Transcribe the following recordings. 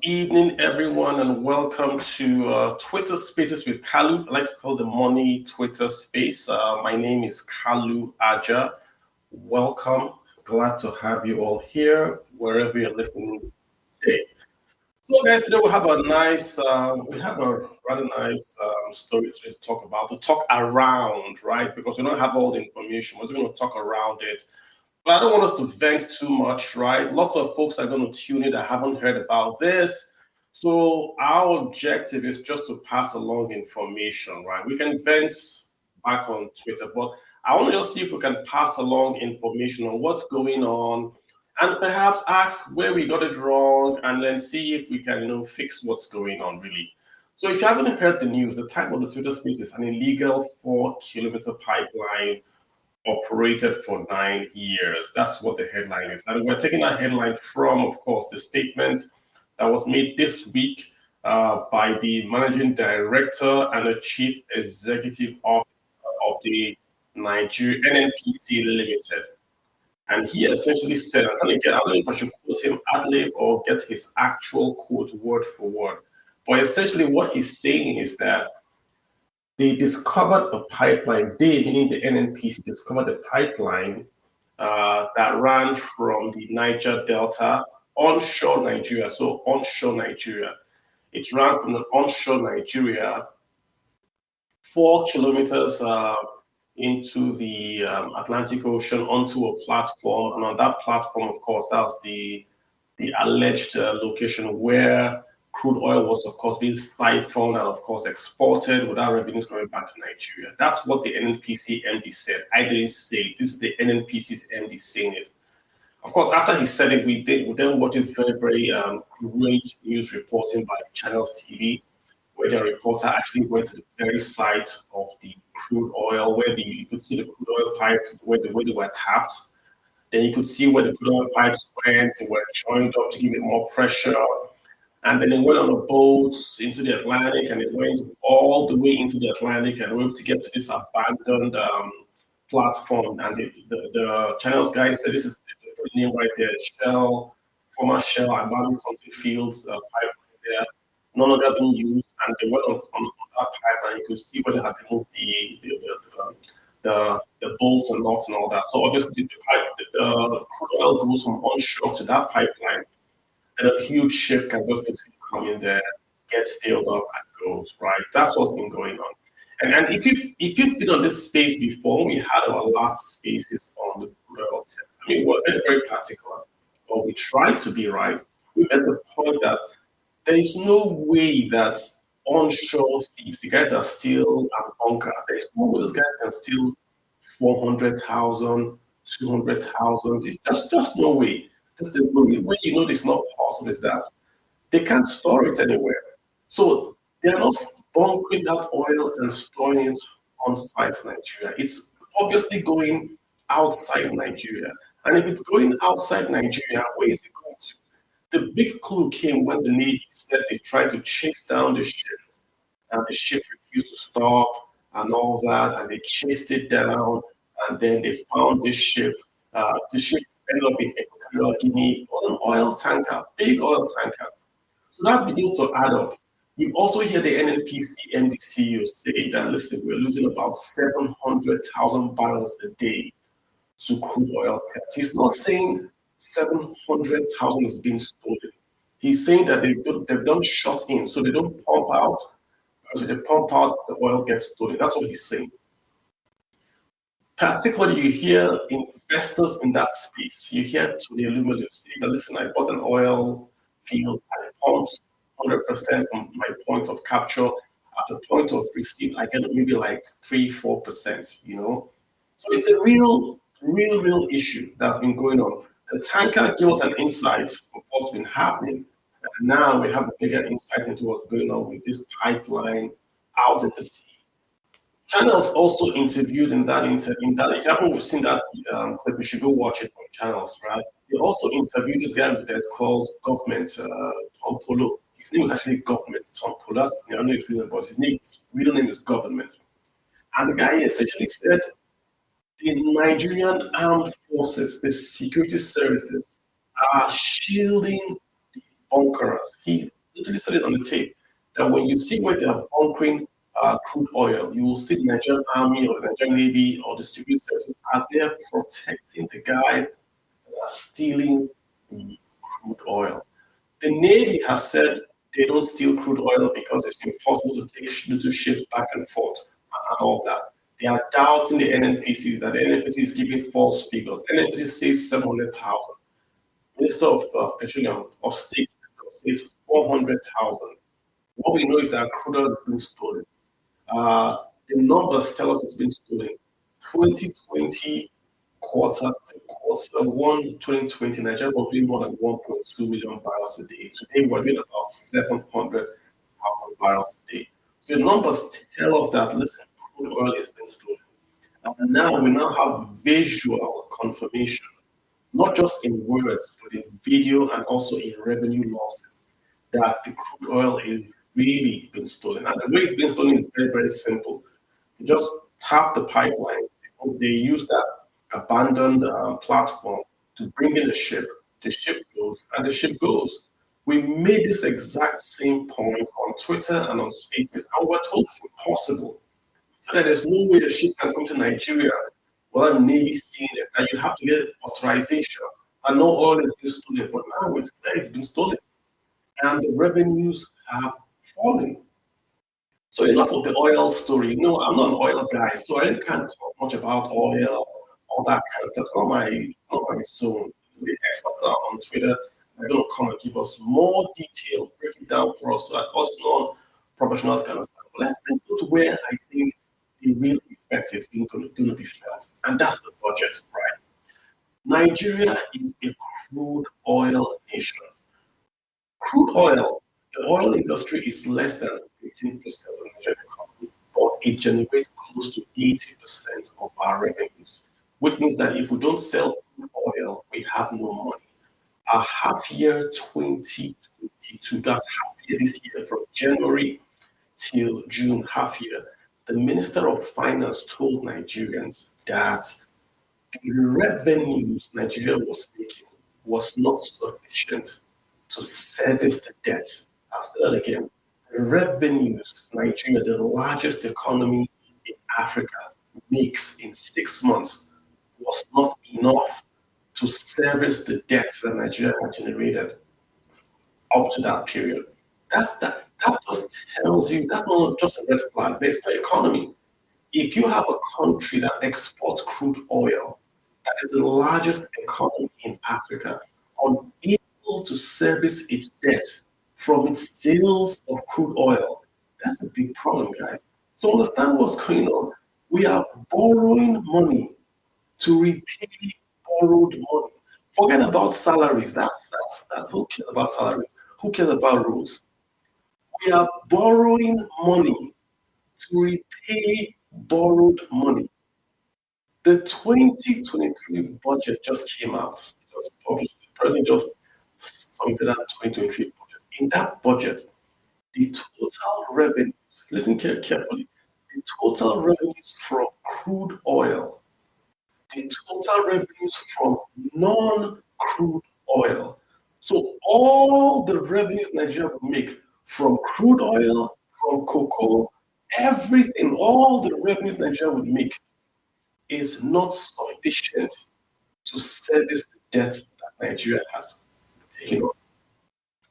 evening, everyone, and welcome to Twitter Spaces with Kalu. I like to call the Money Twitter Space. My name is Kalu Aja. Welcome. Glad to have you all here, wherever you're listening today. So, guys, today we have a rather nice story to talk about, to talk around, right? Because we don't have all the information. We're just going to talk around it. But I don't want us to vent too much, right? Lots of folks are going to tune in that haven't heard about this. So our objective is just to pass along information, right? We can vent back on Twitter, but I want to just see if we can pass along information on what's going on and perhaps ask where we got it wrong and then see if we can, fix what's going on really. So if you haven't heard the news, the title of the Twitter space is an illegal 4-kilometer pipeline operated for 9 years. That's what the headline is. And we're taking that headline from, of course, the statement that was made this week by the managing director and the chief executive officer of the Nigeria NNPC Limited. And he essentially said, I don't know if I should quote him ad lib or get his actual quote word for word. But essentially what he's saying is that they discovered a pipeline, they, meaning the NNPC, discovered a pipeline that ran from the Niger Delta, onshore Nigeria. So onshore Nigeria. It ran from the onshore Nigeria 4 kilometers into the Atlantic Ocean onto a platform. And on that platform, of course, that was the alleged location where crude oil was, of course, being siphoned and, of course, exported without revenues coming back to Nigeria. That's what the NNPC MD said. I didn't say it. This is the NNPC's MD saying it. Of course, after he said it, we then watched this very, very great news reporting by Channels TV, where the reporter actually went to the very site of the crude oil, where you could see the crude oil pipe, where they were tapped. Then you could see where the crude oil pipes went and were joined up to give it more pressure. And then it went on a boat into the Atlantic, and it went all the way into the Atlantic and we were able to get to this abandoned platform. And the channels guy said this is the name right there, Shell, former Shell abandoned something fields pipeline there, no longer being used. And they went on that pipeline. You could see where they had removed the bolts and nuts and all that. So obviously the crude oil goes from onshore to that pipeline. And a huge ship can just basically come in there, get filled up, and goes, right? That's what's been going on. And if you've been on this space before, we had our last spaces on the crude tip. I mean, we're very, very practical, but we try to be right. We made the point that there is no way that onshore thieves, the guys that steal an bunker, there's no way those guys can steal 400,000, 200,000. It's just no way. The way you know it's not possible is that they can't store it anywhere. So they are not bunkering that oil and storing it on site in Nigeria. It's obviously going outside Nigeria. And if it's going outside Nigeria, where is it going to? The big clue came when the Navy said they tried to chase down the ship, and the ship refused to stop and all that, and they chased it down, and then they found this ship. The ship ended up in Equatorial Guinea. It was an oil tanker, big oil tanker. So that begins to add up. You also hear the NNPC MD CEO say that, listen, we're losing about 700,000 barrels a day to crude oil theft. He's not saying 700,000 is being stolen. He's saying that they've done shut in, so they don't pump out. So they pump out, the oil gets stolen. That's what he's saying. Particularly, you hear investors in that space. You hear Tony Elumelu say that, listen, I bought an oil field and it pumps 100% from my point of capture. At the point of receipt, I get maybe like 3-4%, So it's a real issue that's been going on. The tanker gave us an insight of what's been happening. And now we have a bigger insight into what's going on with this pipeline out in the sea. Channels also interviewed in that. If you haven't seen that clip, you should go watch it on Channels, right? They also interviewed this guy that's called Government Tom Polo. His name was actually Government Tom Polo. That's his name. I don't know his real name, but his real name is Government. And the guy essentially said the Nigerian armed forces, the security services, are shielding the bunkerers. He literally said it on the tape that when you see where they are bunkering crude oil, you will see the Nigerian Army or the Nigerian Navy or the Security Services are there protecting the guys that are stealing the crude oil. The Navy has said they don't steal crude oil because it's impossible to take little ships back and forth and all that. They are doubting the NNPC, that the NNPC is giving false figures. NNPC says 700,000. Minister of Petroleum of State says 400,000. What we know is that crude oil has been stolen. The numbers tell us it's been stolen. 2020 quarter 1 2020, Nigeria was doing more than 1.2 million barrels a day. Today we're doing about 700,000 barrels a day. So the numbers tell us that, listen, crude oil has been stolen. And now we have visual confirmation, not just in words, but in video and also in revenue losses, that the crude oil is really been stolen. And the way it's been stolen is very, very simple. To just tap the pipeline, they use that abandoned platform to bring in the ship goes, and the ship goes. We made this exact same point on Twitter and on Spaces, and we're told it's impossible. So that there's no way a ship can come to Nigeria without the Navy seeing it, and you have to get authorization. And no oil has been stolen, but now it's clear it's been stolen, and the revenues have fallen. So enough of the oil story. No, I'm not an oil guy, so I can't talk much about oil, all that kind of stuff. It's not my zone. The experts are on Twitter. They're going to come and give us more detail, break it down for us, so that us non-professionals can understand. But let's go to where I think the real effect is going to be felt, and that's the budget, right? Nigeria is a crude oil nation. Crude oil, the oil industry is less than 15% of the Nigerian economy, but it generates close to 80% of our revenues, which means that if we don't sell crude oil, we have no money. Our half year 2022, that's half year this year, from January till June, half year, the Minister of Finance told Nigerians that the revenues Nigeria was making was not sufficient to service the debt. I'll say that again. The revenues Nigeria, the largest economy in Africa, makes in 6 months was not enough to service the debt that Nigeria had generated up to that period. That just tells you that's not just a red flag. There's no economy. If you have a country that exports crude oil, that is the largest economy in Africa, unable to service its debt from its sales of crude oil, that's a big problem, guys. So understand what's going on. We are borrowing money to repay borrowed money. Forget about salaries. That's that. Who cares about salaries? Who cares about rules? We are borrowing money to repay borrowed money. The 2023 budget just came out. It was published. The president just submitted that 2023 budget. In that budget, the total revenues, listen carefully, the total revenues from crude oil, the total revenues from non-crude oil. So all the revenues Nigeria would make from crude oil, from cocoa, everything, all the revenues Nigeria would make is not sufficient to service the debt that Nigeria has taken on.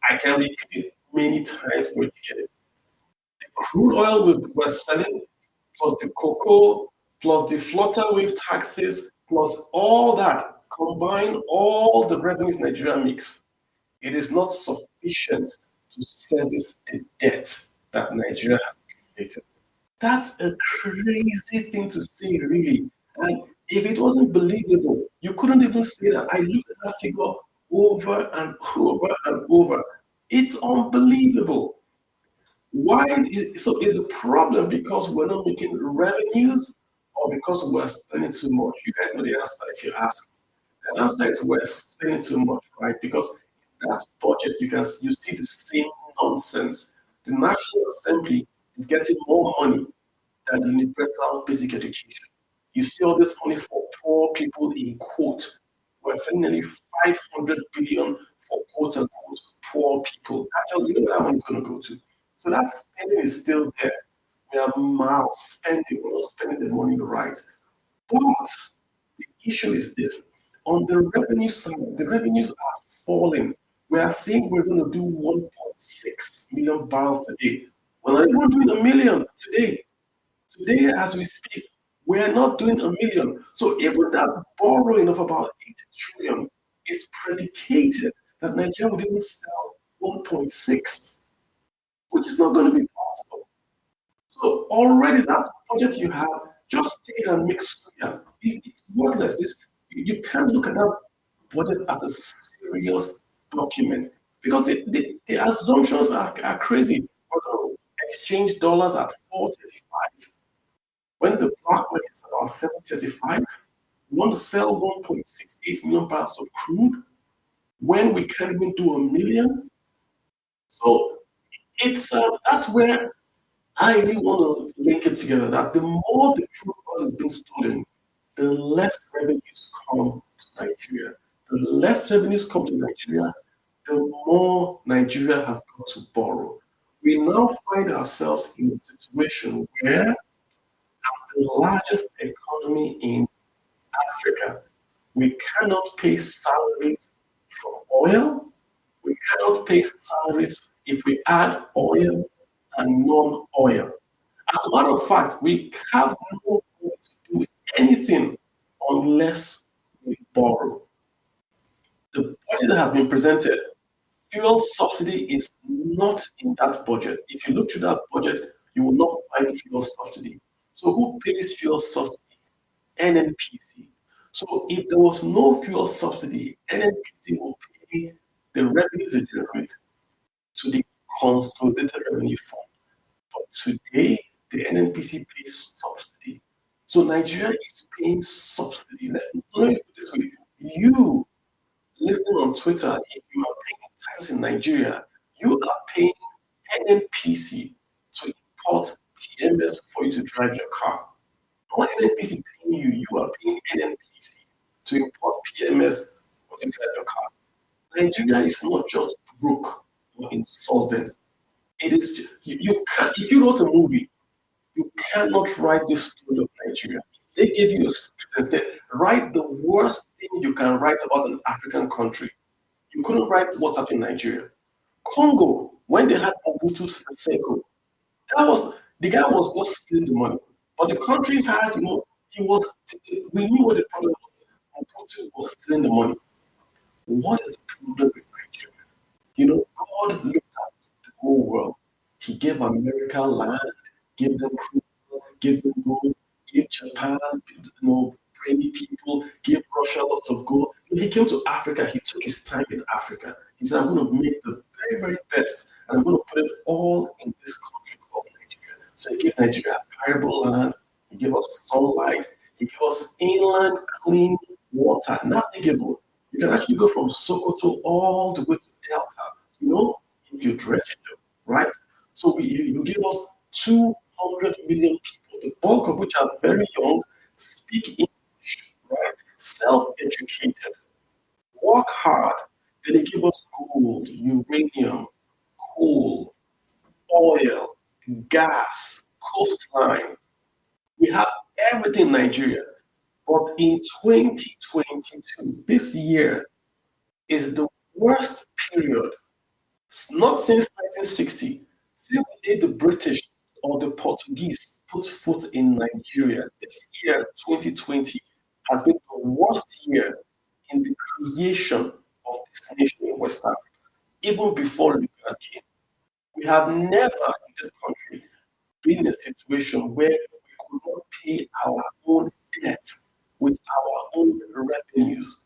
I can repeat it many times for you to get it. The crude oil we're selling, plus the cocoa, plus the flutterwave taxes, plus all that, combine all the revenues Nigeria makes, it is not sufficient to service the debt that Nigeria has accumulated. That's a crazy thing to say, really. And if it wasn't believable, you couldn't even say that. I looked at that figure over and over and over. It's unbelievable. Why? Is the problem because we're not making revenues or because we're spending too much? You guys know the answer if you ask. The answer is we're spending too much, right? Because that budget, you see the same nonsense. The National Assembly is getting more money than the universal basic education. You see all this money for poor people in quote. We're spending nearly 500 billion for quote unquote poor people. Actually, you know where that money is going to go to. So that spending is still there. We are miles spending, we're not spending the money right. But the issue is this: on the revenue side, the revenues are falling. We are saying we're going to do 1.6 million barrels a day. We're not even doing a million today. Today, as we speak, we are not doing a million. So even that borrowing of about 8 trillion is predicated that Nigeria would even sell 1.6, which is not going to be possible. So already that budget you have, just take it and mix it. It's worthless. You can't look at that budget as a serious document because the assumptions are crazy. We're going to exchange dollars at 4.35 when the black market is about 7.35. We want to sell 1.68 million barrels of crude when we can't even do a million. So it's that's where I really want to link it together that the more the crude oil is being stolen, the less revenues come to Nigeria. The less revenues come to Nigeria, the more Nigeria has got to borrow. We now find ourselves in a situation where, as the largest economy in Africa, we cannot pay salaries from oil. We cannot pay salaries if we add oil and non-oil. As a matter of fact, we have no way to do anything unless we borrow. The budget that has been presented, fuel subsidy is not in that budget. If you look through that budget, you will not find fuel subsidy. So who pays fuel subsidy? NNPC. So if there was no fuel subsidy, NNPC will pay the revenues they generate to the consolidated revenue fund. But today, the NNPC pays subsidy. So Nigeria is paying subsidy. Let me put this way. You listening on Twitter, if you are paying taxes in Nigeria, you are paying NNPC to import PMS for you to drive your car. Not NNPC paying you, you are paying NNPC to import PMS for you to drive your car. Nigeria is not just broke or insolvent. It is you can't. If you wrote a movie, you cannot write this story of Nigeria. They gave you a script and said, write the worst thing you can write about an African country. You couldn't write what's happening in Nigeria. Congo, when they had Mobutu Sese Seko, that was the guy was just stealing the money. But the country had, he was. We knew what the problem was. Mobutu was stealing the money. What is the problem with Nigeria? God looked at the whole world. He gave America land, gave them crude, gave them gold, gave Japan, brainy people, gave Russia lots of gold. When he came to Africa, he took his time in Africa. He said, I'm going to make the very, very best, and I'm going to put it all in this country called Nigeria. So he gave Nigeria arable land, he gave us sunlight, he gave us inland clean water, navigable. You can actually go from Sokoto all the way to Delta, if you dredge it, right? So you give us 200 million people, the bulk of which are very young, speak English, right? Self-educated, work hard. Then they give us gold, uranium, coal, oil, gas, coastline. We have everything in Nigeria. But in 2022, this year is the worst period, not since 1960, since the day the British or the Portuguese put foot in Nigeria. This year, 2020, has been the worst year in the creation of this nation in West Africa, even before Lugar came. We have never in this country been in a situation where we could not pay our own debt with our own revenues.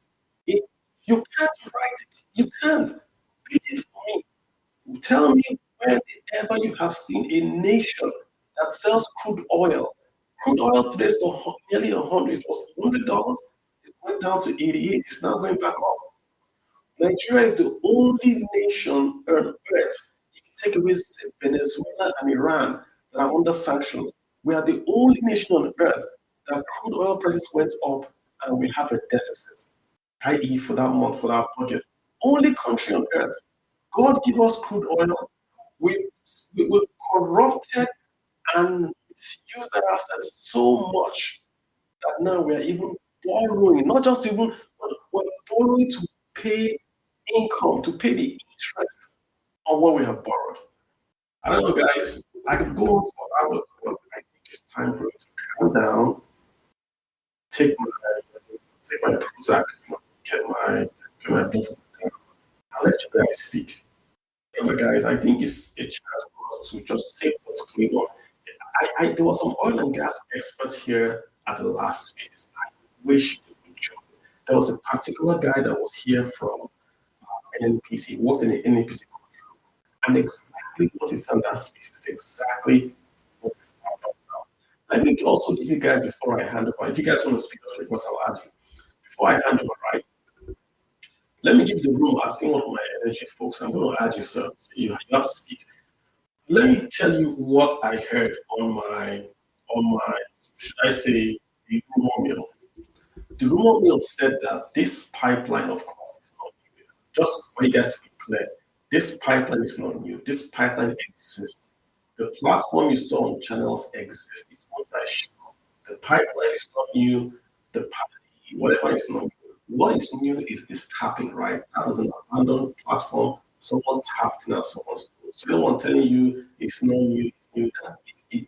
You can't write it. You can't. Read it for me. Tell me whenever you have seen a nation that sells crude oil. Crude oil today is nearly 100. It was $100. It went down to 88. It's now going back up. Nigeria is the only nation on earth, if you take away Venezuela and Iran that are under sanctions, we are the only nation on earth that crude oil prices went up and we have a deficit, i.e., for that month, for that budget. only country on earth. God give us crude oil. We corrupted and misused that asset so much that now we are even borrowing, not just even, we're borrowing to pay income, to pay the interest on what we have borrowed. I don't know, guys. I could go on for hours, but I think it's time for me to calm down, take my Prozac, get my blood down. I'll let you guys speak. Remember, guys, I think it's a chance for us to just say what's going on. There was some oil and gas experts here at the last speeches. I wish they would join. There was a particular guy that was here from NNPC, worked in the NNPC control, and exactly what is on that speech is exactly what we found out now. Let me also give you guys before I hand over. If you guys want to speak, just request, I'll add you. Before I hand over, right? Let me give the room. I've seen one of my energy folks. I'm going to add you, sir. So you have to speak. Let me tell you what I heard on my, should I say, the rumor mill. The rumor mill said that this pipeline, of course, is not new. Just for you guys to be clear, this pipeline is not new. This pipeline exists. The platform you saw on channels exists. It's not that show. The pipeline is not new. Whatever is not new. What is new is this tapping, right? That is an abandoned platform. Someone tapped now, someone's. So anyone telling you it's not new, it's new,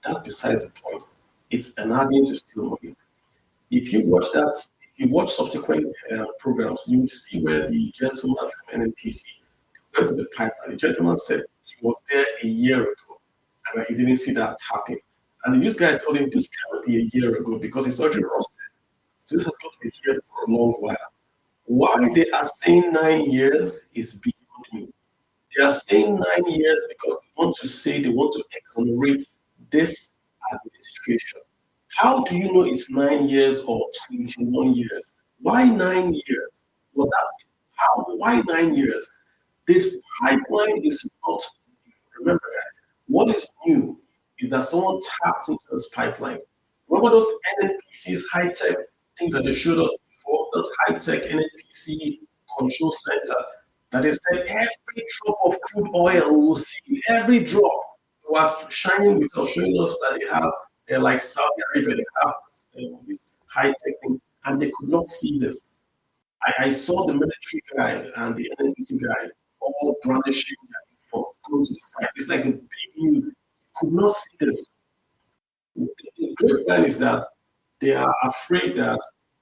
that's besides the point. It's an avenue to steal money. If you watch that, if you watch subsequent programs, you will see where the gentleman from NNPC went to the pipeline. The gentleman said he was there a year ago and that he didn't see that tapping. And the news guy told him this can't be a year ago because it's already rusted. So this has got to be here for a long while. Why they are saying 9 years is beyond me. They are saying 9 years because they want to exonerate this administration. How do you know it's 9 years or 21 years? Why 9 years? Was that how? Why 9 years? The pipeline is not new. Remember, guys, what is new is that someone taps into those pipelines. Remember those NNPC's high-tech things that they showed us before, those high-tech NNPC control center that they said every drop of crude oil we will see it, every drop. They were shining with us, showing us that they're like Saudi Arabia, they have this high-tech thing, and they could not see this. I saw the military guy and the NNPC guy all brandishing their uniforms, going to the site. It's like a big news. You could not see this. The great thing is that they are afraid that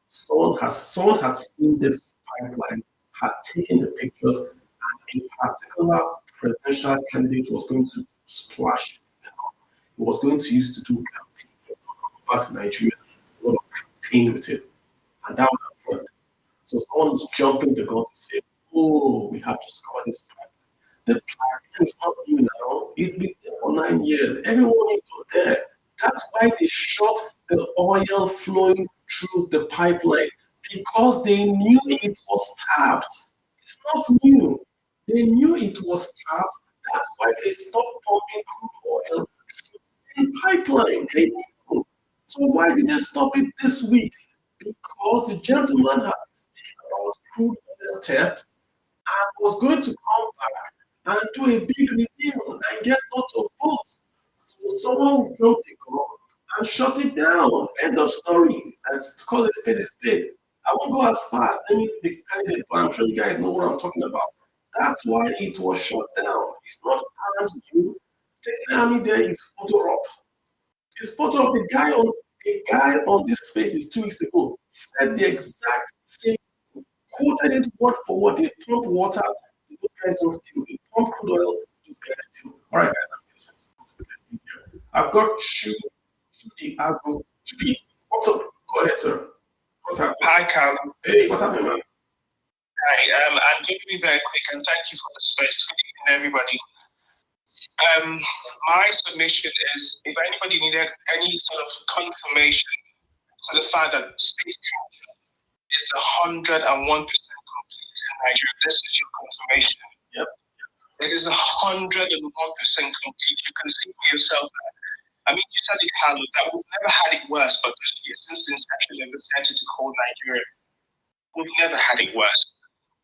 someone had seen this pipeline, had taken the pictures, and a particular presidential candidate was going to splash it down. He was going to use to do campaign, come back to Nigeria, a lot of campaign with it. And that would have worked. So someone is jumping the gun to say, oh, we have discovered this pipeline. The pipeline is not new now. It's been there for 9 years. Everyone was there. That's why they shut the oil flowing through the pipeline because they knew it was tapped. It's not new. They knew it was tapped. That's why they stopped pumping crude oil through the pipeline. They knew. So why did they stop it this week? Because the gentleman had been speaking about crude oil theft and was going to come back and do a big reveal and get lots of votes. So someone jumped the gun and shut it down. End of story. Let's call it spade a spade. I won't go as far as naming the candidate, but I'm sure you guys know what I'm talking about. That's why it was shut down. It's not brand new. Taking army there is photo op. It's photo op. The guy on this spaces 2 weeks ago said the exact same, quoted it word for word. They pump water, those guys don't steal. They pump crude oil, those guys steal. All right, guys. I've got Chudi Agbo. Chudi, what's up? Go ahead, sir. What's happening? Hi, Callum. Hey, what's happening, man? Hi, I'm going to be very quick, and thank you for the space. Good evening, everybody. My submission is, if anybody needed any sort of confirmation to the fact that space capture is 101% complete in Nigeria, this is your confirmation. Yep. It is 101% complete. You can see for yourself that. I mean, you said it, Carlo, that we've never had it worse, but this year, since the inception of the entity called Nigeria, we've never had it worse.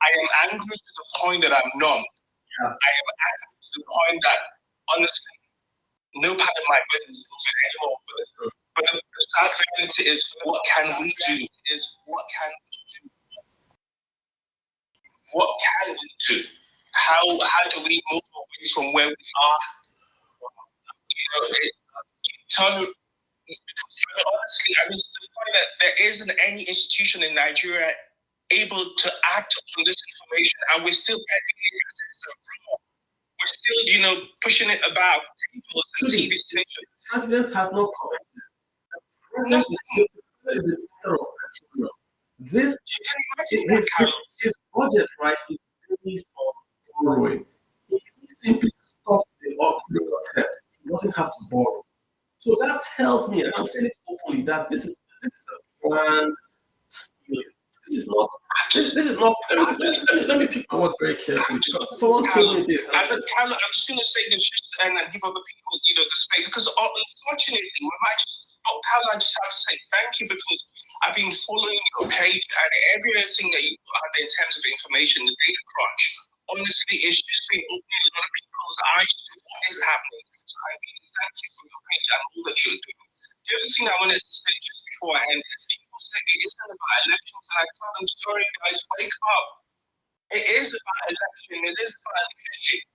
I am angry to the point that I'm numb. Yeah. I am angry to the point that, honestly, no part of my brain is moving anymore. But the sad reality is, what can we do? What can we do? How do we move away from where we are? Because honestly, I mean, to the point that there isn't any institution in Nigeria able to act on this information, and we're still we're still, pushing it about tables and TV stations. The president has no comment. The president is the minister of petroleum. This his budget, right, is based on borrowing. If he simply stopped the crude oil theft, he doesn't have to borrow. So that tells me, and I'm saying it openly, that this is a planned stealing. This is not. Let me pick my words very carefully. Someone told me this. I'm just going to say this and give other people, the space, because unfortunately, I just have to say thank you, because I've been following your page and everything that you have in terms of information, the data crunch. Honestly, it's just been opening a lot of people's eyes to what is happening. So I really thank you for your page and all that you're doing. The other thing I wanted to say just before I end is, people say it isn't about elections, and I tell them, sorry guys, wake up. It is about election, it is about leadership.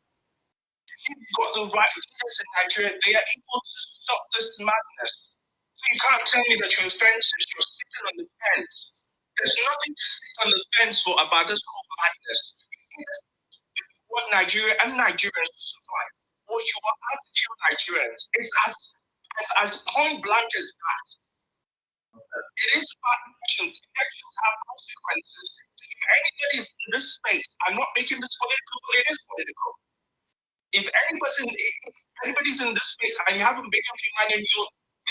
If you've got the right leaders in Nigeria, they are able to stop this madness. So you can't tell me that you're sitting on the fence. There's nothing to sit on the fence for about this whole madness. If you want Nigeria and Nigerians to survive, or you are attitude Nigerians, it's as point blank as that. It is about elections. Elections have consequences. If anybody's in this space, I'm not making this political, but it is political. If anybody's in this space and you haven't been human,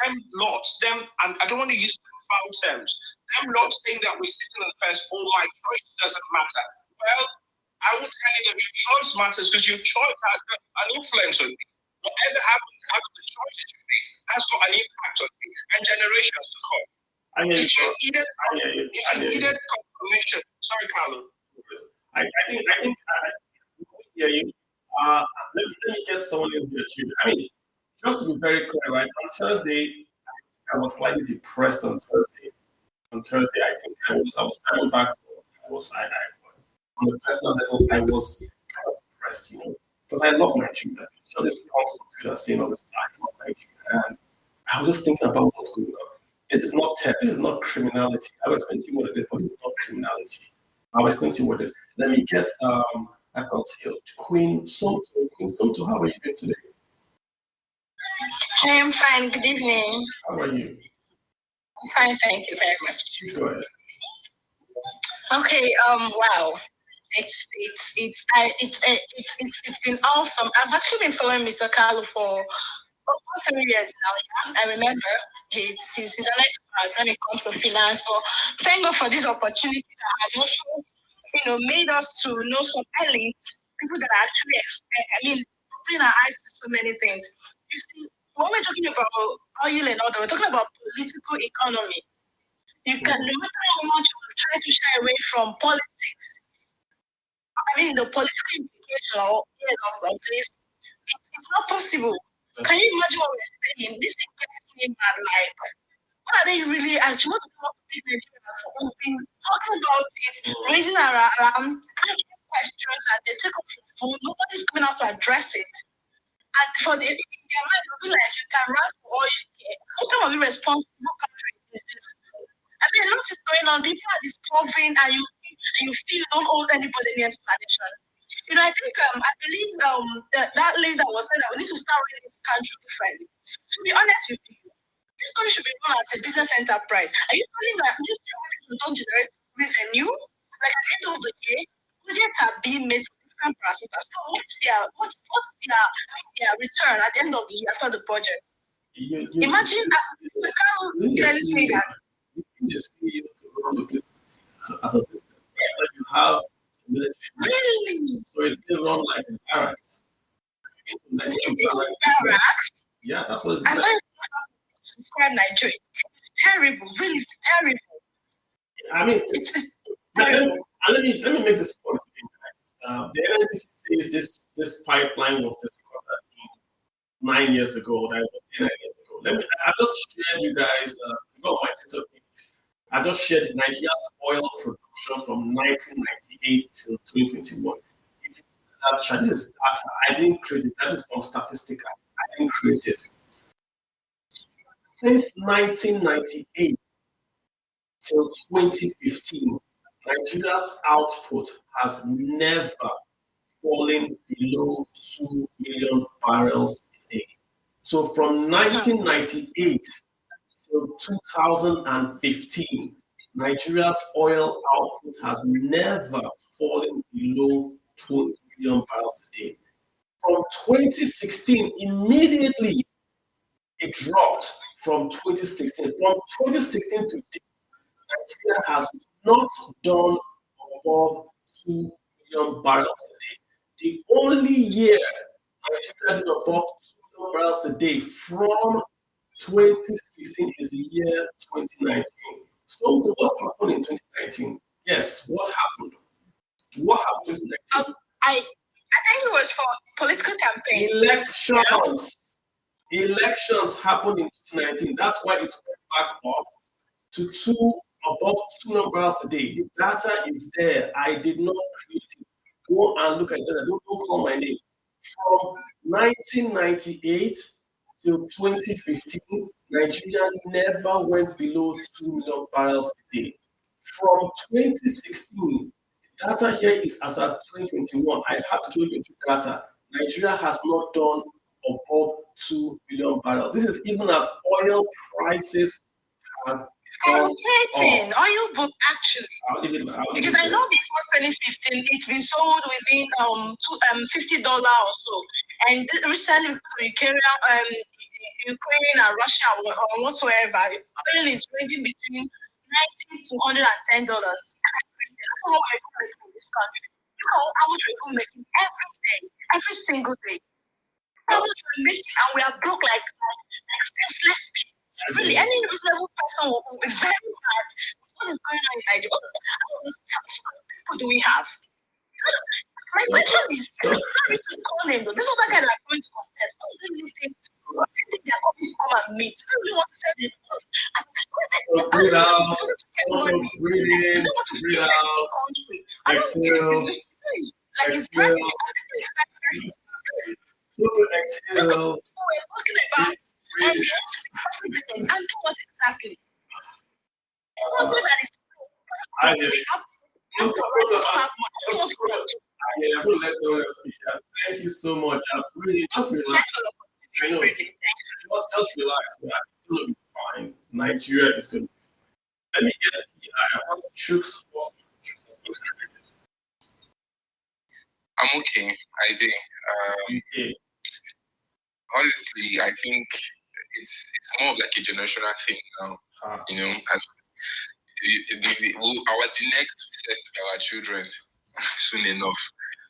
them lots, and I don't want to use foul terms, them lots saying that we're sitting on the fence, my choice doesn't matter. Well, I will tell you that your choice matters, because your choice has an influence on me. Whatever happens out of the choices you make has got an impact on me and generations to come. If you needed confirmation, sorry, Carlo. I think hear you. Let me get someone else here. I mean, just to be very clear, right? On Thursday, I was slightly depressed on Thursday. I think I was coming back home. On the personal level, I was kind of depressed, because I love Nigeria. So this post on Twitter saying all this, I love Nigeria, and I was just thinking about what's going on. This is not theft. This is not criminality. I was explain to you what it is, but this is not criminality. I was explain to you what it is. Let me get I've got here Queen Somto. Queen Somto, how are you doing today? Hey, I'm fine. Good evening. How are you? I'm fine, thank you very much. Please go ahead. Okay. Wow. It's been awesome. I've actually been following Mr. Carlo for over 3 years now. Yeah? I remember he's an expert when it comes to finance. But thank God for this opportunity that has also, made us to know some elites, people that are actually, opening our eyes to so many things. You see, when we're talking about oil and all that, we're talking about political economy. You can, no matter how much we try to shy away from politics, the political implication of this, it's not possible. Can you imagine what we're saying? This thing gets me mad. Like, what are they really actually? What do they think Nigerians for? We've been talking about it, raising our alarm, asking questions, and they take off your phone. Nobody's coming out to address it. And in their mind, it'll be like, you can run for all you care. What kind of irresponsible country is this? A lot is going on. People are discovering, and you feel you don't owe anybody any explanation. I think I believe that lady that was saying that we need to start running this country differently. To be honest with you, this country should be run as a business enterprise. Are you telling that newspapers don't generate revenue? Like at the end of the day, budgets are being made for different parastatals. So what's their return at the end of the year after the budget? Imagine Mr. Carlo clearly saying that. You see to run the business as a business. Like you have military. Really? So it's been run like a barracks. Barracks? Yeah, that's what it's like. I like to describe Nigeria. It's terrible. Really, it's terrible. I mean, Let me make this point again, guys. The NNPC says this pipeline was discovered 9 years ago. That was 9 years ago. I just shared you guys. Got my Twitter page. I just shared Nigeria's oil production from 1998 till 2021. This is data. I didn't create it. That is from Statistica. I didn't create it. Since 1998 till 2015, Nigeria's output has never fallen below 2 million barrels a day. So from 1998 till 2015, Nigeria's oil output has never fallen below 2 million barrels a day. From 2016, immediately it dropped from 2016. From 2016 to date, Nigeria has not done above 2 million barrels a day. The only year Nigeria did above 2 million barrels a day from 2016 is the year 2019. So what happened in 2019? Yes, what happened? What happened in 2019? I think it was for political campaign. Elections happened in 2019. That's why it went back up to above 2 million barrels a day. The data is there. I did not create it. Go and look at it. Don't call my name. From 1998 till 2015, Nigeria never went below 2 million barrels a day. From 2016, the data here is as at 2021. I have the 2022 data. Nigeria has not done above 2 million barrels. This is even as oil prices has skyrocketing. Oil book actually. Because I know before 2015, it's been sold within $50 or so, and recently because of Ukraine and Russia or whatsoever, oil is ranging between $90 to $110. I don't know how we're making this country. You know how much we're making every day, every single day. How much we're making, and we are broke like senseless people. Really, any reasonable person will be very mad. What is going on in Nigeria? How many people do we have? My question is, sorry to call them, this is the guy that are going to contest. What do you think? What do you think they're going to come and meet? Do you want to send them? Breathe out. Breathe out. Exhale. Exhale. Exhale. We're talking about and the president and do what exactly? Something that is I'm going to let someone else speak. Thank you so much. Really, just relax. I know. Just relax. It's going to be fine. Nigeria is going to be fine. Let me get a PI. I want to choose. I'm okay. I do. Honestly, I think it's more of like a generational thing now. You know, the next steps of our children soon enough,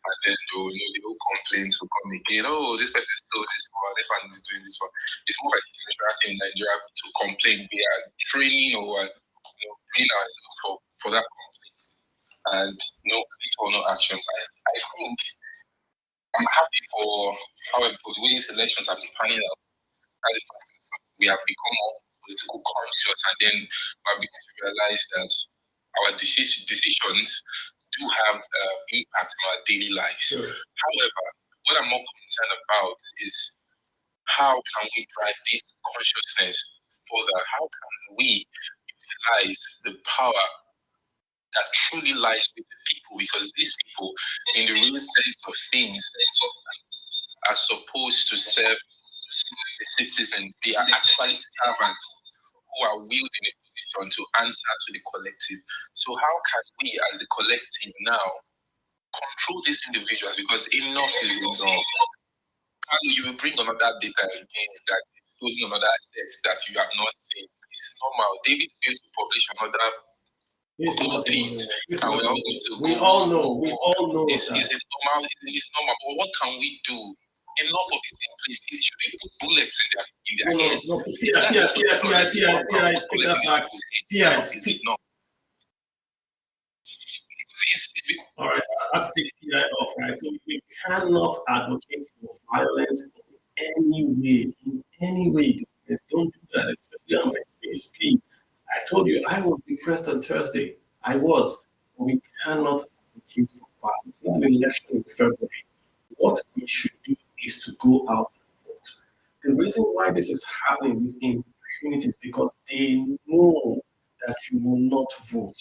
and then the whole complaints will come again. Oh, this person stole this one is doing this one. It's more like a generational thing that you have to complain. We are training or bringing ourselves for that complaint, and no actions. I think I'm happy for the way these elections have been panning out. As a first instance, we have become more political conscious, and then we have begun to realize that our decisions do have impact on our daily lives. Sure. However, what I'm more concerned about is how can we drive this consciousness further? How can we utilize the power that truly lies with the people? Because these people, in the real sense of things, are supposed to serve the citizens. They are actually servants who are wielding a position to answer to the collective. So how can we, as the collective now, control these individuals? Because enough is enough. You will bring another data again that is only another asset that you have not seen. It's normal. David failed to publish another. We all know. It's normal. But what can we do? Enough of it in place. Should we put bullets in their heads? Take that back. All right, so let's take PI off, right? So we cannot advocate for violence in any way. Guys, don't do that, especially on my space, please. I told you I was depressed on Thursday. I was. We cannot advocate for violence. We have an election in February. What we should do is to go out and vote. The reason why this is happening with impunity is because they know that you will not vote.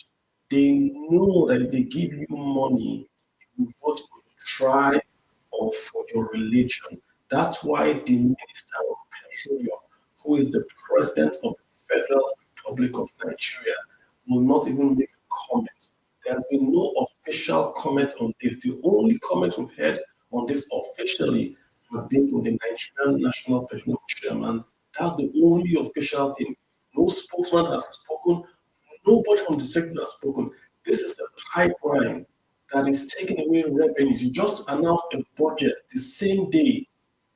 They know that if they give you money, you vote for your tribe or for your religion. That's why the Minister of Petroleum, who is the President of the Federal Republic of Nigeria, will not even make a comment. There has been no official comment on this. The only comment we've had on this officially has been from the Nigerian National Petroleum Chairman. That's the only official thing. No spokesman has spoken. Nobody from the sector has spoken. This is a pipeline that is taking away revenues. You just announced a budget the same day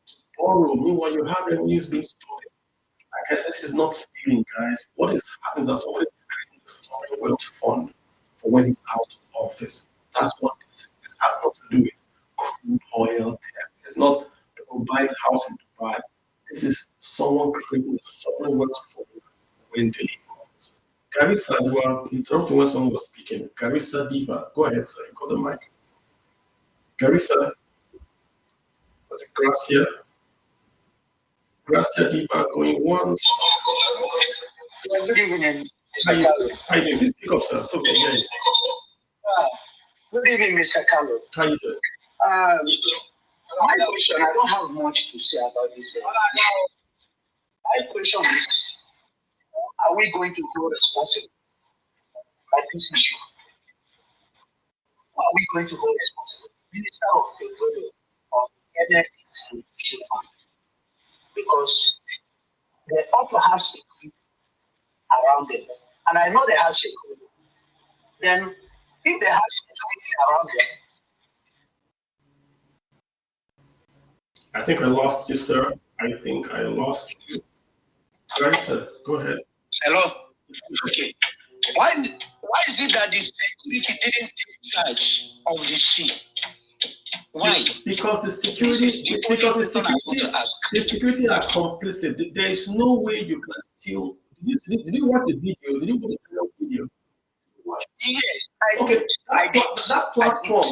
to borrow. Meanwhile, you have revenues being stolen. Like I said, this is not stealing, guys. What is happening is that somebody is creating a sovereign wealth fund for when he's out of office. That's what this is. This has nothing to do with crude oil tax. This is not people buying a house in Dubai. This is someone creating a sovereign wealth fund when they leave office. Carissa, you are interrupting when someone was speaking. Carissa Diva, go ahead, sir. You got the mic. Carissa, was it Gracia? Gracia Diva going once. Good evening. How you doing? Please speak up, sir. So okay, yes. Good evening, Mr. Carlo. How you doing? My question, I don't have much to say about this. My question is, are we going to go responsible at this issue? Are we going to go responsible? Minister of Petroleum or NNPC fund? Because the upper has security around them. And I know they have security. Then, if they have security around them, I think I lost you, sir. I think I lost you. Sorry, sir. Go ahead. Hello. Okay. Why is it that the security didn't take charge of the sea? Why? Because the security are complicit. There is no way you can steal. Did you watch the video? Did you watch the video? Yes. Okay. That platform.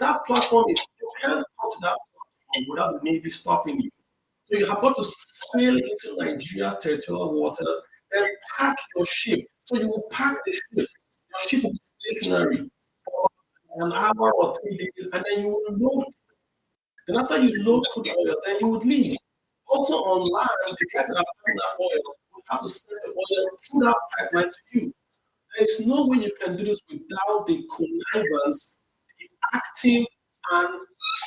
That platform is you can't touch that platform without the Navy stopping you. So you have got to sail into Nigeria's territorial waters, then park your ship. So you will park the ship. Your ship will be stationary for an hour or 3 days, and then you will load. Then after you load crude oil, then you would leave. Also on land, the guys that are putting that oil will have to send the oil through that pipeline to you. There is no way you can do this without the connivance, the active and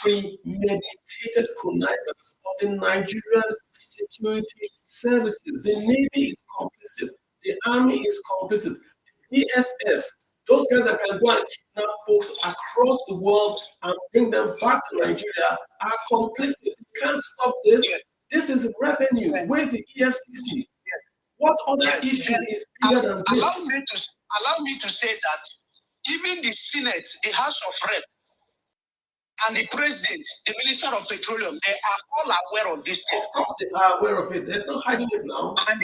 premeditated connivance of the Nigerian security services. The Navy is complicit. The Army is complicit. The DSS, those guys that can go and kidnap folks across the world and bring them back to Nigeria are complicit. You can't stop this. This is revenue. Where's the EFCC? What other issue is bigger than this? Allow me to say that even the Senate, the House of Rep, and the President, the Minister of Petroleum, they are all aware of this thing. Of course they are aware of it. There's no hiding it now. And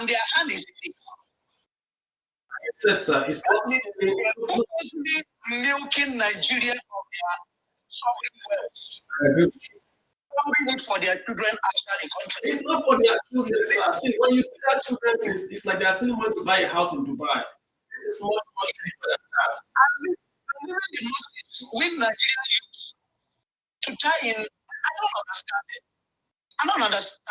their hand is in it. I said, sir, it's not purposely milking Nigeria of their sovereign wealth. I agree with you. It for their children outside the country. It's not for their children, sir. See, when you see that children, it's like they're still wanting to buy a house in Dubai. This is much deeper than that. And even the Muslims with Nigerian youth to tie in, I don't understand it. I don't understand.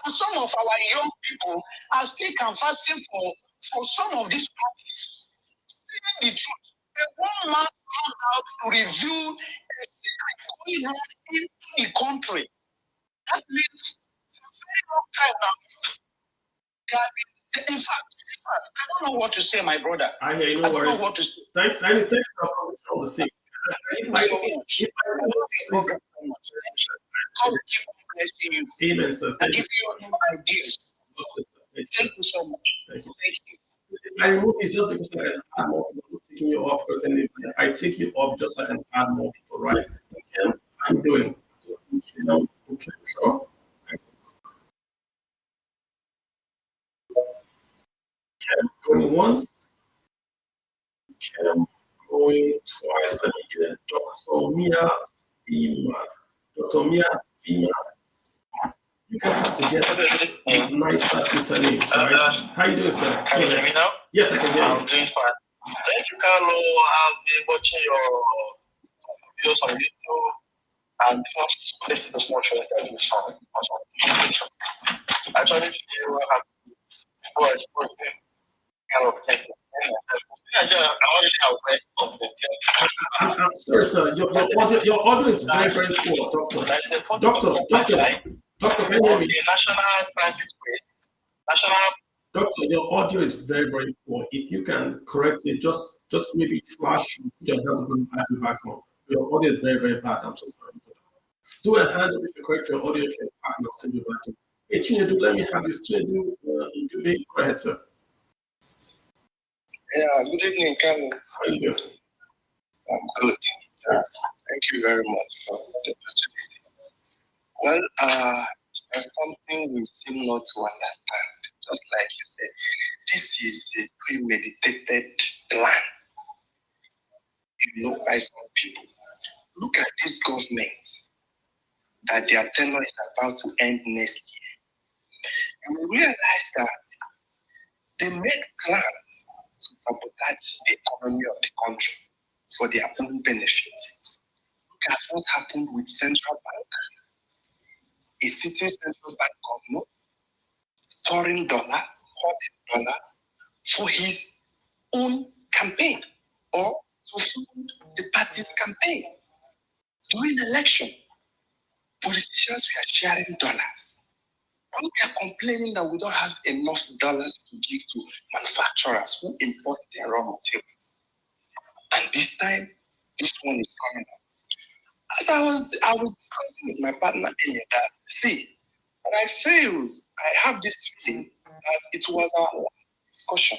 And some of our young people are still fasting for some of these parties. Saying the truth. One man found out to review a secret going on into the country. That means for a very long time now. In fact, I don't know what to say, my brother. I hear you. I don't know what to say. Thanks for coming on the scene. Amen, sir. Thank you for your ideas. Thank you so much. Thank you. Thank you. I remove it just because I can have more people taking you off because then I take you off just so I can add more people, right? Okay, how you doing? Okay, so okay, going once, okay, going twice. Let me get Dr. Mia Fima. Dr. Mia Fima. You guys have to get nicer Twitter names, right? How you doing, sir? Can you hear me now? Yes, I can hear I'm you. doing fine. Thank you, Carlo. I've been watching your videos on YouTube and just listen to small shows that you saw. I actually feel happy before I spoke to kind of thing. I'm already aware of the I'm sorry, sir. Your audio is very, very poor, doctor. Doctor, can you hear me? The National Transit Way, National. Doctor, your audio is very, very poor. If you can correct it, just maybe flash, put your hands up and add it back on. Your audio is very, very bad. I'm so sorry for that. Do a hand up if you correct your audio, if you can and I'll send you back in. Hey, Chinedu, let me have this. Chinedu, go ahead, sir. Yeah, good evening, Carlo. How are you doing? I'm good. Thank you very much for the opportunity. Well, there's something we seem not to understand. Just like you said, this is a premeditated plan, by some people. Look at this government that their tenure is about to end next year. You will realize that they made plans to sabotage the economy of the country for their own benefits. Look at what happened with Central Bank. A sitting central bank governor storing dollars, hoarding dollars for his own campaign or to fund the party's campaign. During election, politicians were sharing dollars. And we are complaining that we don't have enough dollars to give to manufacturers who import their raw materials. And this time, this one is coming up. As I was discussing with my partner earlier that, see, when I failed, I have this feeling that it was our last discussion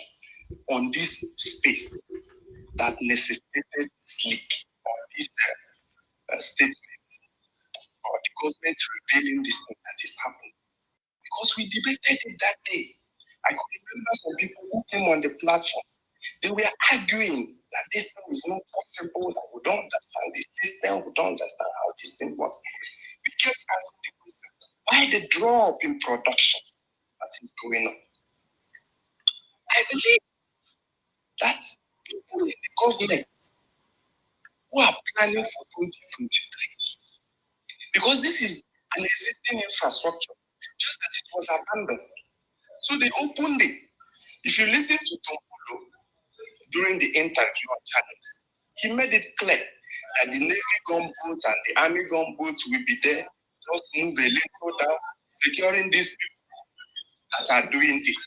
on this space that necessitated this leak or this statement or the government revealing this thing that is happening. Because we debated it that day. I could remember some people who came on the platform. They were arguing that this thing is not possible, that we don't understand the system, we don't understand how this thing works. We kept asking the question, why the drop in production that is going on? I believe that people in the government who are planning for 2023, because this is an existing infrastructure, just that it was abandoned. So they opened it. If you listen to Tompolo during the interview on channels, he made it clear that the Navy gunboat and the Army gunboat will be there, just move a little down, securing these people that are doing this,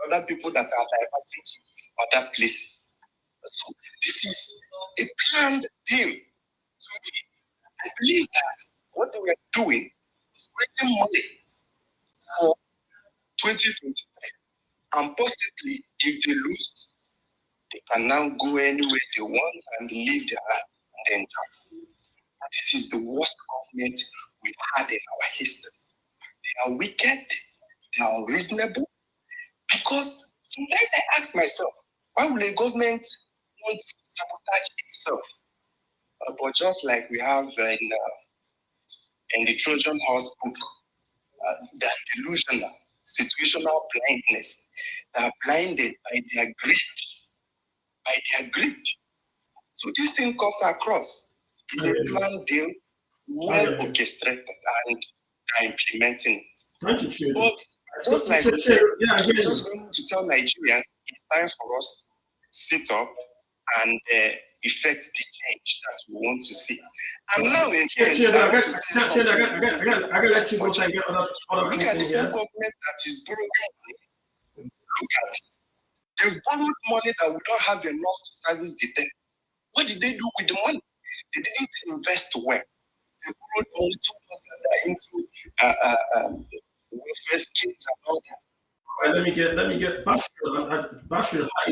other people that are diverting to other places. So this is a planned deal. So I believe that what they were doing is raising money for 2023. And possibly, if they lose, they can now go anywhere they want and live their life and enjoy. This is the worst government we've had in our history. They are wicked, they are unreasonable, because sometimes I ask myself, why would a government want to sabotage itself? But just like we have in the Trojan horse book, that delusional, situational blindness, they are blinded by their greed. So this thing comes across. It's a planned deal, well orchestrated, and are implementing it. Thank you, Chinedu. But just like we said, we're just going to tell Nigerians it's time for us to sit up and effect the change that we want to see. And now again, I gotta let you go so I get other look at the things same here. government that is borrowing money. Look at it. They've borrowed money that we don't have enough to service the debt. What did they do with the money? They didn't invest well. They borrowed money too much into welfare schemes and all that. All right, let me get Bashir. Bashir, hi.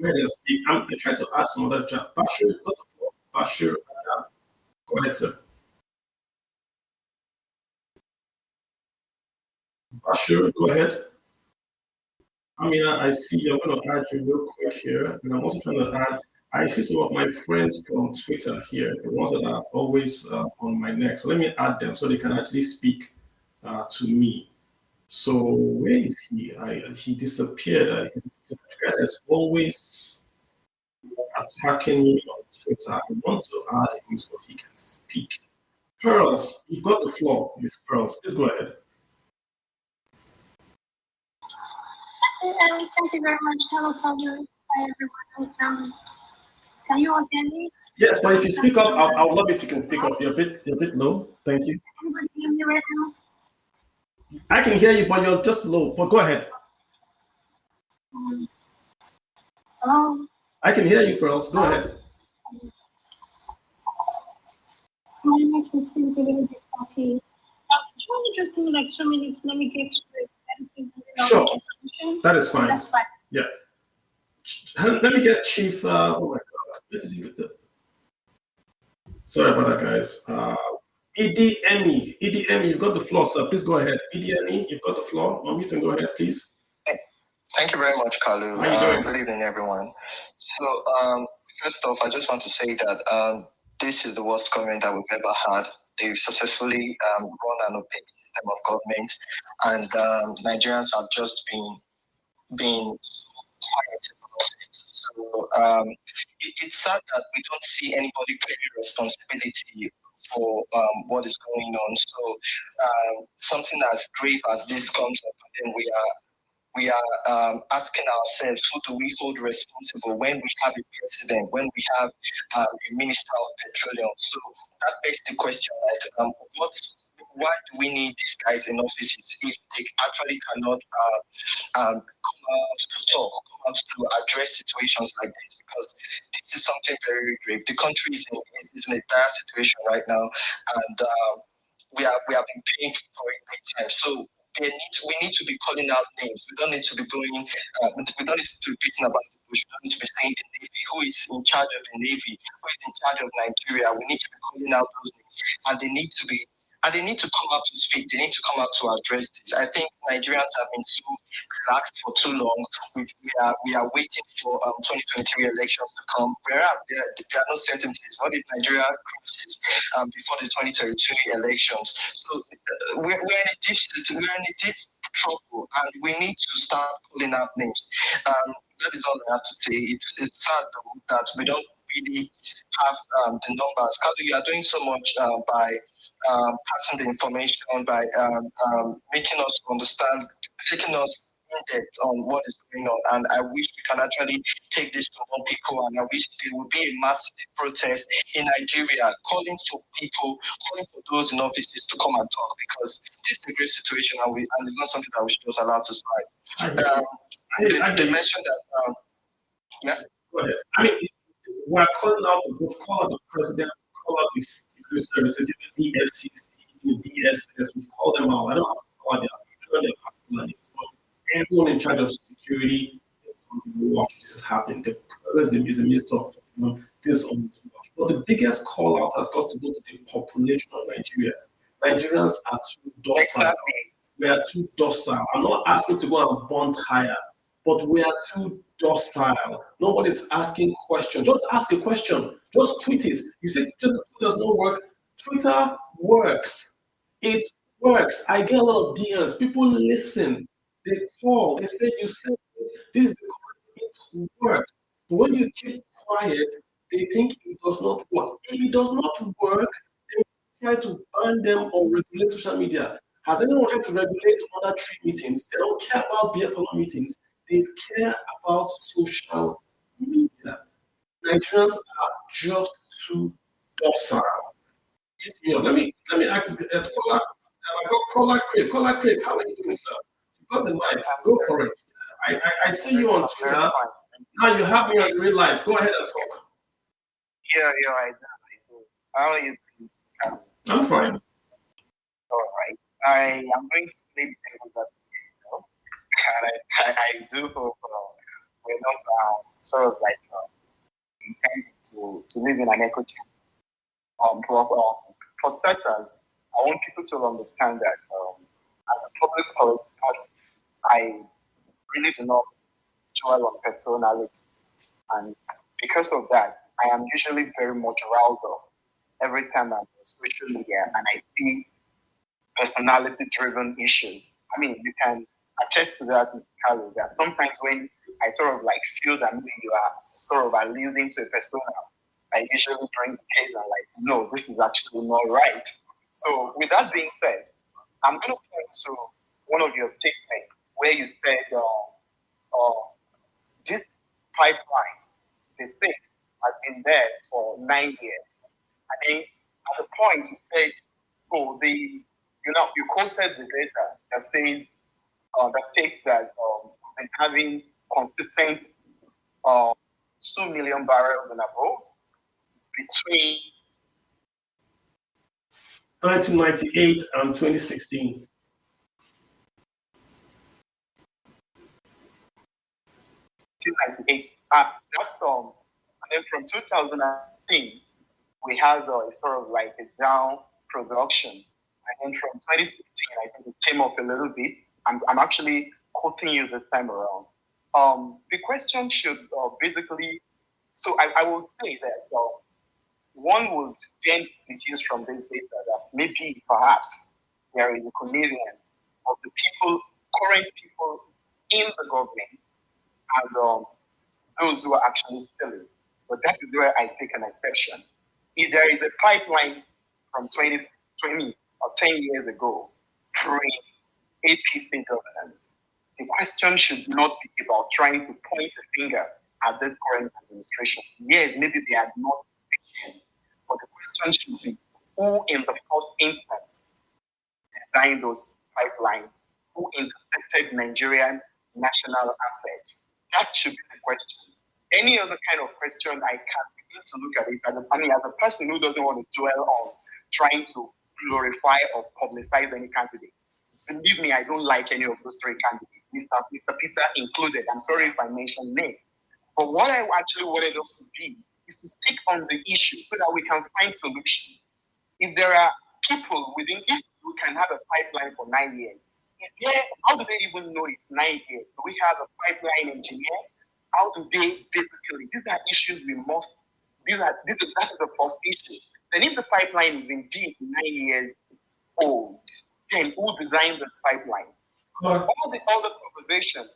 ahead and speak. I'm going to try to ask some other chat. Bashir, got the floor. Bashir, go ahead, sir. Bashir, go ahead. I mean, I see I'm going to add you real quick here, and I'm also trying to add. I see some of my friends from Twitter here, the ones that are always on my neck. So let me add them so they can actually speak to me. So where is he? He disappeared. As always attacking me on Twitter. I want to add him so he can speak. Pearls, you've got the floor, Miss Pearls. Please go ahead. Thank you very much. Hello, Father. Hi, everyone. Can you all hear me? Yes, but if you speak up, I would love if you can speak up. You're a bit low. Thank you. Anybody hear me right now? I can hear you, but you're just low. But go ahead. Hello? I can hear you, Pearls. Go ahead. My network seems a little bit patchy. Can you just give me like 2 minutes? Let me get to it. Sure. That is fine. That's fine. Yeah. Let me get Chief. Oh my God. Where did you get the? Sorry about that, guys. EDME, you've got the floor, sir. Please go ahead. EDME, you've got the floor. Unmute and go ahead, please. Thank you very much, Kalu. How you doing? Good evening, everyone. So, first off, I just want to say that this is the worst government that we've ever had. They've successfully run an opaque system of government, and Nigerians have just been quiet about it. So, it's sad that we don't see anybody claiming responsibility for what is going on. So, something as grave as this comes up, and then we are asking ourselves, who do we hold responsible when we have a president, when we have a minister of petroleum? So that begs the question, like, why do we need these guys in offices if they actually cannot come out to talk, come out to address situations like this? Because this is something very grave. The country is in a dire situation right now, and we have been paying for it big time. So we need to be calling out names. We don't need to be going. We don't need to be beating about the bush. We don't need to be saying the Navy, who is in charge of the Navy, who is in charge of Nigeria. We need to be calling out those names, and they need to come out to speak. They need to come out to address this. I think Nigerians have been too relaxed for too long. We are waiting for 2023 elections to come. There are no certainties. What if Nigeria crashes before the 2023 elections? So we're in a deep trouble, and we need to start calling out names. That is all I have to say. It's sad though that we don't really have the numbers. Kalu, you are doing so much by passing the information, by making us understand, taking us in depth on what is going on. And I wish we can actually take this to more people. And I wish there would be a massive protest in Nigeria calling for those in offices to come and talk, because this is a great situation, and it's not something that we should just allow to slide. They mentioned that. Yeah. Go ahead. I mean, we're calling out the president, call out the secret services, even the EFCC, even the DSS. We've called them out. I don't have to call them out. Their particular names. Everyone in charge of security is on the watch. This is happening. The president is a minister of this on the watch. But the biggest call out has got to go to the population of Nigeria. Nigerians are too docile. Exactly. We are too docile. I'm not asking to go and burn tire, but we are too docile. Nobody's asking questions. Just ask a question. Just tweet it. You say Twitter does not work. Twitter works. It works. I get a lot of DMs. People listen. They call. They say, you said this is the call. It works. But when you keep quiet, they think it does not work. If it does not work, they try to ban them or regulate social media. Has anyone tried to regulate other tree meetings? They don't care about beer polo meetings. They care about social media. Nigerians are just too docile. Let me ask caller. I got caller Craig. Caller Craig, how are you doing, sir? You got the mic. Go for it. I see you on Twitter. Now you have me on real life. Go ahead and talk. Yeah, I do. How are you doing? I'm fine. All right. I am going to sleep with that, and I do hope we're not sort of like intended to live in an echo chamber. For starters, I want people to understand that as a public policy, I really do not dwell on personality. And because of that, I am usually very much riled up every time I'm on social media and I see personality-driven issues. I mean, you can attest to that, Mr. Carlo, that sometimes when I sort of like feel that maybe you are sort of alluding to a persona, I usually bring the case and like, no, this is actually not right. So with that being said, I'm going to point to one of your statements where you said this pipeline, they say, has been there for 9 years. And then at the point you said, oh, you quoted the data that says that states that we've been having consistent 2 million barrels and above between 1998 and 2016. That's and then from 2010 we had sort of like a down production, and then from 2016 I think it came up a little bit. I'm actually quoting you this time around. The question should basically, so I will say that one would then deduce from this data that maybe perhaps there is a connivance of the current people in the government and those who are actually selling. But that is where I take an exception. If there is a pipeline from 2020 or 10 years ago, pre-APC governance, the question should not be about trying to point a finger at this current administration. Yes, maybe they are not efficient, but the question should be who in the first instance designed those pipelines, who intercepted Nigerian national assets. That should be the question. Any other kind of question, I can begin to look at it. As a person who doesn't want to dwell on trying to glorify or publicize any candidate, believe me, I don't like any of those three candidates, Mr. Peter included. I'm sorry if I mentioned names. But what I actually wanted us to be is to stick on the issue so that we can find solutions. If there are people if we can have a pipeline for 9 years, how do they even know it's 9 years? Do we have a pipeline engineer? How do they basically? These are issues that is the first issue. Then if the pipeline is indeed 9 years old, then who designed this pipeline? All the other conversation,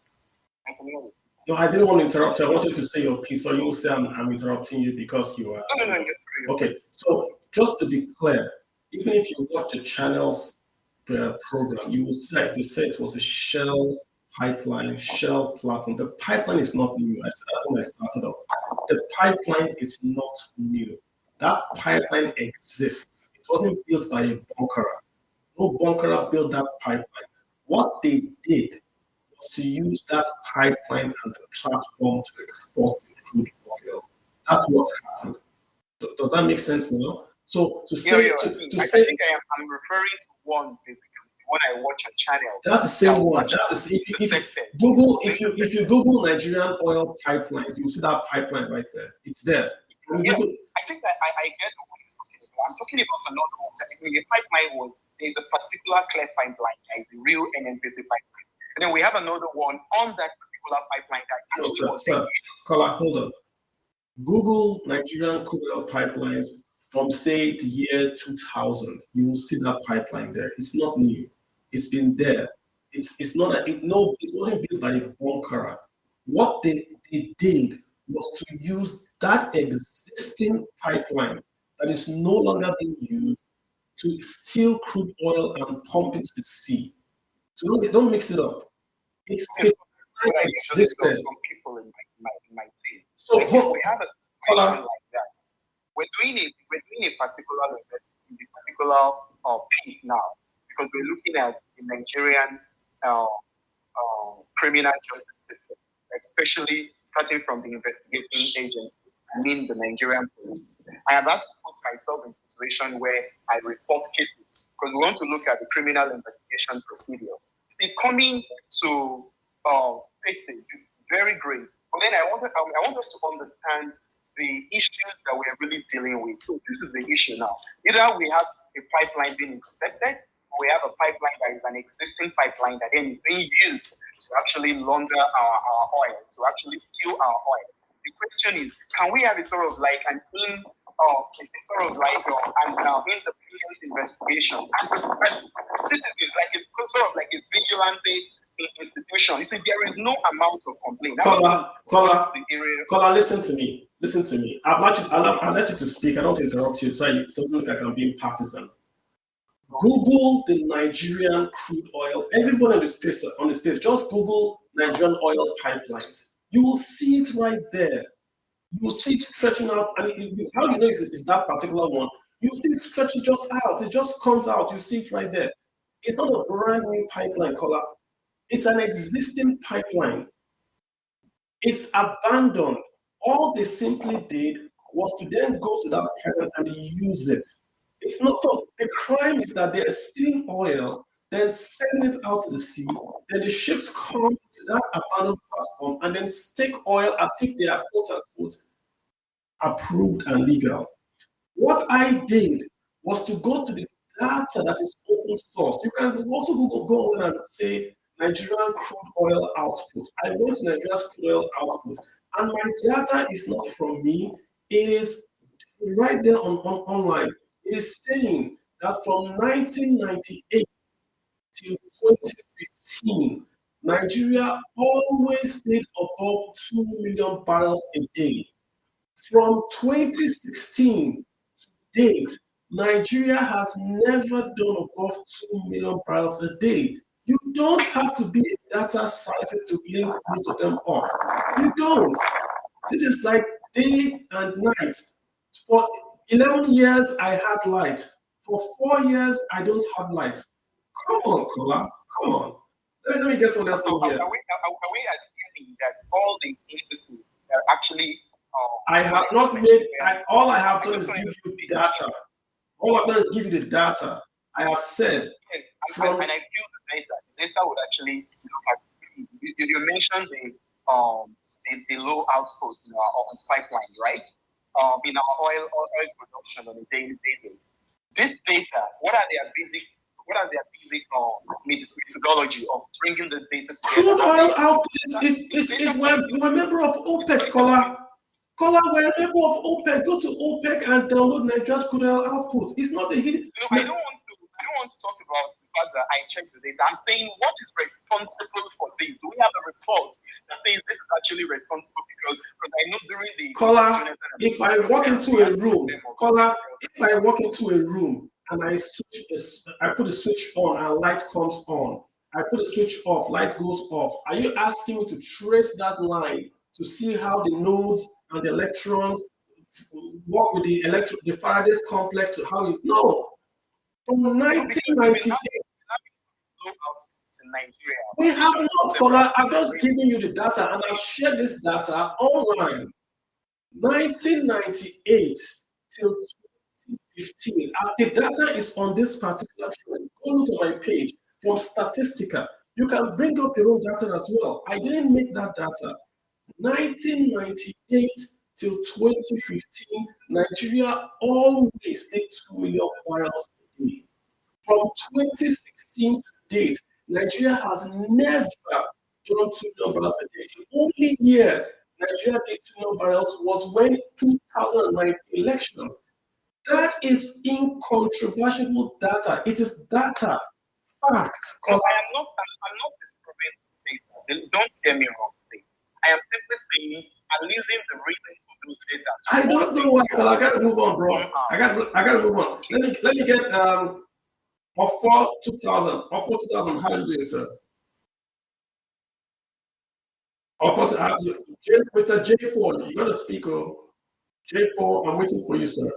I can hear you. No, I didn't want to interrupt you. I wanted to say your piece, so you will say I'm interrupting you because you are. No. Okay, so just to be clear, even if you watch the channel's program, you will see that they said it was a Shell pipeline, Shell platform. The pipeline is not new. I said that when I started off. The pipeline is not new. That pipeline exists. It wasn't built by a bunkerer. No bunkerer built that pipeline. What they did was to use that pipeline and the platform to export the crude oil. That's what happened. Does that make sense now? So to say, I think I'm referring to one basically. When I watch a channel, that's the same one. If you Google Nigerian oil pipelines, you see that pipeline right there. It's there. Yeah, I think that I get what you're talking about. I'm talking about another one. The pipeline there's a particular clear pipeline, like the real NNPC pipeline, and then we have another one on that particular pipeline that sir, Kola, hold on. Google Nigerian crude oil pipelines from say the year 2000. You will see that pipeline there. It's not new. It's been there. It wasn't built by a bunkerer. What they did was to use that existing pipeline that is no longer being used to steal crude oil and pump into the sea. So don't mix it up. It's existed. Some people in my team. So we have a situation like that. We're doing a particular piece now because we're looking at the Nigerian criminal justice system, especially starting from the investigating agency. I mean the Nigerian police. I have had to put myself in a situation where I report cases because we want to look at the criminal investigation procedure. See, coming to spaces is very great But then I want us to understand the issues that we're really dealing with. So this is the issue now. Either we have a pipeline being intercepted, or we have a pipeline that is an existing pipeline that then is being used to actually launder our oil, to actually steal our oil. The question is, can we have a sort of like an independent investigation? And citizens, like a sort of like a vigilante institution. You see, there is no amount of complaint. Caller, listen to me. Listen to me. I'd like you to speak. I don't want to interrupt you. So it doesn't look like I'm being partisan. Google the Nigerian crude oil. Everyone on the space, just Google Nigerian oil pipelines. You will see it right there. You will see it stretching out. And how you know is that particular one? You see it stretching just out. It just comes out. You see it right there. It's not a brand new pipeline, caller. It's an existing pipeline. It's abandoned. All they simply did was to then go to that pipeline and use it. It's not so. The crime is that they are stealing oil, then sending it out to the sea. Then the ships come to that abandoned platform and then stake oil as if they are quote unquote approved and legal. What I did was to go to the data that is open source. You can also go on and say Nigerian crude oil output. I went to Nigeria's crude oil output, and my data is not from me. It is right there on online. It is saying that from 1998 till 2015, Nigeria always stayed above 2 million barrels a day. From 2016 to date, Nigeria has never done above 2 million barrels a day. You don't have to be a data scientist to link both of them up. You don't. This is like day and night. For 11 years, I had light. For 4 years, I don't have light. Come on, Kola. Come on. Let me get someone else in here. Are we assuming that all the industries are actually... I have not made... all I have done is give you data. All I've done is give you the data. I have said... Yes, and I feel the data. The data would actually look at... You mentioned the low output in our pipeline, right? In our oil production on a daily basis. This data, what are their basic methodology of bringing the data together? Crude oil output is we're a member of OPEC, Kola. Kola, we're a member of OPEC. Go to OPEC and download Nigeria's crude oil output. It's not the hidden. No, I don't want to talk about the fact that I checked the data. I'm saying what is responsible for this? Do we have a report that says this is actually responsible? Because I know during the Kola, if I walk into a room, and I put a switch on and light comes on, I put a switch off, light goes off. Are you asking me to trace that line to see how the nodes and the electrons work with the Faraday's complex to how you know? From 1998, we have not, Kola. I'm just giving you the data, and I've shared this data online. 1998 till 2015. The data is on this particular trend. Go look at my page from Statistica. You can bring up your own data as well. I didn't make that data. 1998 till 2015, Nigeria always did 2 million barrels a day. From 2016 to date, Nigeria has never done 2 million barrels a day. The only year Nigeria did 2 million barrels was when 2019 elections. That is incontrovertible data. It is data, fact. I'm not disproving this data. Don't get me wrong. I am simply saying I'm using the reason for those data. I don't know why, because I gotta move on, bro. I gotta move on. Let me get Ofor 2000. Ofor 2000. How are you doing, sir? Mr. J4, you gotta speak. J4, I'm waiting for you, sir.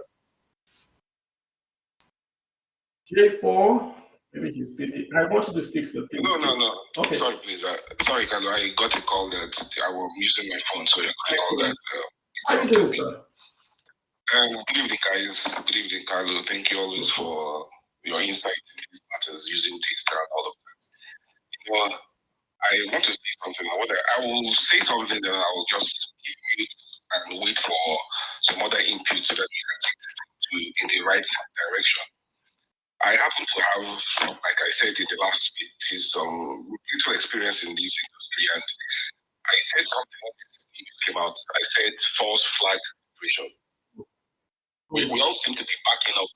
J4, maybe he's busy. I want you to speak, sir. Please. No. Okay. Sorry, please. Sorry, Carlo. I got a call that I was using my phone, so I got a call that. How are you doing, sir? Good evening, guys. Good evening, Carlo. Thank you always for your insight in these matters, using data and all of that. I want to say something. I will say something, then I will just keep mute and wait for some other input so that we can take this in the right direction. I happen to have, like I said in the last speech, some little experience in this industry, and I said something when this news came out. I said false flag operation. We all seem to be backing up.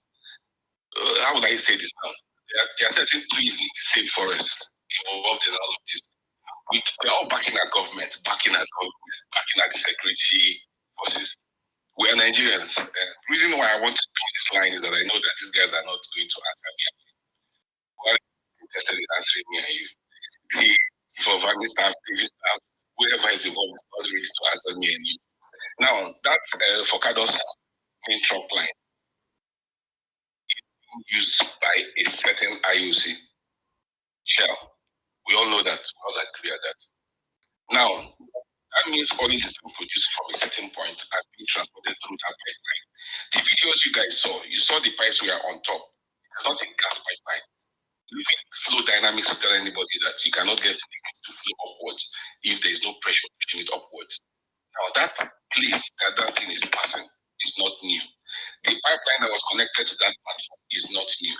How would I say this now? There are certain trees in the same forest involved in all of this. We're all backing our government, backing our the security forces. We are Nigerians. The reason why I want to do this line is that I know that these guys are not going to answer me. Who are interested in answering me and you? The chief of army staff, whoever is involved is not ready to answer me and you. Now, that Focados main trunk line is used by a certain IOC, Shell. We all know that. We all agree at that. Now, that means oil is being produced from a certain point and being transported through that pipeline. The videos you guys saw, you saw the pipes were on top. It's not a gas pipeline. Flow dynamics will tell anybody that you cannot get liquids to flow upwards if there is no pressure pushing it upwards. Now, that place that thing is passing is not new. The pipeline that was connected to that platform is not new.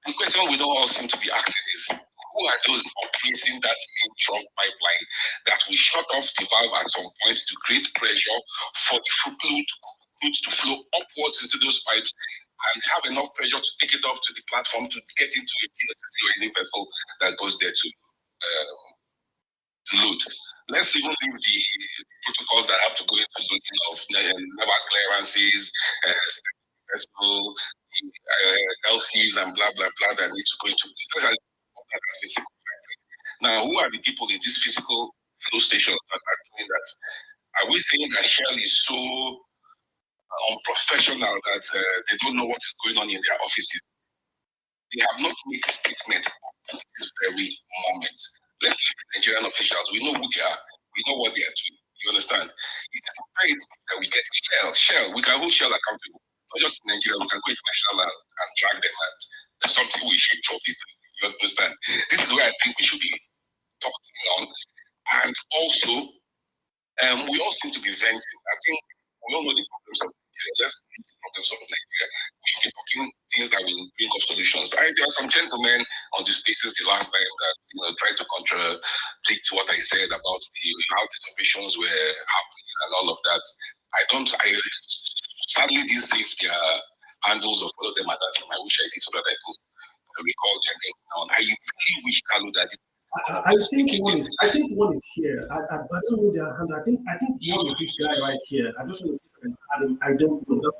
The question we don't all seem to be asking is, who are those operating that main trunk pipeline that will shut off the valve at some point to create pressure for the fluid to flow upwards into those pipes and have enough pressure to take it up to the platform to get into a PSC or any vessel that goes there to load. Let's even leave the protocols that have to go into loading of never clearances, vessel, LCs and blah blah blah that need to go into this. That's physical. Now, who are the people in these physical flow stations that are doing that? Are we saying that Shell is so unprofessional that they don't know what is going on in their offices? They have not made a statement at this very moment. Let's look at Nigerian officials. We know who they are. We know what they are doing. You understand? It's imperative that we get Shell. We can hold Shell accountable. Not just in Nigeria, we can go international and drag them and do something we should probably do. You understand? This is where I think we should be talking on. And also, we all seem to be venting. I think we all know the problems of Nigeria. Let's leave the problems of Nigeria. We should be talking things that will bring up solutions. There are some gentlemen on the spaces the last time that tried to contradict what I said about how these operations were happening and all of that. I sadly didn't save their handles or follow them at that time. I wish I did so that I could recall their name down. I really wish Kalu that. I think one is here. I don't know their hand. I think one is this guy right here. I just want to see if I can add him. I don't know.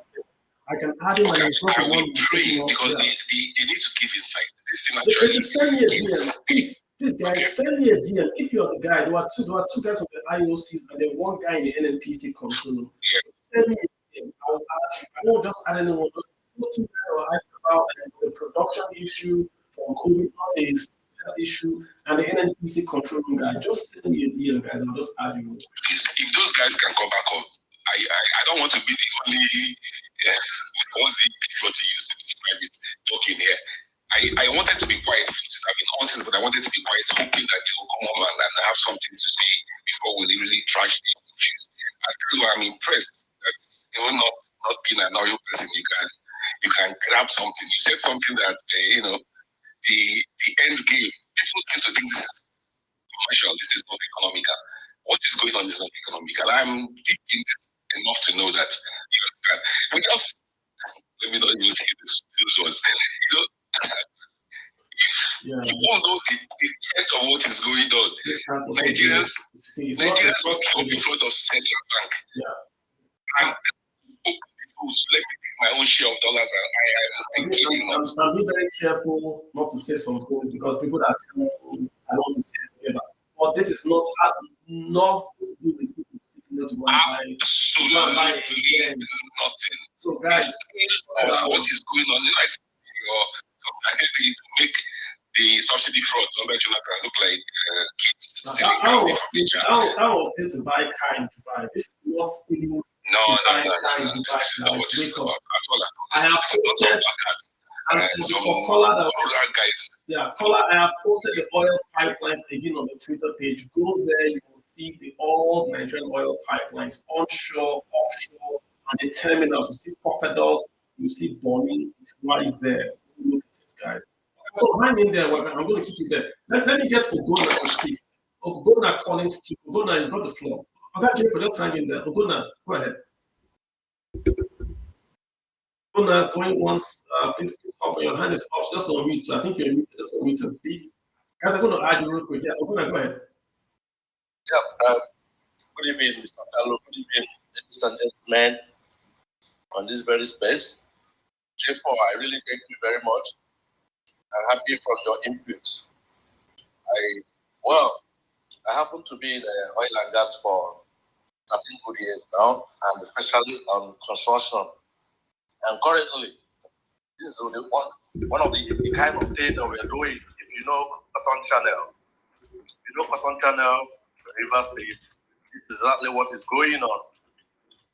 I can add him and it's not the one because they need to give insight. They send me a DM. Please guys, send me a DM. If you're the guy, there are two guys from the IOCs and then one guy in the NNPC control. Yes. Send me a DM. I won't just add anyone. Those two guys are asking about the production issue from COVID, not a issue, and the NNPC control room guy. Just send me a DM, guys. I'll just add you. If those guys can come back up, I don't want to be the only what's the word to use to describe it talking here. I wanted to be quiet. I've been honest, but I wanted to be quiet, hoping that they will come on and have something to say before we really trash these issues. And I'm impressed that even not being an oil person, you can grab something. You said something that the end game. People tend to think this is commercial. This is not economical. What is going on is not economical. I'm deep in this enough to know that. You understand? Let me not use those words. If you all know the intent of what is going on, Nigerians will come in front of central bank. Yeah. And let me take my own share of dollars I'm being very careful not to say some things because people that tell me I don't want to say it. But this is has nothing to do with people. Absolutely nothing. So guys, what is going on? I said to make the subsidy frauds under Jonathan look like kids. I was there to buy car in Dubai. This is not stealing. No. This is not what it's about at all. I And So for Kola, guys. Yeah, Kola, I have posted the oil pipelines again on the Twitter page. Go there, you will see all Nigerian oil pipelines, onshore, offshore, and the terminals. You see Crocodiles, you see Bonnie, it's right there. Look at it, guys. So hang in there, I'm going to keep it there. Let me get Ogona to speak. Ogona Collins, too. Ogona, you got the floor. Okay, Jacob, just hang in there. Ogona, go ahead. Ogona, going once, please open your hand is off. Just on mute. So I think you're muted. Just on mute and speak. Guys, I'm going to add you real quick. Yeah, Ogona, go ahead. Yeah, good evening, Mr. Carlo. Good evening, ladies and gentlemen, on this very space. J4, I really thank you very much. I'm happy from your input. I happen to be in oil and gas for 13 good years now, and especially on construction. And currently, this is one of the kind of thing that we're doing. If you know Cotton Channel, River State, this is exactly what is going on.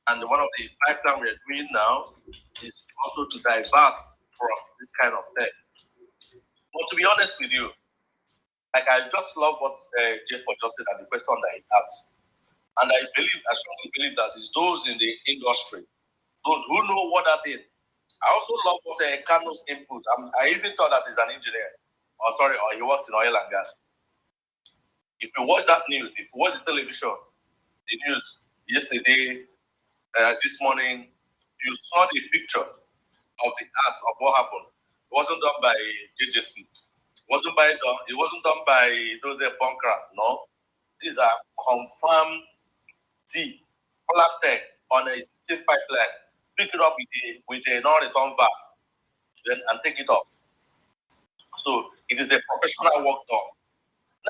And one of the pipeline we're doing now is also to divert from this kind of thing. But to be honest with you, like I just love what J4 just said and the question that he asked. And I strongly believe that it's those in the industry, those who know what that is. I also love what Kano's input. I even thought that he's an engineer, or he works in oil and gas. If you watch that news, if you watch the television, the news yesterday, this morning, you saw the picture of the act of what happened. It wasn't done by JJC. It wasn't done by those bunkers. No, these are confirmed tea planted on a existing pipeline. Pick it up with a non-return valve, then and take it off. So it is a professional work done.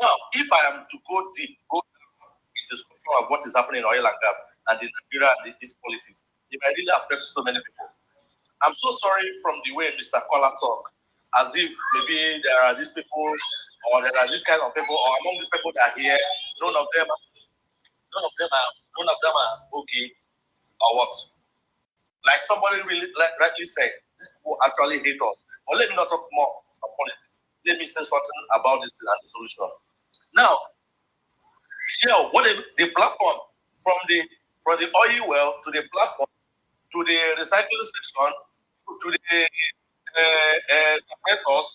Now, if I am to go deep, go down in discussion of what is happening in oil and gas and in Nigeria and this politics, it might really affect so many people. I'm so sorry from the way Mr. Kola talk, as if maybe there are these people or there are this kind of people, or among these people that are here, none of them are okay, or what? Like somebody really rightly said, these people actually hate us. But let me not talk more about politics. Let me say something about this and the solution. Now, share what the platform from the oil well to the platform to the recycling section to the separators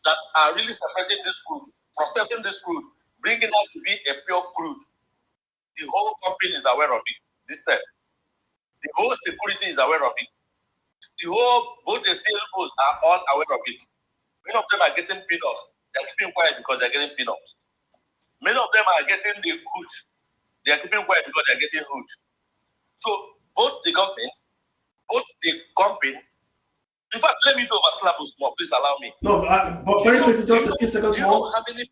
that are really separating this crude, processing this crude, bringing it to be a pure crude. The whole company is aware of it. This step. The whole security is aware of it. Both the CLOs are all aware of it. Many of them are getting peanuts. They're keeping quiet because they're getting peanuts. Many of them are getting the hood. They're keeping quiet because they're getting hood. So both the government, both the company. In fact, let me do overslap more. Please allow me. No, but very quickly, just a few seconds more. Do you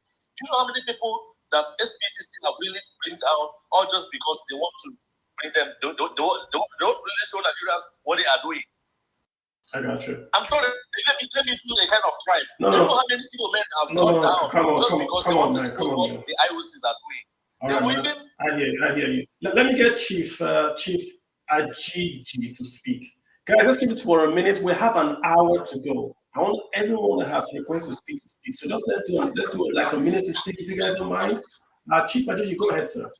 know how many people that SPDC have really bring down, or just because they want to bring them? They don't really show Nigerians what they are doing. I got you. I'm sorry. Let me do a kind of tribe. No, do you know how many people men have gone down come on, what the IOCs are doing? All right, I hear you. Let me get Chief Ajiji to speak. Guys, let's keep it for a minute. We have an hour to go. I want everyone that has requests to speak. So just let's do it like a minute to speak, if you guys don't mind. Chief Ajiji, go ahead, sir.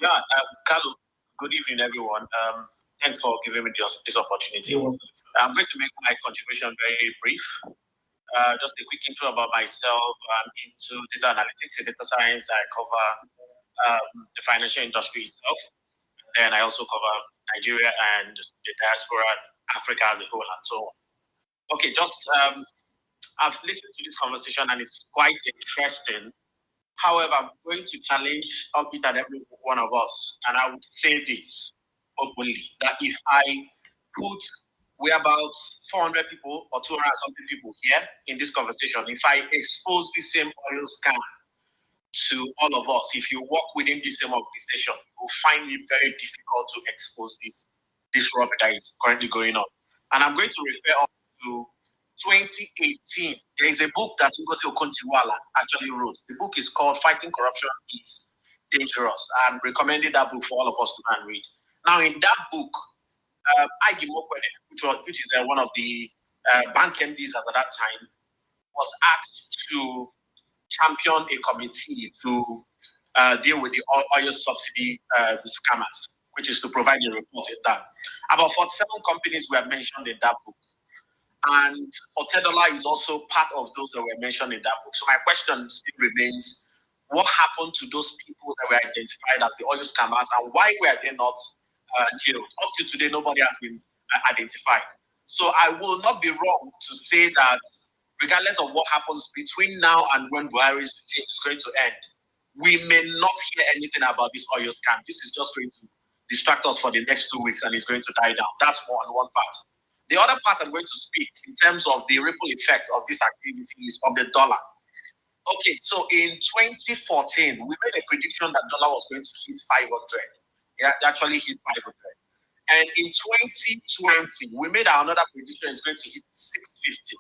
Yeah, Carlo, good evening, everyone. Thanks for giving me this opportunity. I'm going to make my contribution very brief. Just a quick intro about myself. I'm into data analytics and data science. I cover the financial industry itself. Then I also cover Nigeria and the diaspora, Africa as a whole, and so on. Okay, I've listened to this conversation and it's quite interesting. However, I'm going to challenge each and every one of us, and I would say this openly, that if we're about 400 people or 200 something people here in this conversation, if I expose the same oil scam to all of us, if you work within the same organization, you'll find it very difficult to expose this rubbish that is currently going on. And I'm going to refer up to 2018. There is a book that Ngozi Okonjo-Iweala actually wrote. The book is called Fighting Corruption is Dangerous. I'm recommending that book for all of us to go and read. Now, in that book, Igi Mokwede, which is one of the bank MDs as at that time, was asked to champion a committee to deal with the oil subsidy scammers, which is to provide a report in that. About 47 companies were mentioned in that book. And Otedola is also part of those that were mentioned in that book. So my question still remains, what happened to those people that were identified as the oil scammers, and why were they not jailed? Up to today, nobody has been identified. So I will not be wrong to say that regardless of what happens between now and when Buhari's regime is going to end, we may not hear anything about this oil scam. This is just going to distract us for the next 2 weeks and it's going to die down. That's one part. The other part I'm going to speak in terms of the ripple effect of this activity is of the dollar. Okay, so in 2014, we made a prediction that dollar was going to hit 500. It actually hit 500. And in 2020, we made another prediction it's going to hit 650.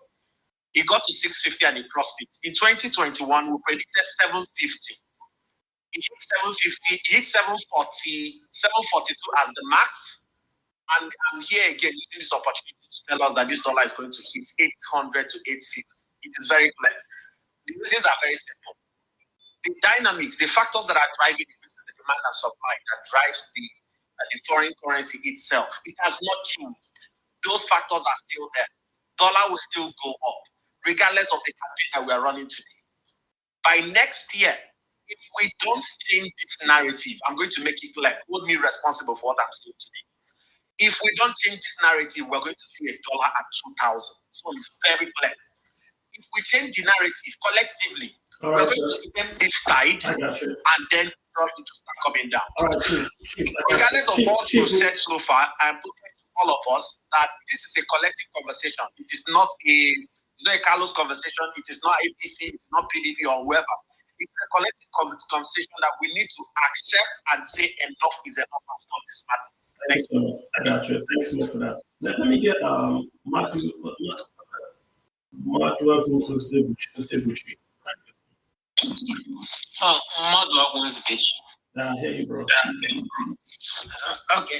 It got to 650 and it crossed it. In 2021, we predicted 750. It hit 750, it hit 742 as the max. And I'm here again using this opportunity to tell us that this dollar is going to hit 800 to 850. It is very clear. The reasons are very simple. The dynamics, the factors that are driving it, which is the demand and supply that drives the foreign currency itself, it has not changed. Those factors are still there. Dollar will still go up, regardless of the campaign that we are running today. By next year, if we don't change this narrative, I'm going to make it clear, hold me responsible for what I'm saying today. If we don't change this narrative, we're going to see a dollar at 2,000. So it's very clear. If we change the narrative collectively, we're going to stem this tide and then probably to start coming down. All right, Chief, regardless of what you've said so far, I'm putting to all of us that this is a collective conversation. It is not a Carlos conversation. It is not APC. It's not PDP or whoever. It's a collective conversation that we need to accept and say enough is enough and stop this madness. Thanks so much. I got you. Thanks so much for that. Let me get Madu Usebuchi. Madu Usebuchi. I hear you, bro. Okay.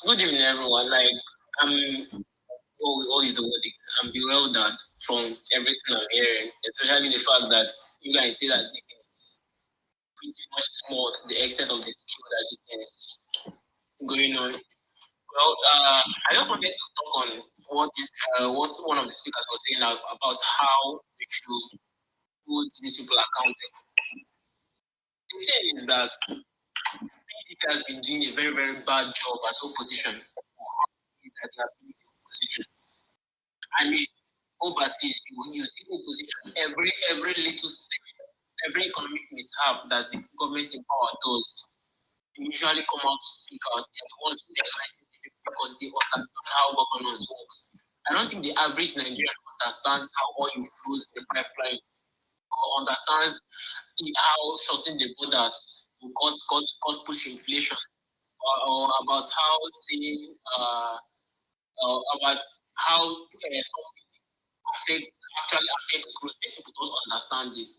Good evening, everyone. What is the word? I'm bewildered from everything I'm hearing, especially the fact that you guys say that this is pretty much more to the extent of the skill that is going on. Well, I just wanted to talk on what one of the speakers was saying about how we should hold these people accountable. The thing is that PDP has been doing a very, very bad job as opposition. I mean, overseas, you see opposition every little step, every economic mishap that the government in power does, they usually come out to speak out. They're the ones who because they understand how governance works. I don't think the average Nigerian understands how oil flows the pipeline or understands how shutting the borders will cause push inflation or about how saying about how actually affect growth. People don't understand it.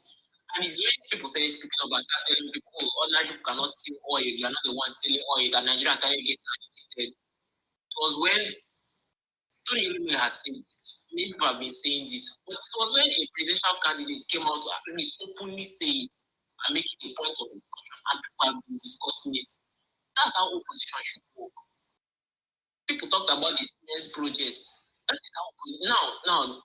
And it's when people say speaking about start telling people, ordinary people cannot steal oil, you are not the one stealing oil, that Nigerians started getting agitated. It was when Tony Elumelu has said this, many people have been saying this, but it was when a presidential candidate came out to at least openly say it and make it a point of discussion, and people have been discussing it. That's how opposition should work. People talked about the Siemens project. That is how opposition. Now,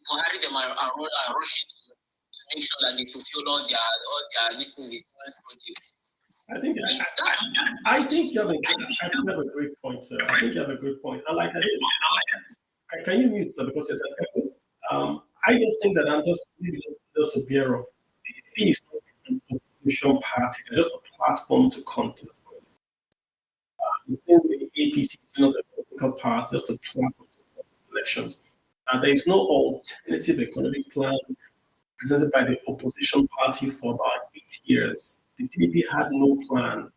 Buhari them are rushing to make sure that they fulfill all their listening the Siemens project. I think you have a great point, sir. I think you have a great point. Can you mute, sir? Because you said I just think that I'm just a viewer. PDP is not an opposition party; it's just a platform to contest. The same way APC is not a political party, just a platform to contest elections. There is no alternative economic plan presented by the opposition party for about 8 years. The PDP had no plan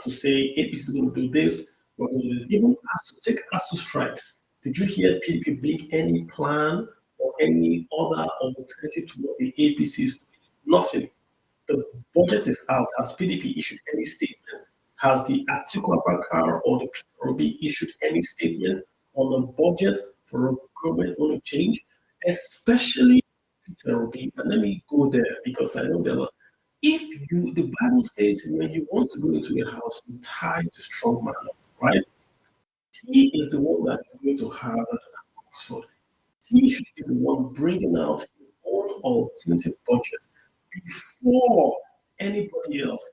to say APC is going to do this, we're going to do this. Even as to take ASU strikes, did you hear PDP bring any plan or any other alternative to what the APC is doing? Nothing. The budget is out. Has PDP issued any statement? Has the Atiku Abubakar or the Peter Obi issued any statement on the budget for government want to change, especially Peter Obi, and let me go there because I know there are. If you, the Bible says, when you want to go into a house, you tie the strong man up, right? He is the one that is going to Harvard and Oxford. He should be the one bringing out his own alternative budget before anybody else.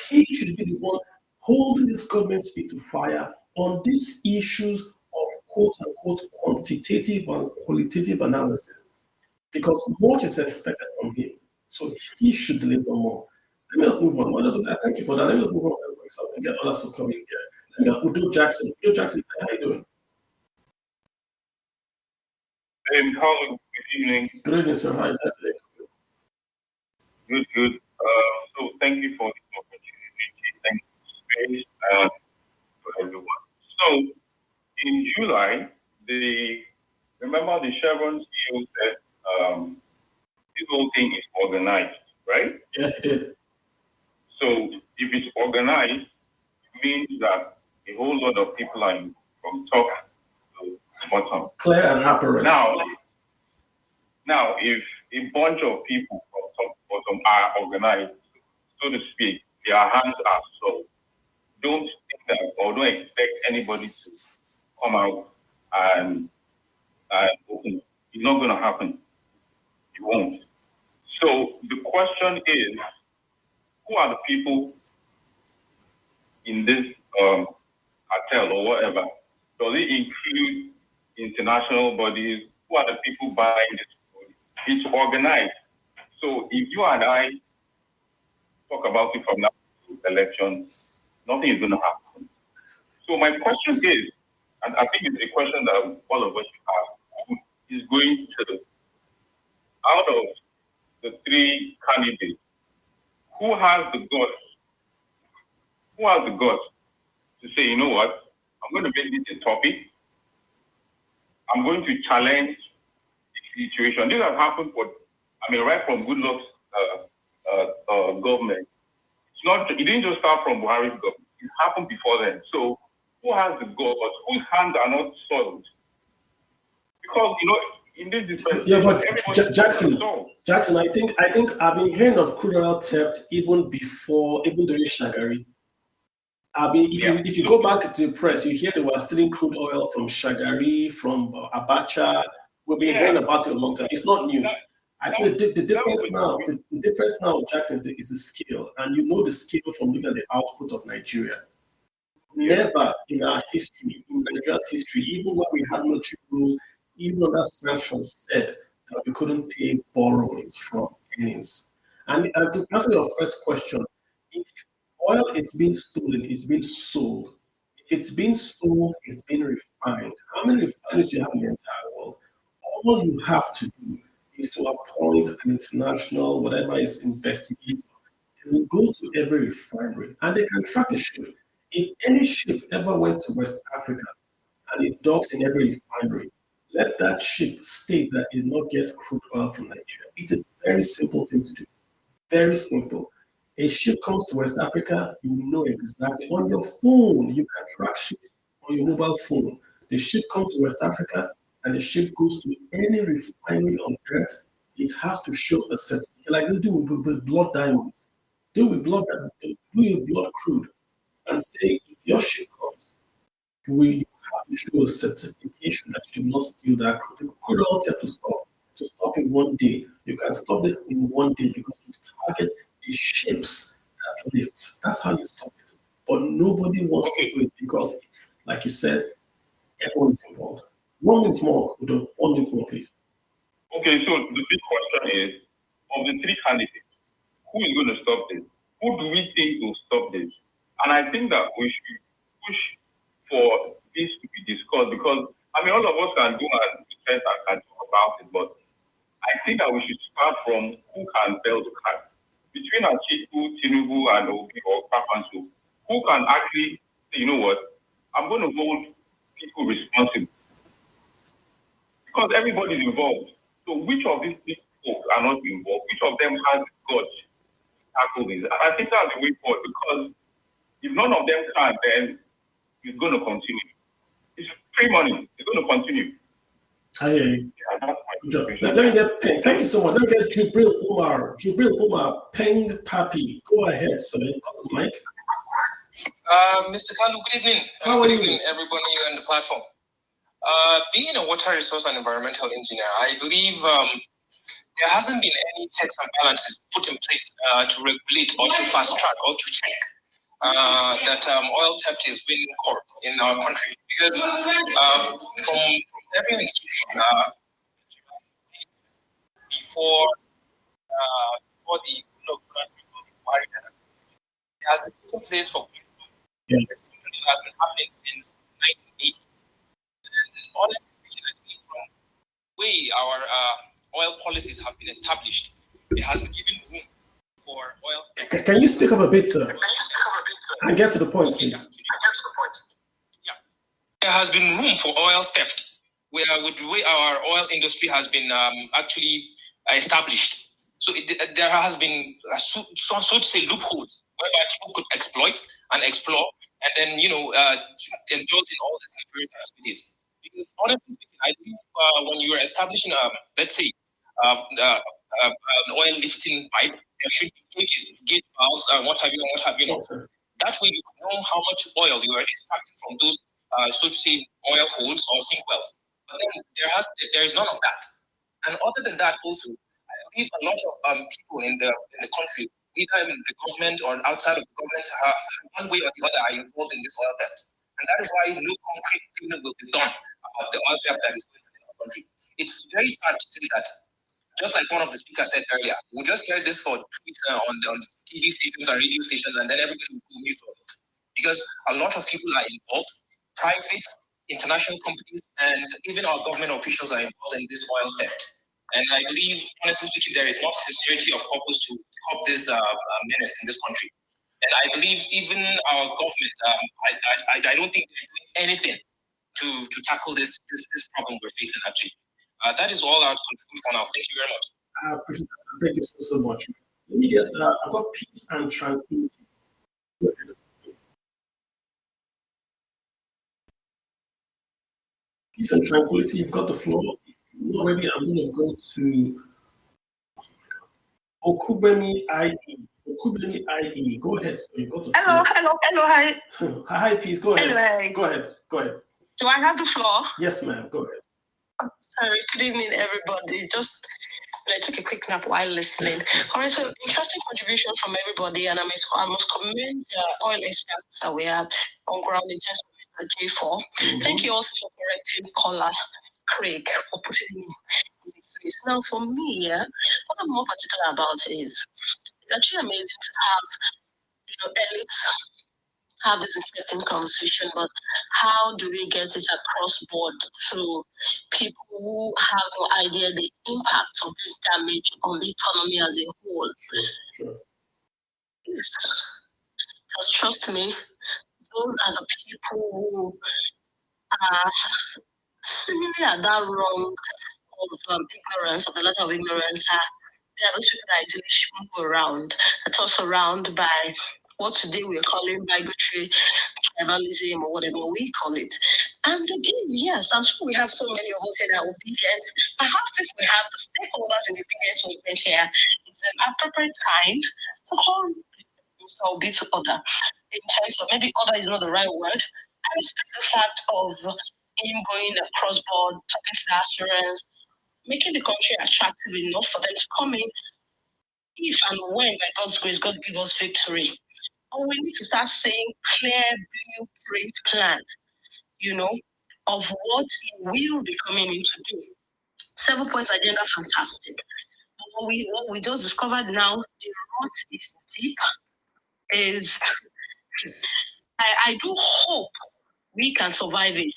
He should be the one holding this government's feet to fire on these issues of quote unquote quantitative and qualitative analysis because much is expected from him. So he should deliver more. Let me just move on. Thank you for that. Let me just move on so I can get others to come in here. Let me Udo Jackson. Udo Jackson, how are you doing? Carlo, good evening. Good evening, sir. How are you today? Good. So thank you for this opportunity. Thank you for space for everyone. So in July, remember the Chevron CEO said this whole thing is organized, right? Yeah, it did. So if it's organized, it means that a whole lot of people are from top to bottom. Clear and apparent. Now, if a bunch of people from top to bottom are organized, so to speak, their hands are so. Don't think that or don't expect anybody to come out and open. It's not going to happen. It won't. So the question is, who are the people in this cartel or whatever? Does it include international bodies? Who are the people buying this? It's organized. So if you and I talk about it from now to election, nothing is going to happen. So my question is, and I think it's a question that all of us should ask, who is going to, out of the three candidates, who has the guts to say, you know what, I'm going to make this a topic. I'm going to challenge the situation. This has happened right from Goodluck's government. It didn't just start from Buhari's government. It happened before then. So who has the guts? Whose hands are not soiled? Because, in this dispensation, but Jackson, I think I've been hearing of crude oil theft even during Shagari. If you go back to the press, you hear they were stealing crude oil from Shagari, from Abacha. We've been hearing about it a long time. It's not new. I think the difference now, Jackson, is the scale, and you know the scale from looking at the output of Nigeria. Never in our history, in Nigeria's history, even when we had military rule, even under sanctions, said that we couldn't pay borrowings from earnings. And to answer your first question, if oil is being stolen, it's being sold. If it's being sold, it's being refined. How many refineries do you have in the entire world? All you have to do is to appoint an international, whatever is investigator. They will go to every refinery and they can track a ship. If any ship ever went to West Africa and it docks in every refinery, let that ship state that it did not get crude oil from Nigeria. It's a very simple thing to do. Very simple. A ship comes to West Africa, you know exactly. On your phone, you can track ships on your mobile phone. The ship comes to West Africa and the ship goes to any refinery on earth. It has to show a certificate, like they do with blood diamonds. Do with blood crude, and say if your ship comes, you have to show a certification that you did not steal that crude. The crude oil have to stop in one day. You can stop this in one day because you target the ships that lift. That's how you stop it. But nobody wants to do it because it's, like you said, everyone's involved. 1 minute more, 1 minute more, please. Okay, so the big question is, of the three candidates, who is going to stop this? Who do we think will stop this? And I think that we should push for this to be discussed because, all of us can do and defend and can talk about it, but I think that we should start from who can tell the cat. Between Atiku, Tinubu, and Obi or Kafansu, who can actually say, you know what, I'm going to hold people responsible. Because everybody's involved. So which of these people are not involved? Which of them has got to tackle this? And I think that's the way forward because if none of them can, then it's going to continue. It's free money. It's going to continue. I hear you. Good job. Let me get Peng. Thank you so much. Let me get Jubril Umar. Jubril Umar, Peng Papi. Go ahead, sir. Mike. Mr. Kalu, good evening. How good evening, everybody on the platform. Being a water resource and environmental engineer, I believe there hasn't been any checks and balances put in place to regulate or to fast track or to check that oil theft is winning court in our country. Because from every indication, before the inquiry that has been put in place for It's something that has been happening since 1980s. And honestly speaking, I think from the way our oil policies have been established, it has been given room for oil. Can you speak up a bit, sir? And get to the point, please. Yeah. There has been room for oil theft, where with the way our oil industry has been actually established. So there has been, so to say, loopholes whereby people could exploit and explore, and then indulge in all these nefarious activities. Because honestly speaking, I believe when you are establishing, let's say, an oil lifting pipe, there should be gauges, gauge valves, and what have you. That way, you know how much oil you are extracting from those, so to say, oil holes or sink wells. But then there is none of that. And other than that, also, I believe a lot of people in the country, either in the government or outside of the government, one way or the other are involved in this oil theft. And that is why no concrete thing will be done about the oil theft that is going on in our country. It's very sad to say that, just like one of the speakers said earlier, we just hear this for Twitter on TV stations and radio stations, and then everybody will go mute on it. Because a lot of people are involved, private, international companies, and even our government officials are involved in this oil theft. And I believe, honestly speaking, there is not sincerity of purpose to curb this menace in this country. And I believe even our government, I don't think they're doing anything to tackle this problem we're facing, actually. That is all I'll contribute for now. Thank you very much. I appreciate that. Thank you so much. Let me get, I've got peace and tranquility. Peace and tranquility, you've got the floor. Already, I'm going to go to Okubemi IE. Okubemi IE. Go ahead, sir. You've got the floor. Hello, hi. Hi, peace. Go ahead. Anyway. Go ahead. Do I have the floor? Yes, ma'am. Go ahead. Sorry, good evening, everybody. Just I took a quick nap while listening. All right, so interesting contribution from everybody, and I must commend the oil experts that we have on ground in terms of Mr. J4. Mm-hmm. Thank you also for correcting caller Craig for putting me in the place. Now, for me, what I'm more particular about is it's actually amazing to have, elites have this interesting conversation, but how do we get it across board to people who have no idea the impact of this damage on the economy as a whole? Sure. Yes. Because trust me, those are the people who are seemingly at that wrong of ignorance, of the letter of ignorance. They are those people that easily move around, and tossed around by what today we're calling bigotry, tribalism, or whatever we call it. And again, yes, I'm sure we have so many of us here that are obedient. Perhaps if we have the stakeholders in the obedience movement here, it's an appropriate time to call Mr. Obi to order. In terms of maybe order is not the right word. I respect the fact of him going across board, talking to the assurance, making the country attractive enough for them to come in. If and when, by God's grace, God give us victory. And we need to start saying clear blueprint plan, of what it will be coming in to do. 7 points agenda, fantastic. But what we just discovered now, the rot is deep, is I do hope we can survive it.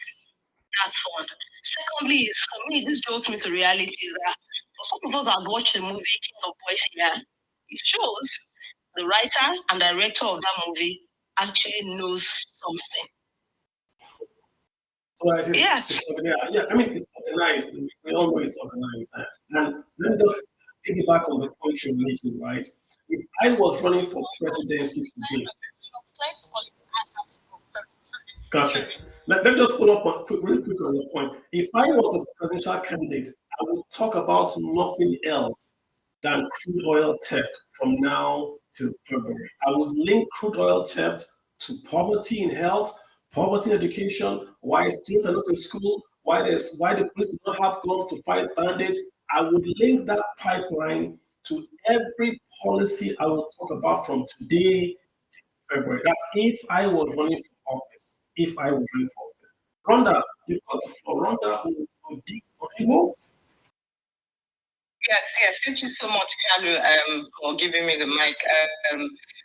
That's one. Secondly, is for me, this brought me to reality that for some of us that watched the movie King of Boys here, it shows the writer and director of that movie actually knows something. So yes. I mean, it's organized. We all know it's organized. And let me just piggyback on the point you're making, right? If I was running for presidency today, gotcha. Let me just follow up really quick on your point. If I was a presidential candidate, I would talk about nothing else than crude oil theft from now till February. I would link crude oil theft to poverty in health, poverty in education, why students are not in school, why the police do not have guns to fight bandits. I would link that pipeline to every policy I will talk about from today to February. That's if I was running for office. If I was running for office. Rhonda, you've got the floor. Rhonda Odigo. Yes, thank you so much, Kalu, for giving me the mic.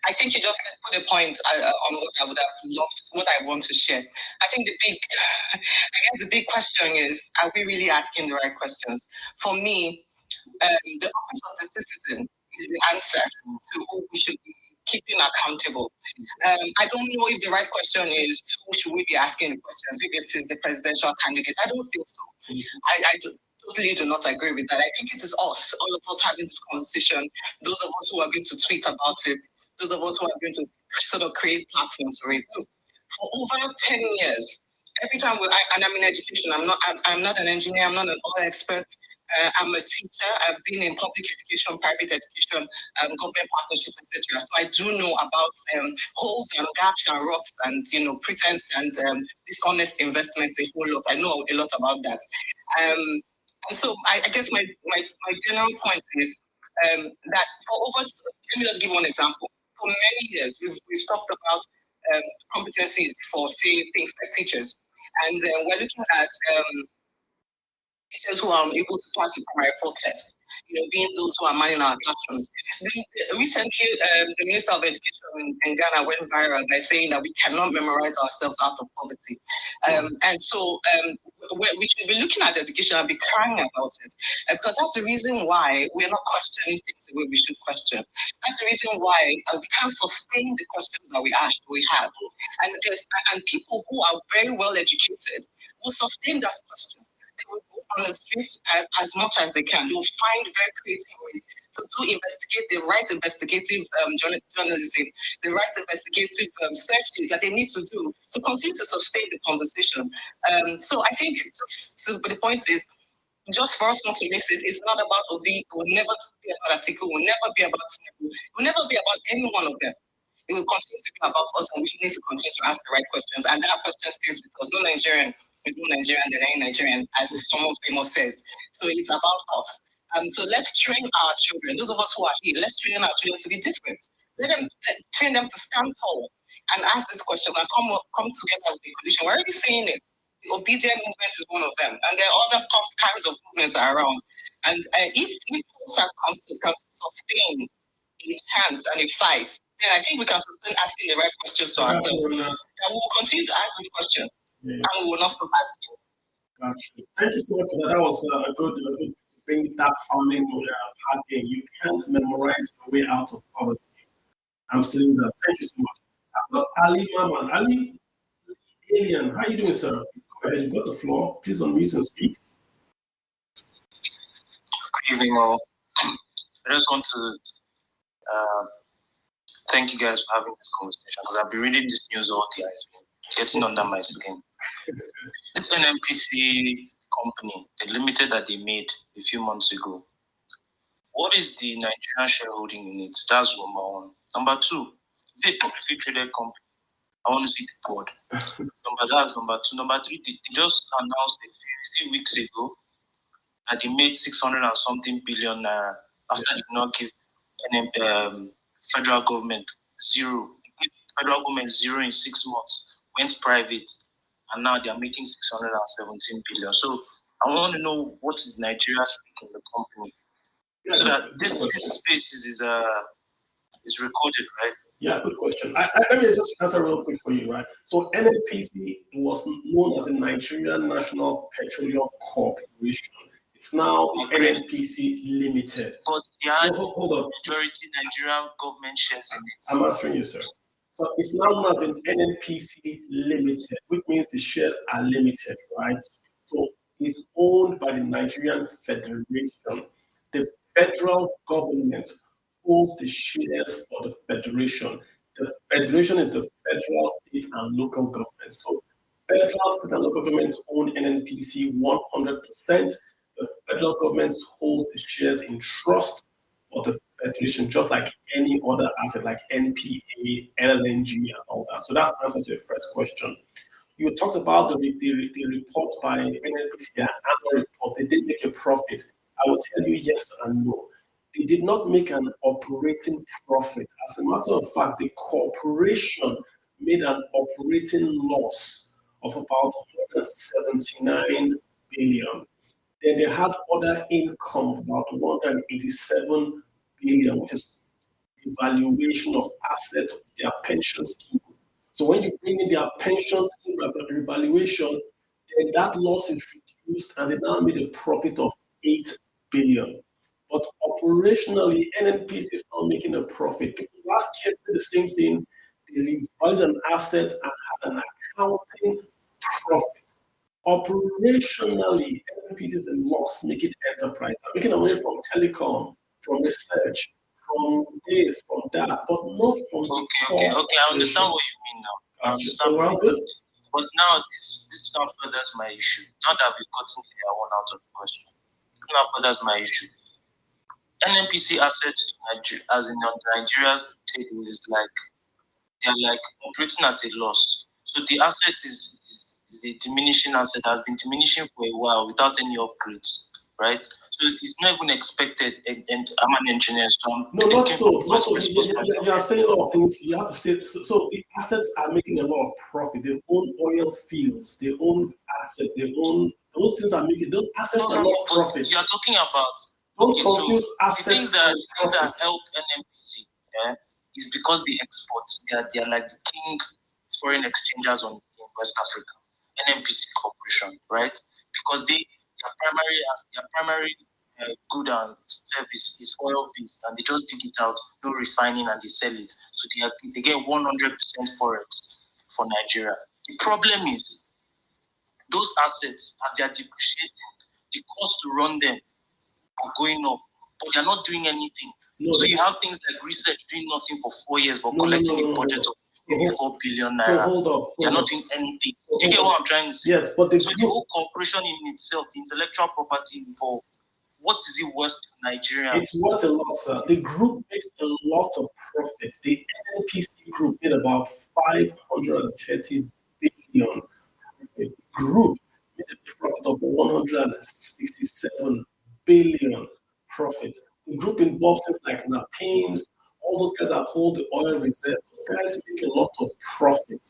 I think you just put a point on what I would have loved, what I want to share. I think I guess the big question is, are we really asking the right questions? For me, the office of the citizen is the answer to who we should be keeping accountable. I don't know if the right question is who should we be asking the questions, if it is the presidential candidates. I don't think so. I totally do not agree with that. I think it is us, all of us having this conversation, those of us who are going to tweet about it, those of us who are going to sort of create platforms for it. Look, for over 10 years, every time and I'm in education, I'm not an engineer, I'm not an oil expert. I'm a teacher. I've been in public education, private education, government partnerships, etc. So I do know about holes and gaps and rocks and pretense and dishonest investments a whole lot. I know a lot about that. And so I guess my general point is that for over, let me just give one example. For many years, we've talked about competencies for, say, things like teachers. And we're looking at teachers who are unable to pass the primary 4 test, being those who are manning our classrooms. Recently, the Minister of Education in Ghana went viral by saying that we cannot memorize ourselves out of poverty. And so we should be looking at education and be crying about it, because that's the reason why we're not questioning things the way we should question. That's the reason why we can't sustain the questions that we have. And people who are very well educated will sustain that question. They will go on the streets as much as they can. They will find very creative ways to investigate the right investigative journalism, the right investigative searches that they need to do to continue to sustain the conversation. So I think the point is, just for us not to miss it, it's not about Obi, it will never be about Atiku, it will never be about Tinubu, it will never be about any one of them. It will continue to be about us, and we need to continue to ask the right questions. And that question stays with us. No Nigerian is no Nigerian than any Nigerian, as someone famous says. So it's about us. So let's train our children. Those of us who are here, let's train our children to be different. Train them to stand tall and ask this question and come together with a coalition. We're already saying it. The obedient movement is one of them, and there are other kinds of movements around. And if folks can sustain a chant and a fight, then I think we can sustain asking the right questions to ourselves. And we will continue to ask this question, and we will not stop asking. Gotcha. Thank you so much for that. That was a good to bring that founding part in. You can't memorize your way out of poverty. I'm still in that. Thank you so much. I've got Ali Maman. Ali Alien, how are you doing, sir? Go ahead, you got the floor. Please unmute and speak. Good evening, all. I just want to thank you guys for having this conversation, because I've been reading this news all day. It's been getting under my skin. This NNPC company, the limited that they made a few months ago, what is the Nigerian shareholding in it? That's number one. Number two, is it a publicly traded company? I want to see the board. That's number two. Number three, they just announced a few weeks ago that they made 600 and something billion after they did not give federal government zero. Federal government zero in 6 months, went private, and now they are making 617 billion. So I want to know what is Nigeria's stake in the company, so that this space is recorded, right? Yeah, good question. Let me just answer real quick for you, right? So NNPC was known as the Nigerian National Petroleum Corporation. It's now the NNPC Limited. But they had hold on. Majority Nigerian government shares in it. I'm answering you, sir. So it's now known as an NNPC Limited, which means the shares are limited, right? So it's owned by the Nigerian Federation. The federal government holds the shares for the federation. The federation is the federal, state, and local government. So federal, state, and local governments own NNPC 100%. The federal government holds the shares in trust for the federation, just like any other asset, like NPA, LNG, and all that. So that's the answer to your first question. You talked about the report by NNPC, their annual report. They did make a profit. I will tell you yes and no. They did not make an operating profit. As a matter of fact, the corporation made an operating loss of about 179 billion. Then they had other income of about 187 billion, which is the valuation of assets of their pension scheme. So when you bring in their pension scheme revaluation, then that loss is reduced and they now made a profit of 8 billion. But operationally, NNPC is not making a profit. Last year, they did the same thing. They revalued an asset and had an accounting profit. Operationally, NNPC is a loss-making enterprise. I'm making money from telecom, from research, from this, from that, but not from Okay. I understand what you mean now. I understand so what we're you good. mean. But now this now furthers my issue. Now that we've gotten the one out of the question, now furthers my issue. NNPC assets in Nigeria, as in Nigeria's table, is like they're like operating at a loss. So the asset is a diminishing asset, has been diminishing for a while without any upgrades, right? So it's not even expected. And I'm an engineer, so I'm No, not so. not so. You are saying a lot of things. You have to say so. The assets are making a lot of profit. They own oil fields. They own assets. They own those things are making those assets are not profit. You're talking about. Don't confuse assets. The things that help NNPC is because they export. They are like the king foreign exchangers in West Africa. NNPC Corporation, right? Because their primary good and service is oil based, and they just dig it out, do refining, and they sell it. So they get 100% forex for Nigeria. The problem is those assets, as they are depreciating, the cost to run them are going up, but they're not doing anything. So you have things like research doing nothing for 4 years, but collecting a budget of maybe 4 billion naira. So hold up. They're not doing anything. Do you get what I'm trying to say? Yes, but the whole corporation in itself, the intellectual property involved, what is it worth to Nigerians? It's worth a lot, sir. The group makes a lot of profit. The NNPC group made about 530 billion. The group made a profit of 167 billion profit. The group involves things like Napims, all those guys that hold the oil reserve. Those guys make a lot of profit.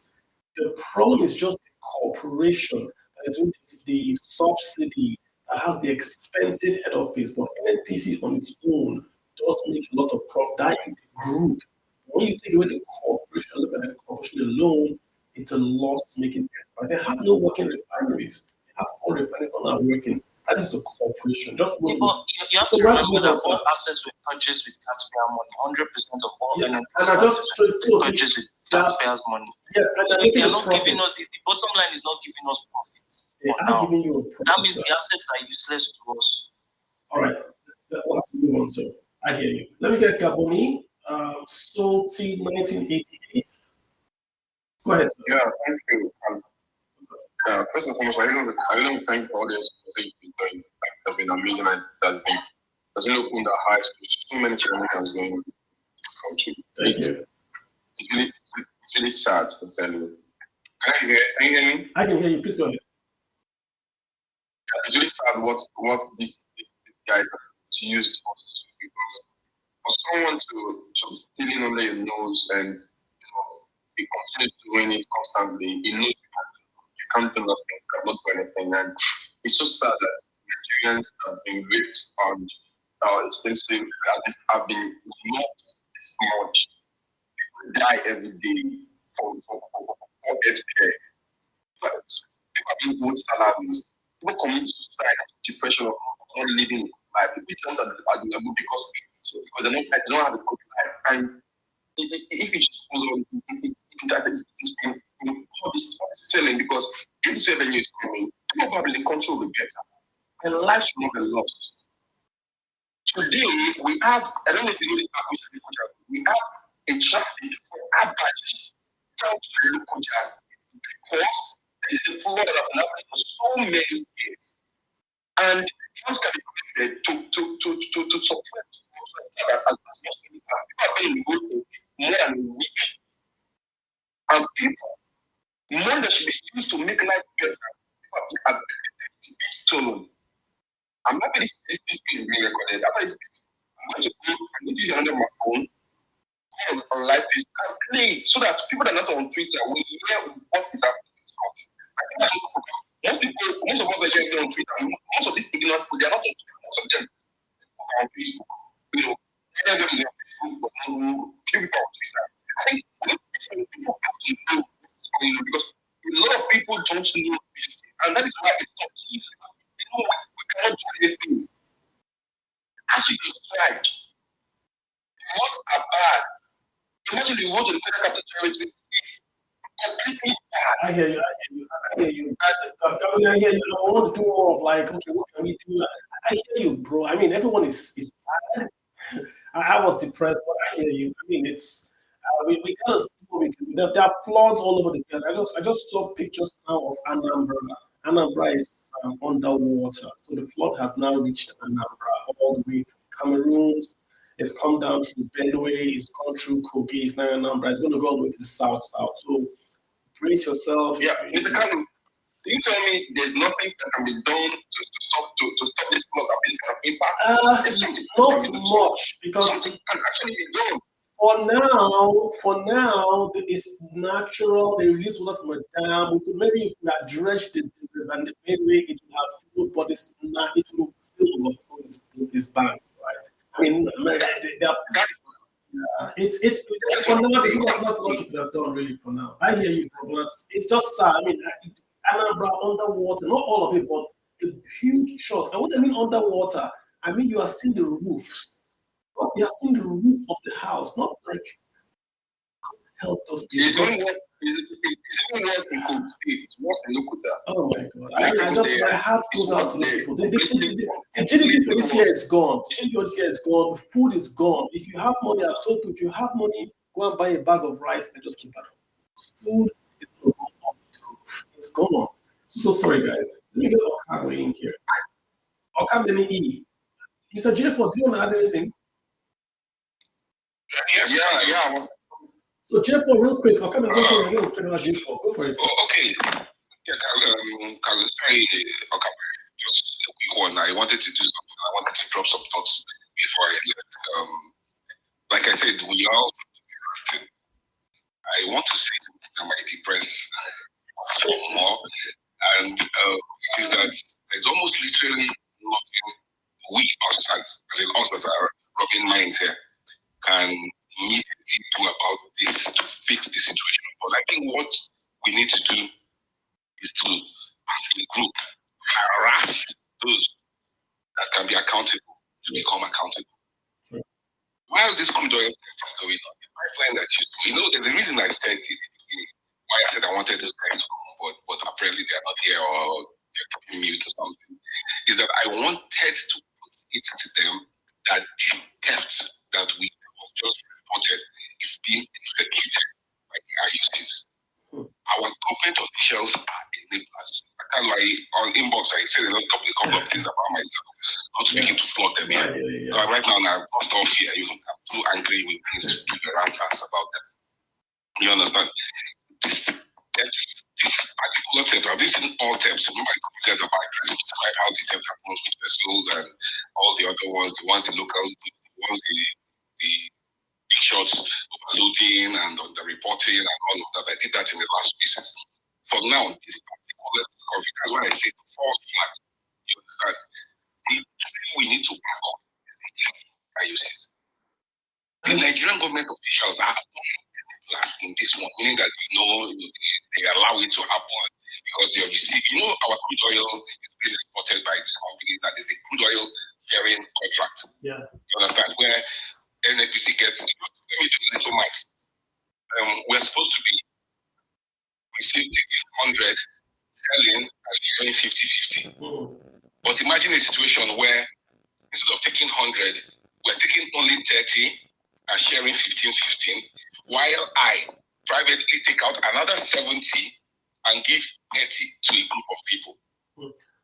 The problem is just the corporation that is doing the subsidy that has the expensive head office, but NNPC on its own does make a lot of profit. That is the group. When you take away the corporation, look at the corporation alone, it's a loss-making enterprise. They have no working refineries. They have 4 refineries not working. That is a corporation. Just but you have to remember that all assets were purchased with taxpayer money. 100% of all NNPC assets were purchased with taxpayers' money. Yes, so they are not giving us. The bottom line is not giving us profits. They are giving you a profit. That means the assets are useless to us. All right, we'll have to move on, sir. I hear you. Let me get Gaboni, Salty 1988. Go ahead, sir. Yeah, thank you. First and foremost, I really want to thank you for all the exposure you've been doing. Like, it has been amazing, and has really opened our eyes to so many challenges going on in the country. Thank you. It's really sad, sincerely. Can you hear me? I can hear you. Please go ahead. Yeah, it's really sad what these guys have used us to, because for someone to be stealing under your nose and be continue doing it constantly, you know you can't do nothing, you cannot do anything, and it's so sad that Nigerians have been raped and expensive have been not this much. People die every day for healthcare. But people have been good salaries. People commit suicide, depression, of not living life. People don't understand because they don't have a good life. And if it just goes on, it's been all this selling, because if this revenue is coming, probably the country will be better. And life should not be lost. Today, we have, I don't know if you know this, we have a traffic for Abaji down to Lokoja, because This is a fraud that has been happening for so many years. And funds can be created to suppress that as much as we can. People are being voted more than a week. And people, money that should be used to make life better, people are being stolen. I'm happy this piece is being recorded. After this piece, I'm going to go and use another my phone on live feed and play it so that people that are not on Twitter will hear what is happening in this country. Most of us are here on Twitter. Most of these ignorant people, they are not on Twitter. Most of them are on Facebook. You know, many of them are on Facebook, but few people on Twitter. I think people have to know what's going on because a lot of people don't know this, and that is why it's not easy. You know, we cannot do anything. As you can strike, laws are bad. Imagine the vote in the Federal Capital Territory is completely bad. I hear you. Gabriel, I hear you. I want to do more of like, okay, what can we do? I hear you, bro. I mean, everyone is sad. I was depressed, but I hear you. I mean, it's we gotta see what we can do. There are floods all over the place. I just saw pictures now of Anambra. Anambra is underwater, so the flood has now reached Anambra all the way from Cameroon. It's come down through Benue, it's gone through Kogi, it's now Anambra. It's going to go all the way to the south. So brace yourself. Yeah, Mr. Kalu, do you tell me there's nothing that can be done to stop this flood having impact? Not much, because something can actually be done. For now, it's natural. They release water from a dam. We could maybe if we had dredged the river and the Benue, it would have flowed, but it's not. It will still overflow its banks, right? I mean, it's for now. There's not a lot to have done really for now. I hear you, but it's just sad. I mean, Anambra underwater, not all of it, but a huge chunk. And what I mean underwater, I mean you are seeing the roofs. You are seeing the roof of the house, not like help those people. It's even worse in Kogi State. It's worse in Lokuta. Oh my God! My heart goes out to those people. The GDP for this year is gone. The GDP for this year is gone. The food is gone. If you have money, I've told you, if you have money, go and buy a bag of rice and just keep it. Food is gone. It's gone. So sorry, guys. Let me get Okabe in here. Okabe E. Mr. Jacob, do you want to add anything? Yeah. So Jacob, real quick, I'll come and just want to check out Jacob. Go for it. Okay. Yeah, sorry, okay. Just a quick one. I wanted to do something. I wanted to drop some thoughts before I left. Like I said, we are all acting. I want to say that I might depress some more, and it is that there's almost literally nothing we us as in us that are rubbing minds here can immediately do about this to fix the situation. But I think what we need to do is to, as a group, harass those that can be accountable to become accountable. Sure. While this crude oil is going on, the pipeline that there's a reason I said it, why I said I wanted those guys to come on board, but apparently they're not here or they're keeping mute or something, is that I wanted to put it to them that this theft that we just reported is being executed by the IUCs. Our government officials are enablers. On inbox, I said a couple of things about myself, not to begin to flog them here. Yeah. Right now, I'm not off here. I'm too angry with things to give your answers about them. You understand? This particular theft, I've seen all thefts. Remember, you guys about trying to describe how the theft happens with vessels and all the other ones, the locals do, the ones the shots overloading and on the reporting and all of that. I did that in the last pieces. For now, this particular discovery, that's why I say the false flag. You understand? We need to back up the IUCs. The Nigerian government officials are in this one, meaning that they allow it to happen because they receive. Our crude oil is being exported by this company that is a crude oil sharing contract. Yeah. You understand? Where NNPC gets, let me do little maths. We're supposed to be receiving 100, selling and sharing 50-50. But imagine a situation where instead of taking 100, we're taking only 30 and sharing 15-15, while I privately take out another 70 and give 30 to a group of people.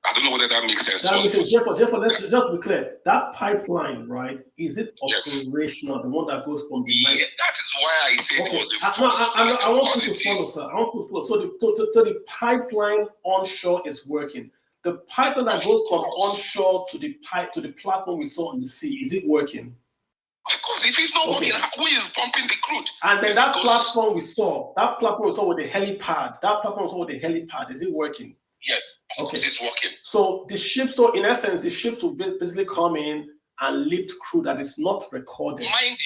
I don't know whether that makes sense. That makes sense. Therefore, let's just be clear. That pipeline, right? Is it operational? The one that goes from the that is why I said it was a I want you to follow, sir. I want you to follow. So the pipeline onshore is working. The pipeline that goes from onshore to the platform we saw on the sea, is it working? Of course, if it's not working, who is pumping the crude? And then that platform we saw with the helipad, is it working? Yes, it is working. So the ships, in essence, the ships will basically come in and lift crude that is not recorded. Mind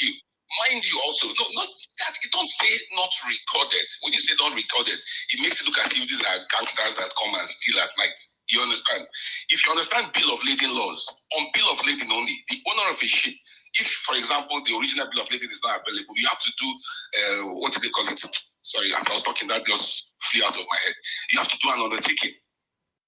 you also, no, not that, you don't say not recorded. When you say not recorded, it makes it look as if these are gangsters that come and steal at night. You understand? If you understand bill of lading laws, on bill of lading only, the owner of a ship, if, for example, the original bill of lading is not available, you have to do, what do they call it? Sorry, as I was talking, that just flew out of my head. You have to do an undertaking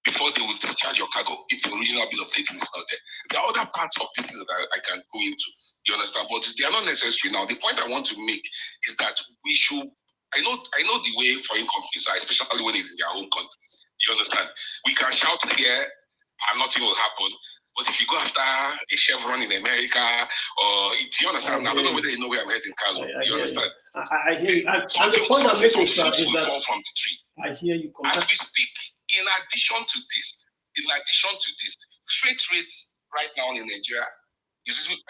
before they will discharge your cargo if the original bill of lading is not there. There are other parts of this that I can go into. You understand? But they are not necessary now. The point I want to make is that we should, I know the way foreign companies are, especially when it's in their own countries. You understand? We can shout here and nothing will happen. But if you go after a Chevron in America, or do you understand? I don't know whether you know where I'm heading, Carlo. You understand? I hear you. And the point I'm making, sir, is that fall from the tree. I hear you. As we speak, in addition to this, freight rates right now in Nigeria,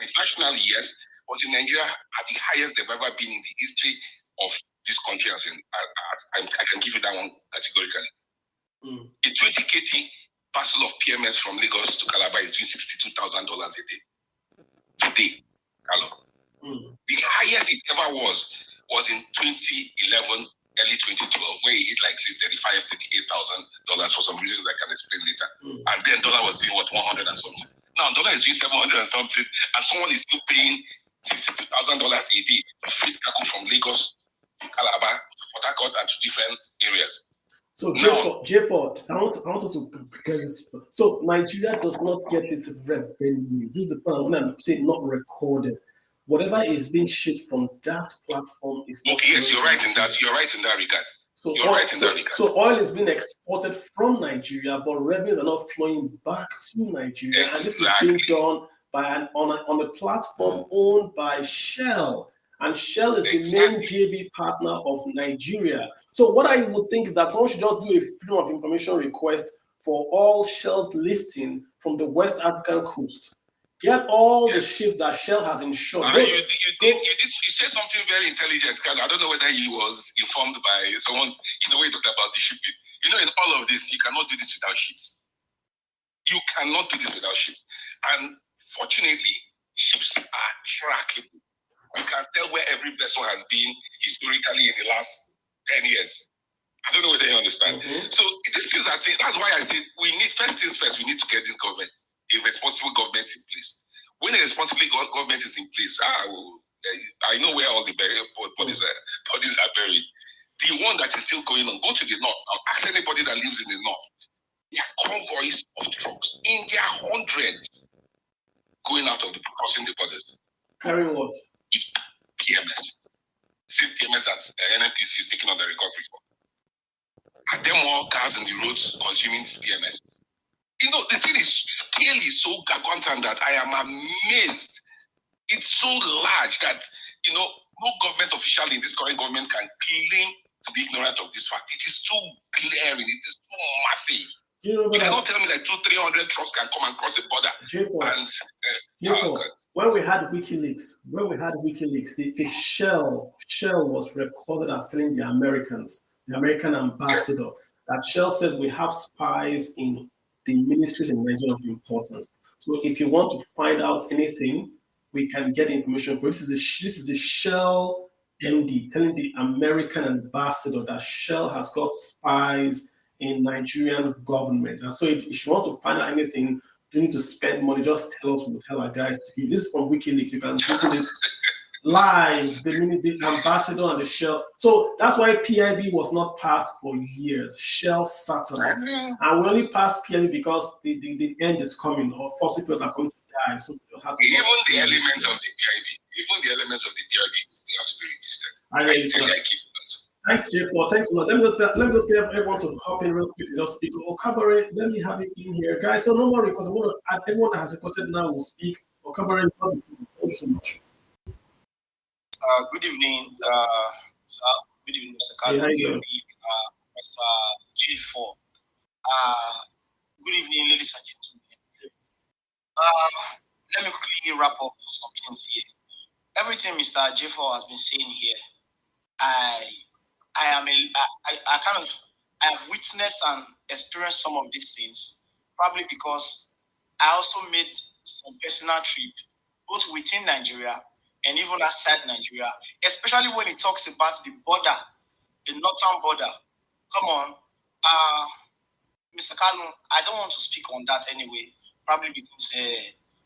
internationally, yes, but in Nigeria are the highest they've ever been in the history of this country. As in, I can give you that one categorically. A 20 KT parcel of PMS from Lagos to Calabar is doing $62,000 a day. Today, Carlo. The highest it ever was in 2011, early 2012, where it hit like say $38,000 for some reasons I can explain later. And then dollar was doing what, 100 and something. Now dollar is doing 700 and something, and someone is still paying $62,000 a day for freight cargo from Lagos to Calabar, Port Harcourt, and to different areas. So J4, I want us to get this. So Nigeria does not get this revenue. This is the point when I'm saying not recorded. Whatever is being shipped from that platform is not. Okay, yes, you're right in that. You're right in that regard. So oil is being exported from Nigeria, but revenues are not flowing back to Nigeria. Exactly. And this is being done by on a platform owned by Shell. And Shell is the main JV partner of Nigeria. So what I would think is that someone should just do a freedom of information request for all Shell's lifting from the West African coast. Get all the ships that Shell has insured. You said something very intelligent, Carl. I don't know whether he was informed by someone in the way he talked about the shipping. You know, in all of this, you cannot do this without ships. You cannot do this without ships. And fortunately, ships are trackable. You can tell where every vessel has been historically in the last 10 years. I don't know whether you understand. So these things are things. That's why I said we need, first things first, we need to get this government, a responsible government in place. When a responsible government is in place, I know where all the bodies are buried. The one that is still going on, go to the north. I'll ask anybody that lives in the north. There are convoys of trucks in their hundreds going out of crossing the borders. Carrying what? PMS. Same PMS that NNPC is taking on the recovery for. Are there more cars in the roads consuming PMS? You know, the thing is, scale is so gargantuan that I am amazed. It's so large that, you know, no government official in this current government can claim to be ignorant of this fact. It is too glaring. It is too massive. You cannot tell me that 200-300 trucks can come and cross the border. When we had WikiLeaks, the Shell was recorded as telling the Americans, the American ambassador, that Shell said we have spies in the ministries in Nigeria of importance. So if you want to find out anything, we can get information. But this is the Shell MD telling the American ambassador that Shell has got spies in Nigerian government. And so if you want to find out anything, you need to spend money, just tell us, we'll tell our guys to give. This is from WikiLeaks. You can Google this live, the ambassador and the Shell. So that's why PIB was not passed for years. Shell sat on it. And we only passed PIB because the end is coming, or fossil fuels are coming to die. So we'll have to even the elements of the PIB, they have to be registered. Thanks, J4. Thanks a lot. Let me just get everyone to hop in real quick and just speak. Okabare, let me have it in here. Guys, so no worry, because I'm going to add everyone that has requested now will speak. Okabare, thank you so much. Good evening, sir. Good evening, Mr. Hey, Kalu. how you Good doing? evening, Mr. J4. Good evening, ladies and gentlemen. Let me quickly wrap up some things here. Everything Mr. J4 has been saying here, I have witnessed and experienced some of these things, probably because I also made some personal trip, both within Nigeria and even outside Nigeria, especially when it talks about the border, the northern border. Come on, Mr. Kalu, I don't want to speak on that anyway, probably because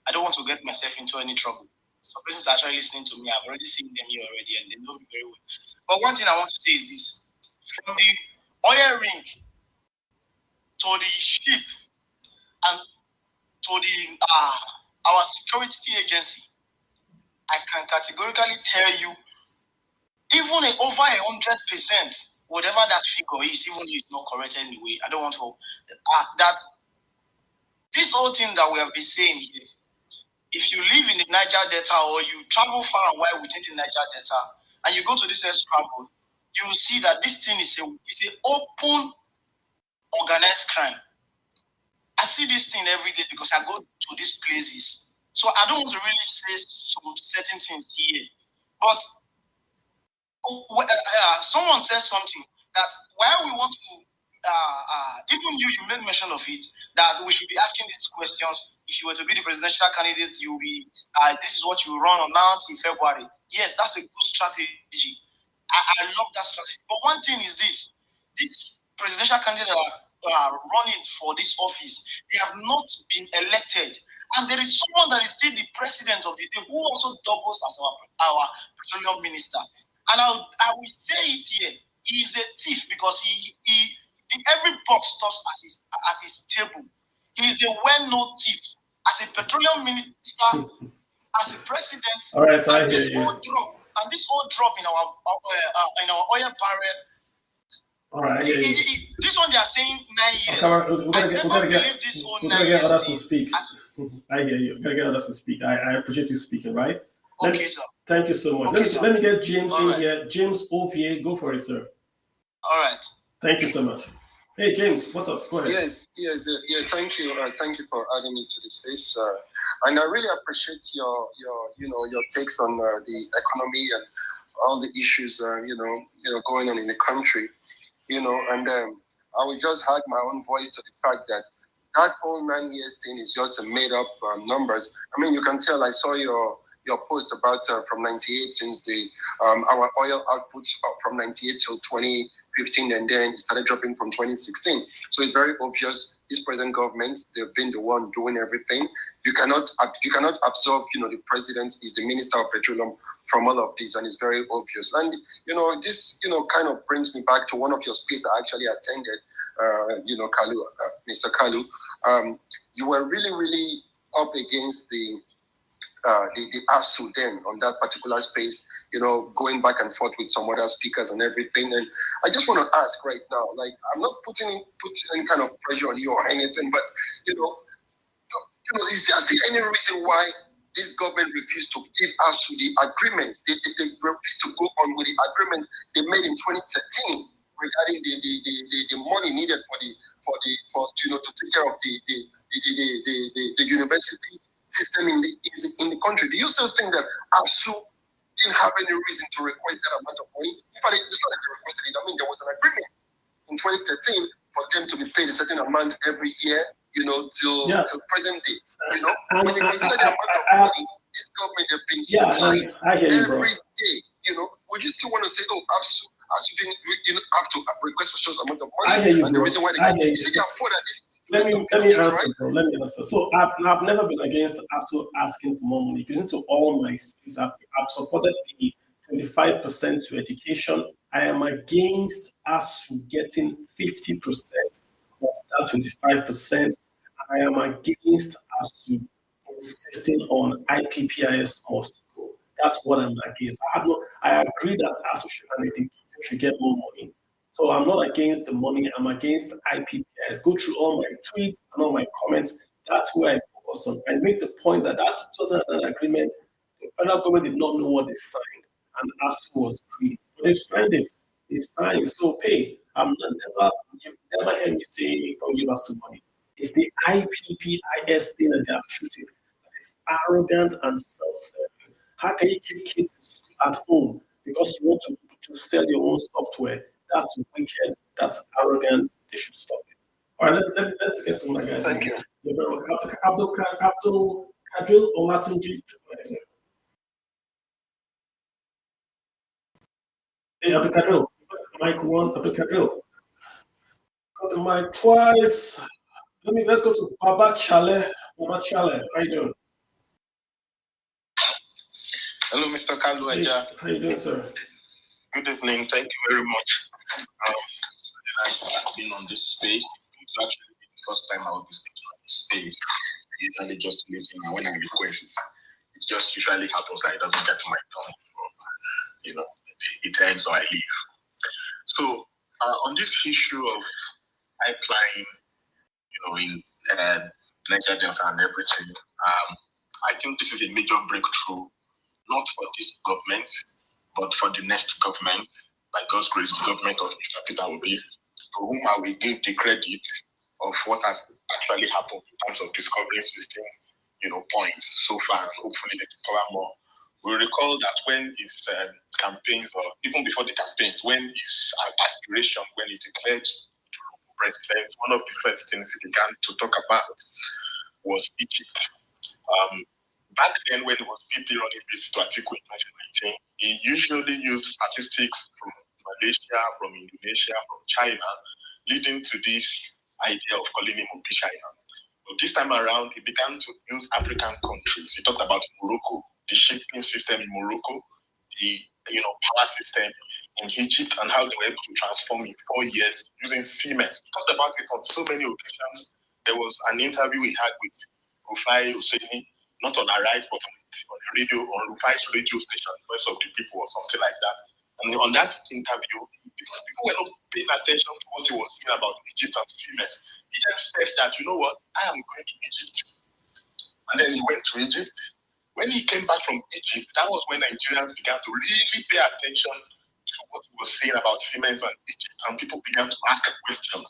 I don't want to get myself into any trouble. Some persons are actually listening to me. I've already seen them here already, and they know me very well. But one thing I want to say is this: from the oil ring to the ship and to the our security agency, I can categorically tell you, even over 100%, whatever that figure is, even if it's not correct anyway, I don't want to that this whole thing that we have been saying here. If you live in the Niger Delta or you travel far and wide within the Niger Delta and you go to this scramble, you will see that this thing is an open organized crime. I see this thing every day because I go to these places. So I don't want to really say some certain things here. But someone says something that while we want to, even you made mention of it, that we should be asking these questions. If you were to be the presidential candidate, you'll be, this is what you run on now in February. Yes, that's a good strategy. I love that strategy. But one thing is this presidential candidate are running for this office, they have not been elected. And there is someone that is still the president of the day who also doubles as our petroleum minister. And I will say it here, he is a thief because he every box stops at his table. He is a well-known thief. As a petroleum minister, as a president, all right, so I hear this you. This old drop in our oil barrel. All right, this one they are saying 9 years. Okay, we're gonna get others to speak. I hear you. We're gonna get others to speak. I appreciate you speaking, right? Sir. Thank you so much. Okay, let me get James in here. James Ovier, go for it, sir. All right. Thank you so much. Hey, James, what's up? Go ahead. Yes. Thank you. Thank you for adding me to this space. And I really appreciate your takes on the economy and all the issues going on in the country. And I will just add my own voice to the fact that whole 9 years thing is just a made up numbers. I mean, you can tell. I saw your post about from 98 since our oil outputs from 98 till 2015, and then it started dropping from 2016. So it's very obvious this present government, they've been the one doing everything. You cannot absolve the president is the minister of petroleum from all of this, and it's very obvious. And this kind of brings me back to one of your speeches I actually attended. Kalu, Mr. Kalu, you were really up against the ASU then on that particular space, going back and forth with some other speakers and everything. And I just want to ask right now, like, I'm not putting any kind of pressure on you or anything, but is there still any reason why this government refused to give ASU the agreements? They refused to go on with the agreement they made in 2013 regarding the money needed to take care of the university system in the country. Do you still think that ASU didn't have any reason to request that amount of money? In fact, it's not like they requested it. I mean, there was an agreement in 2013 for them to be paid a certain amount every year, till present day. When you consider the amount of money this government have been supplying every day, would you still want to say, ASU didn't have to request for such amount of money? I hear you, and bro. the reason why they can afford that. Let me answer, bro. Let me answer. So I've never been against ASU asking for more money. If you listen to all my speeches, I've supported the 25% to education. I am against ASU getting 50% of that 25%. I am against ASU insisting on IPPIS must go. That's what I'm against. I agree that our social media should get more money. So I'm not against the money. I'm against IPPIS. Go through all my tweets and all my comments. That's where I focus on. I make the point that 2009 agreement, the federal government did not know what they signed, and ASU was greedy. But they've signed it. They signed. So pay. You never hear me say, don't give us the money. It's the IPPIS thing that they are shooting. It's arrogant and self-serving. How can you keep kids at home because you want to sell your own software? That's wicked. That's arrogant. They should stop it. All right, let's get some other guys. Thank you. Abdul Kadril Olatunji. Hey, Abdul Kadril. Mic one, Abdul Kadril. Got the mic twice. Let's go to Baba Chale. Baba Chale, how you doing? Hello, Mr. Kalu Aja. How you doing, sir? Good evening. Thank you very much. It's really nice being on this space. It's actually the first time I will be speaking on this space. I usually just listen when I request. It just usually happens that it doesn't get to my turn. It ends or I leave. So on this issue of pipeline, in Niger Delta and everything, I think this is a major breakthrough, not for this government, but for the next government, by God's grace, the government of Mr. Peter Obi, to whom I will give the credit of what has actually happened in terms of discovering system, points so far, and hopefully they discover more. We recall that when his campaigns, or even before the campaigns, when his aspiration, when he declared to run for president, one of the first things he began to talk about was Egypt. Back then, when he was briefly running this to Atiku in 2019, he usually used statistics from Malaysia, from Indonesia, from China, leading to this idea of calling him Obi China. But this time around, he began to use African countries. He talked about Morocco, the shipping system in Morocco, the power system in Egypt, and how they were able to transform in 4 years using Siemens. He talked about it on so many occasions. There was an interview we had with Rufai Husseini, not on Arise, but on the radio, on Rufai's radio station, Voice of the People or something like that. And on that interview, because people were not paying attention to what he was saying about Egypt and Siemens, he then said that, you know what, I am going to Egypt. And then he went to Egypt. When he came back from Egypt, that was when Nigerians began to really pay attention to what he was saying about Siemens and Egypt, and people began to ask questions.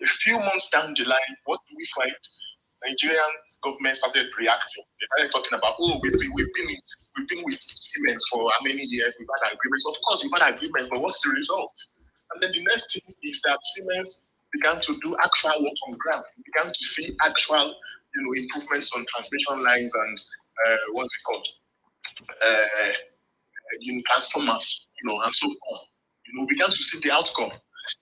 A few months down the line, what do we find? Nigerian government started reacting. They started talking about, we've been with Siemens for how many years? We've had agreements. Of course, we've had agreements, but what's the result? And then the next thing is that Siemens began to do actual work on ground. We began to see actual, improvements on transmission lines and transformers, and so on. We began to see the outcome.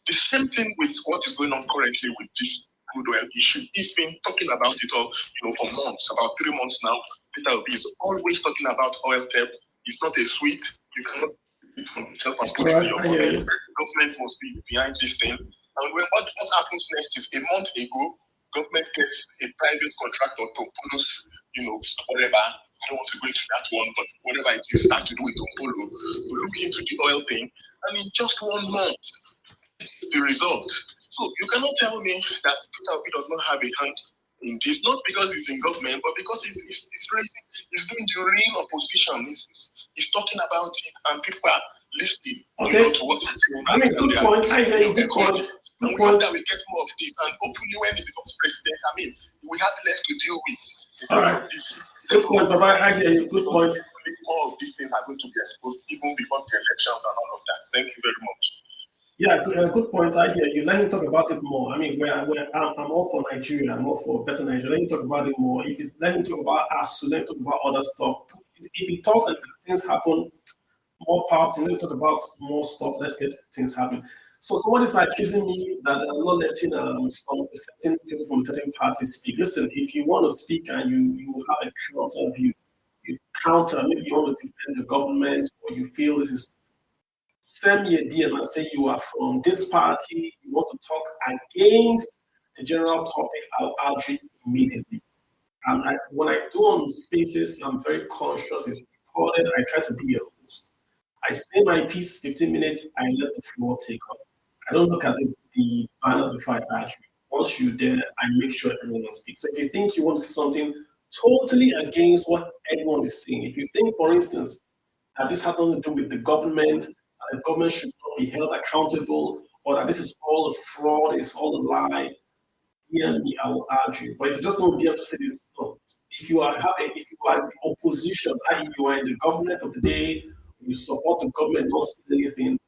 The same thing with what is going on currently with this crude oil issue. He's been talking about it all, for months, about 3 months now. Peter Obi is always talking about oil theft. It's not a sweet. You cannot put it in your pocket. Government must be behind this thing. And what happens next is, a month ago, government gets a private contractor to produce, whatever. I don't want to go into that one, but whatever it is, start to do with Ompolo, to look into the oil thing. And in just 1 month, it's the result. So you cannot tell me that Peter Obi does not have a hand in this, not because he's in government, but because he's doing the real opposition. He's talking about it, and people are listening to what he's saying. I mean, good point. I hear you. Good point. And we hope that we get more of this, and hopefully when he becomes president, we have less to deal with. All right. Good point, Baba. I hear you. Good point. More of these things are going to be exposed even before the elections and all of that. Thank you very much. Yeah, good point. I hear you. Let him talk about it more. I mean, I'm all for Nigeria. I'm all for better Nigeria. Let him talk about it more. Let him talk about us, let him talk about other stuff. If he talks and things happen, more power to him. Talk about more stuff. Let's get things happen. So someone is accusing me that I'm not letting some certain people from certain parties speak. Listen, if you want to speak and you have a counter view, you counter, maybe you want to defend the government, or you feel this is, send me a DM and say you are from this party, you want to talk against the general topic, I'll treat immediately. And when I do on spaces, I'm very conscious, it's recorded. I try to be a host. I say my piece, 15 minutes, I let the floor take up. I don't look at the banners before I add you. Once you're there, I make sure everyone speaks. So if you think you want to see something totally against what everyone is saying, if you think, for instance, that this has nothing to do with the government, that the government should not be held accountable, or that this is all a fraud, it's all a lie, DM me, I will argue. But if you just don't dare to say this, no. If you are the opposition, i.e., you are in the government of the day, you support the government, not saying anything,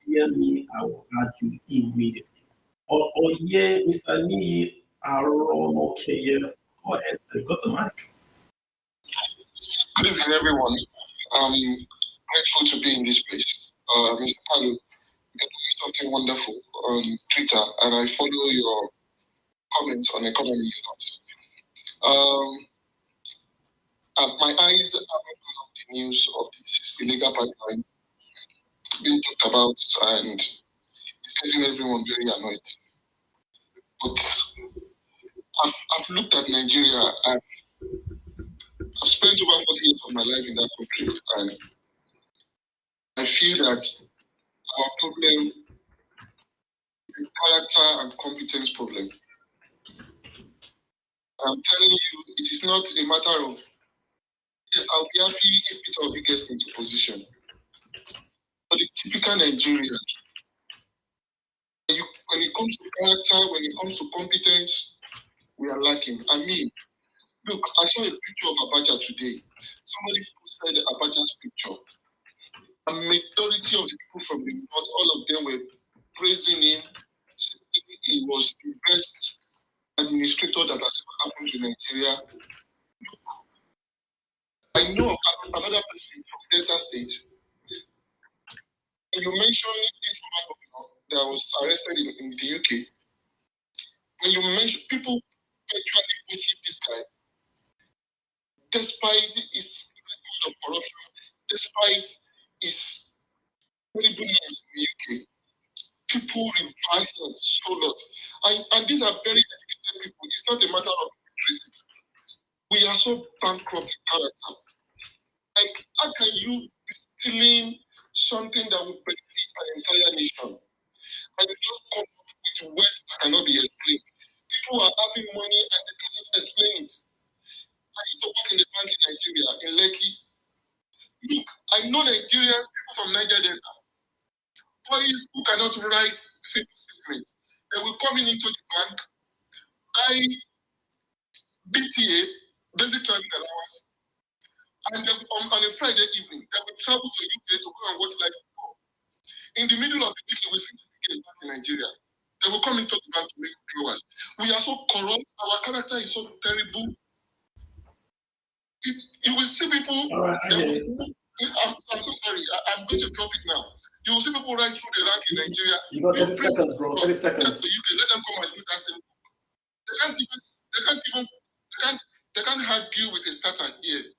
DM me, I will argue immediately. Or yeah, Mr. Lee Aaron, okay, go ahead, sir. You got the mic. Good evening, everyone. I'm grateful to be in this place. Mr. Kalu, you're doing something wonderful on Twitter, and I follow your comments on economy a lot. My eyes are open on the news of this illegal pipeline being talked about, and it's getting everyone very annoyed. But I've looked at Nigeria. I've spent over 40 years of my life in that country, and I feel that our problem is a character and competence problem. I'm telling you, it is not a matter of, yes, I'll be happy if Peter Obi gets into position. But the typical Nigerian, when it comes to character, when it comes to competence, we are lacking. I mean, look, I saw a picture of Abacha today. Somebody posted Abacha's picture. A majority of the people from the north, all of them were praising him, saying he was the best administrator that has ever happened to Nigeria. Look, I know another person from Delta State. And you mentioned this man that was arrested in the UK. When you mention, people virtually worship this guy, despite his record of corruption, despite his horrible news in the UK. People revive him so lot. And these are very educated people. It's not a matter of literacy. We are so bankrupt in character. Like, how can you be stealing something that will benefit an entire nation? And you just come up with words that cannot be explained. People are having money and they cannot explain it. I used to work in the bank in Nigeria, in Lekki. Look, I know Nigerians, people from Niger Delta, boys who cannot write simple statements. They will come into the bank, buy BTA, basic travel allowance, and then on a Friday evening, they will travel to UK to go and watch live football. In the middle of the week, we see the game back in Nigeria. They will come into the bank to make viewers. We are so corrupt. Our character is so terrible. You will see people. All right, I'm so sorry. I'm going to drop it now. You will see people rise through the rank in Nigeria. You got 30 seconds, bro. 30 seconds. So you can let them come and do that same thing. They can't argue with a starter here.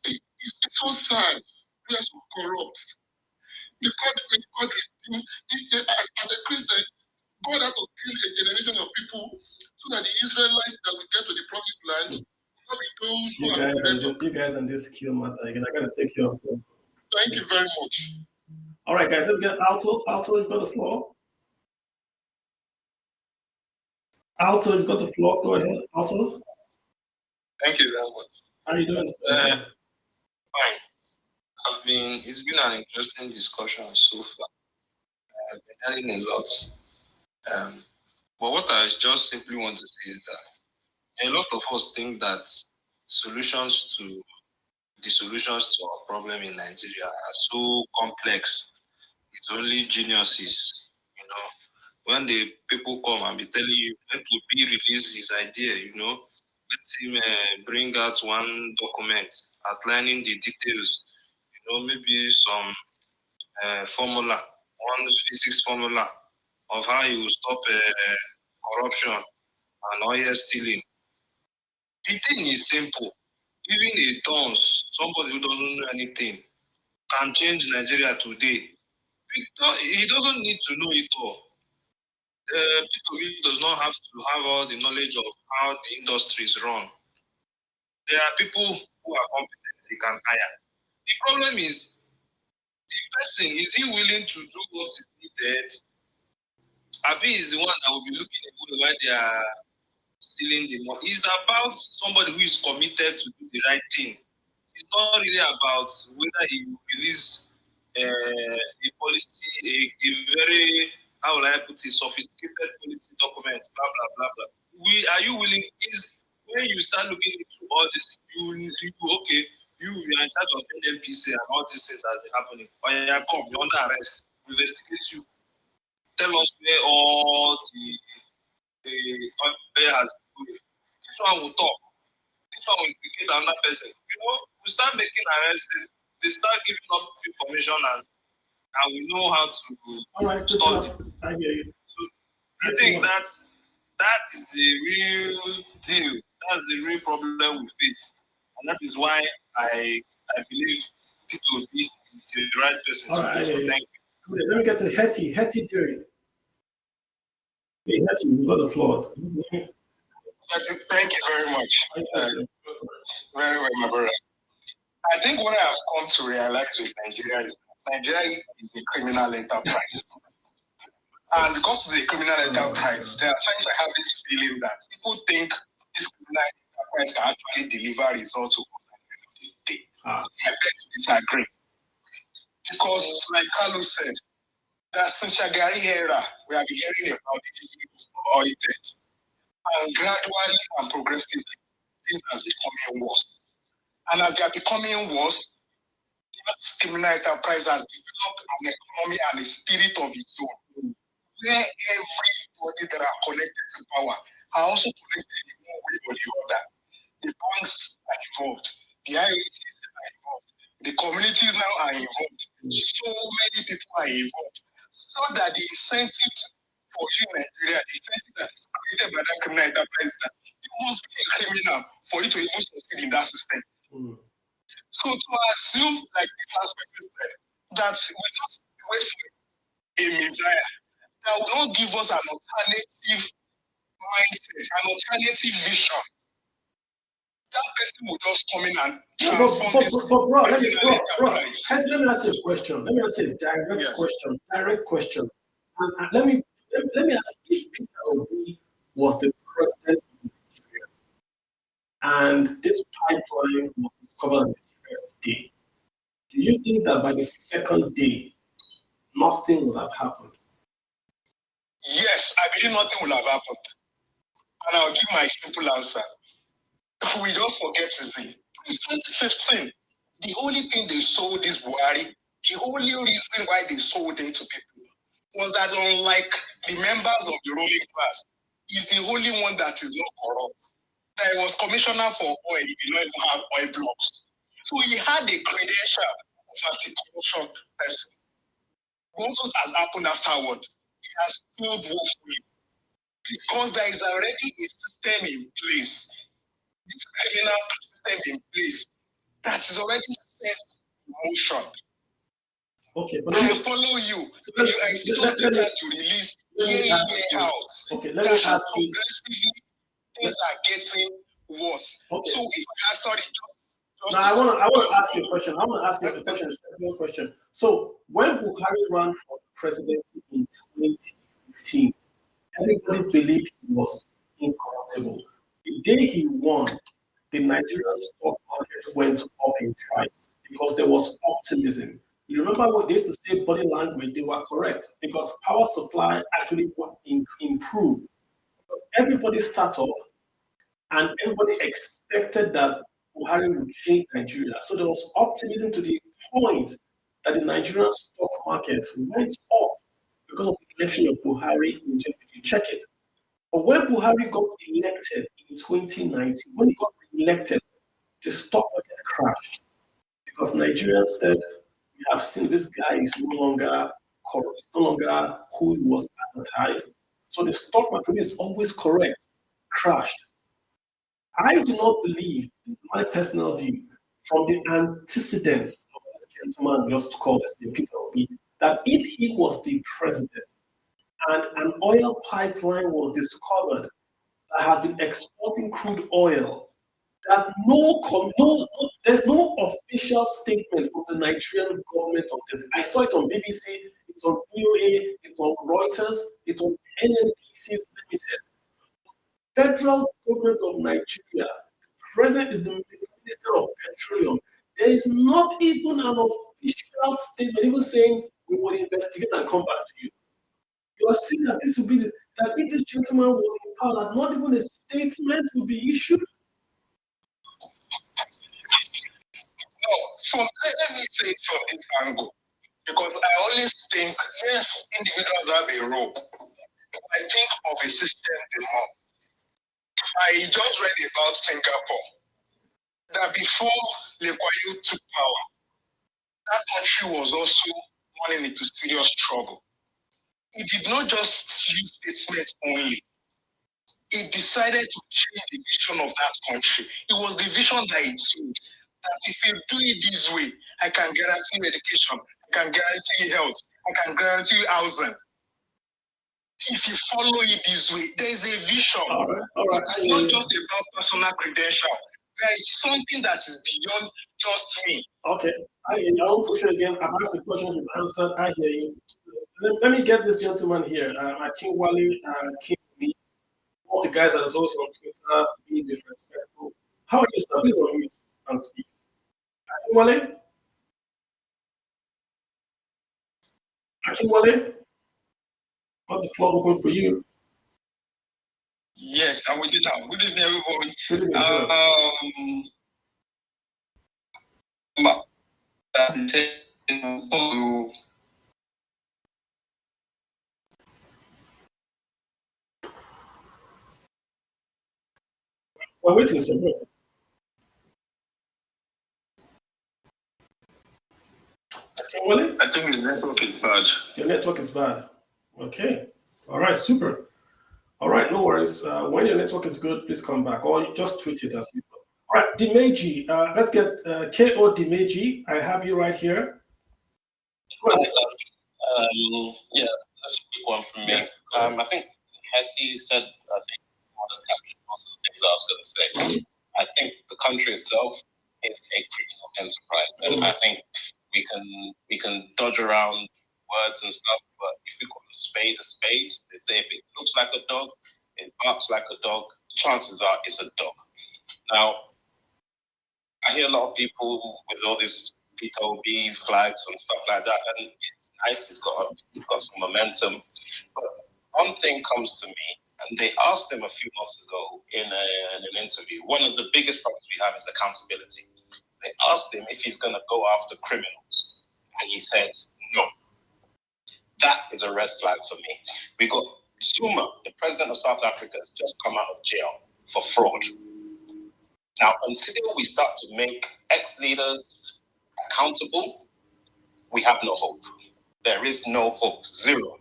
It's so sad. We are so corrupt. God, as a Christian, God had to kill a generation of people so that the Israelites that will get to the promised land will not be those who are you guys on this queue matter again. I gotta take you off. Thank you very much. All right, guys, let's get Alto. Alto, you got the floor. Alto, you got the floor. Go ahead, Alto. Thank you very much. How are you doing? Fine. It's been an interesting discussion so far. I've been learning a lot. But what I just simply want to say is that a lot of us think that the solutions to our problem in Nigeria are so complex. It's only geniuses, when the people come and be telling you, let Obi release his idea, let him bring out one document outlining the details, maybe some formula, one physics formula of how he will stop corruption and oil stealing. The thing is simple. Even a dunce, somebody who doesn't know anything, can change Nigeria today. He doesn't need to know it all. People does not have to have all the knowledge of how the industry is run. There are people who are competent. they can hire. The problem is, the person, is he willing to do what is needed? Abi is the one that will be looking at people while they are stealing the money. It's about somebody who is committed to do the right thing. It's not really about whether he will release a policy, a very, how will I put it, sophisticated policy document, blah, blah, blah, blah. Are you willing, when you start looking into all this, you are in charge of NNPC and all these things that are happening. Or you come, you're under arrest, we investigate you. Tell us where all the oil has been going. This one will talk. This one will implicate another person. We start making arrests, they start giving up information and we know how to study. I hear you. So I think that is the real deal. That's the real problem we face. And that is why I believe P2B is the right person to do. So thank you. Let me get to Hetty. Hetty Derry. Hey, Hetty, you got the floor. Thank you very much. Very well, my brother. I think what I have come to realize with Nigeria is that Nigeria is a criminal enterprise. And because it's a criminal enterprise, there are times I have this feeling that people think this criminal enterprise can actually deliver results to us at the end of the day. I beg to disagree. Because, like Carlos said, that since Shagari era, we have been hearing about the issue of oil debt. And gradually and progressively, things are becoming worse. And as they are becoming worse, this criminal enterprise has developed an economy and a spirit of its own, where everybody that are connected to power are also connected in one way or the other. The banks are involved, the IOCs are involved, the communities now are involved. So many people are involved. So that the incentive for you in Nigeria, the incentive that is created by that criminal enterprise is that you must be a criminal for you to even succeed in that system. So to assume, like this last person said, that we just wait for a messiah that will not give us an alternative mindset, an alternative vision, that person will just come in and transform this. But bro, let me ask you a question. Let me ask you a direct question. And let me ask you, if Peter Obi was the president of Nigeria and this pipeline was discovered on his first day, do you think that by the second day, nothing would have happened? Yes, I believe nothing will have happened. And I'll give my simple answer. We just forget to say, in 2015, the only thing they sold this Buhari, the only reason why they sold him to people was that unlike the members of the ruling class, he's the only one that is not corrupt. That he was commissioner for oil, he did not even have oil blocks. So he had a credential of anti-corruption person. What has happened afterwards? He has failed woefully because there is already a system in place, this criminal system in place that is already set in motion. Okay, but I follow you. So I see those data you release year out. Okay, let me ask you. Progressively, things are getting worse. Okay. So if I sorry, now I want to ask you a question. I want to ask you a question. Sensible question. So when Buhari ran for presidency in 2015, everybody believed he was incorruptible. The day he won, the Nigerian stock market went up in price because there was optimism. You remember what they used to say, body language, they were correct because power supply actually improved. Because everybody sat up and everybody expected that Buhari would change Nigeria. So there was optimism to the point that the Nigerian stock market went up because of the election of Buhari in 2015. Check it. But when Buhari got elected in 2019, when he got elected, the stock market crashed because Nigerians said, we have seen this guy is no longer corrupt, he's no longer who he was advertised. So the stock market is always correct, crashed. I do not believe, this is my personal view, from the antecedents of this gentleman we just called this Peter Obi, that if he was the president and an oil pipeline was discovered that has been exporting crude oil, that no There's no official statement from the Nigerian government on this. I saw it on BBC, it's on VOA, it's on Reuters, it's on NNPC's Limited. Federal government of Nigeria, the president is the Minister of Petroleum. There is not even an official statement, even saying we will investigate and come back to you. You are saying that this will be this, that if this gentleman was in power, that not even a statement would be issued. No, let me say it from this angle, because I always think, yes, individuals have a role. I think of a system the more. I just read about Singapore, that before Lee Kuan Yew took power, that country was also running into serious trouble. It did not just use statements only. It decided to change the vision of that country. It was the vision that it took. That if you do it this way, I can guarantee you education, I can guarantee you health, I can guarantee you housing. If you follow it this way, there is a vision. All right. It's not just about personal credential. There is something that is beyond just me. Okay, I hear you. I won't push it again. I've asked the questions, you've answered. I hear you. Let me get this gentleman here. Akinwale Kinmi, all the guys that is also on Twitter, being disrespectful. How are you, sir? Please unmute and speak. Akinwale? Akinwale? Got the floor open for you. Yes, I'm with you now. Good evening, everybody. Good evening, we're waiting, sir. Akinwale? I think the network is bad. Your network is bad. Okay. All right, super. All right, no worries. When your network is good, please come back, or you just tweet it as usual. All right, Dimeji. Let's get K.O. Dimeji. I have you right here. Yeah, that's a quick one from me. Yes. I think Hetty said, most of the things I was going to say. I think the country itself is a criminal enterprise, and I think we can dodge around words and stuff, but if we call a spade, they say if it looks like a dog, it barks like a dog, chances are it's a dog. Now, I hear a lot of people with all these PTOB flags and stuff like that, and it's nice, it's got some momentum, but one thing comes to me, and they asked him a few months ago in an interview, one of the biggest problems we have is accountability. They asked him if he's going to go after criminals, and he said no. That is a red flag for me. We got Zuma, the president of South Africa, has just come out of jail for fraud. Now, until we start to make ex-leaders accountable, we have no hope. There is no hope. Zero.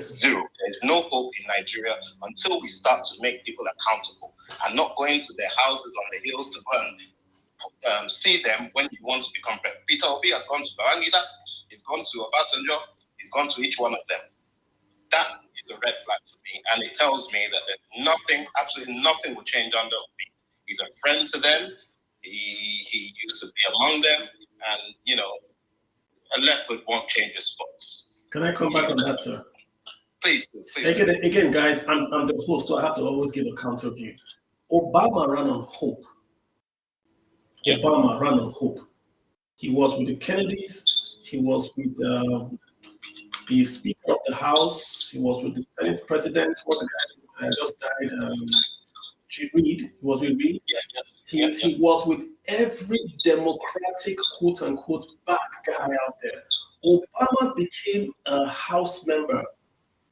Zero. There's no hope in Nigeria until we start to make people accountable and not go into their houses on the hills to go and see them when he wants to become president. Peter Obi has gone to Babangida, he's gone to Obasanjo, he's gone to each one of them. That is a red flag for me, and it tells me that there's nothing, absolutely nothing will change under Obi. He's a friend to them, he used to be among them, and, you know, a leopard won't change his spots. Can I come back on that, sir? Please. Again, guys, I'm the host, so I have to always give a counter view. Obama ran on hope. Yeah. Obama ran on hope. He was with the Kennedys. He was with the Speaker of the House. He was with the Senate President. What's the guy who just died? Reid. He was with Reid. He was with every Democratic quote unquote bad guy out there. Obama became a House member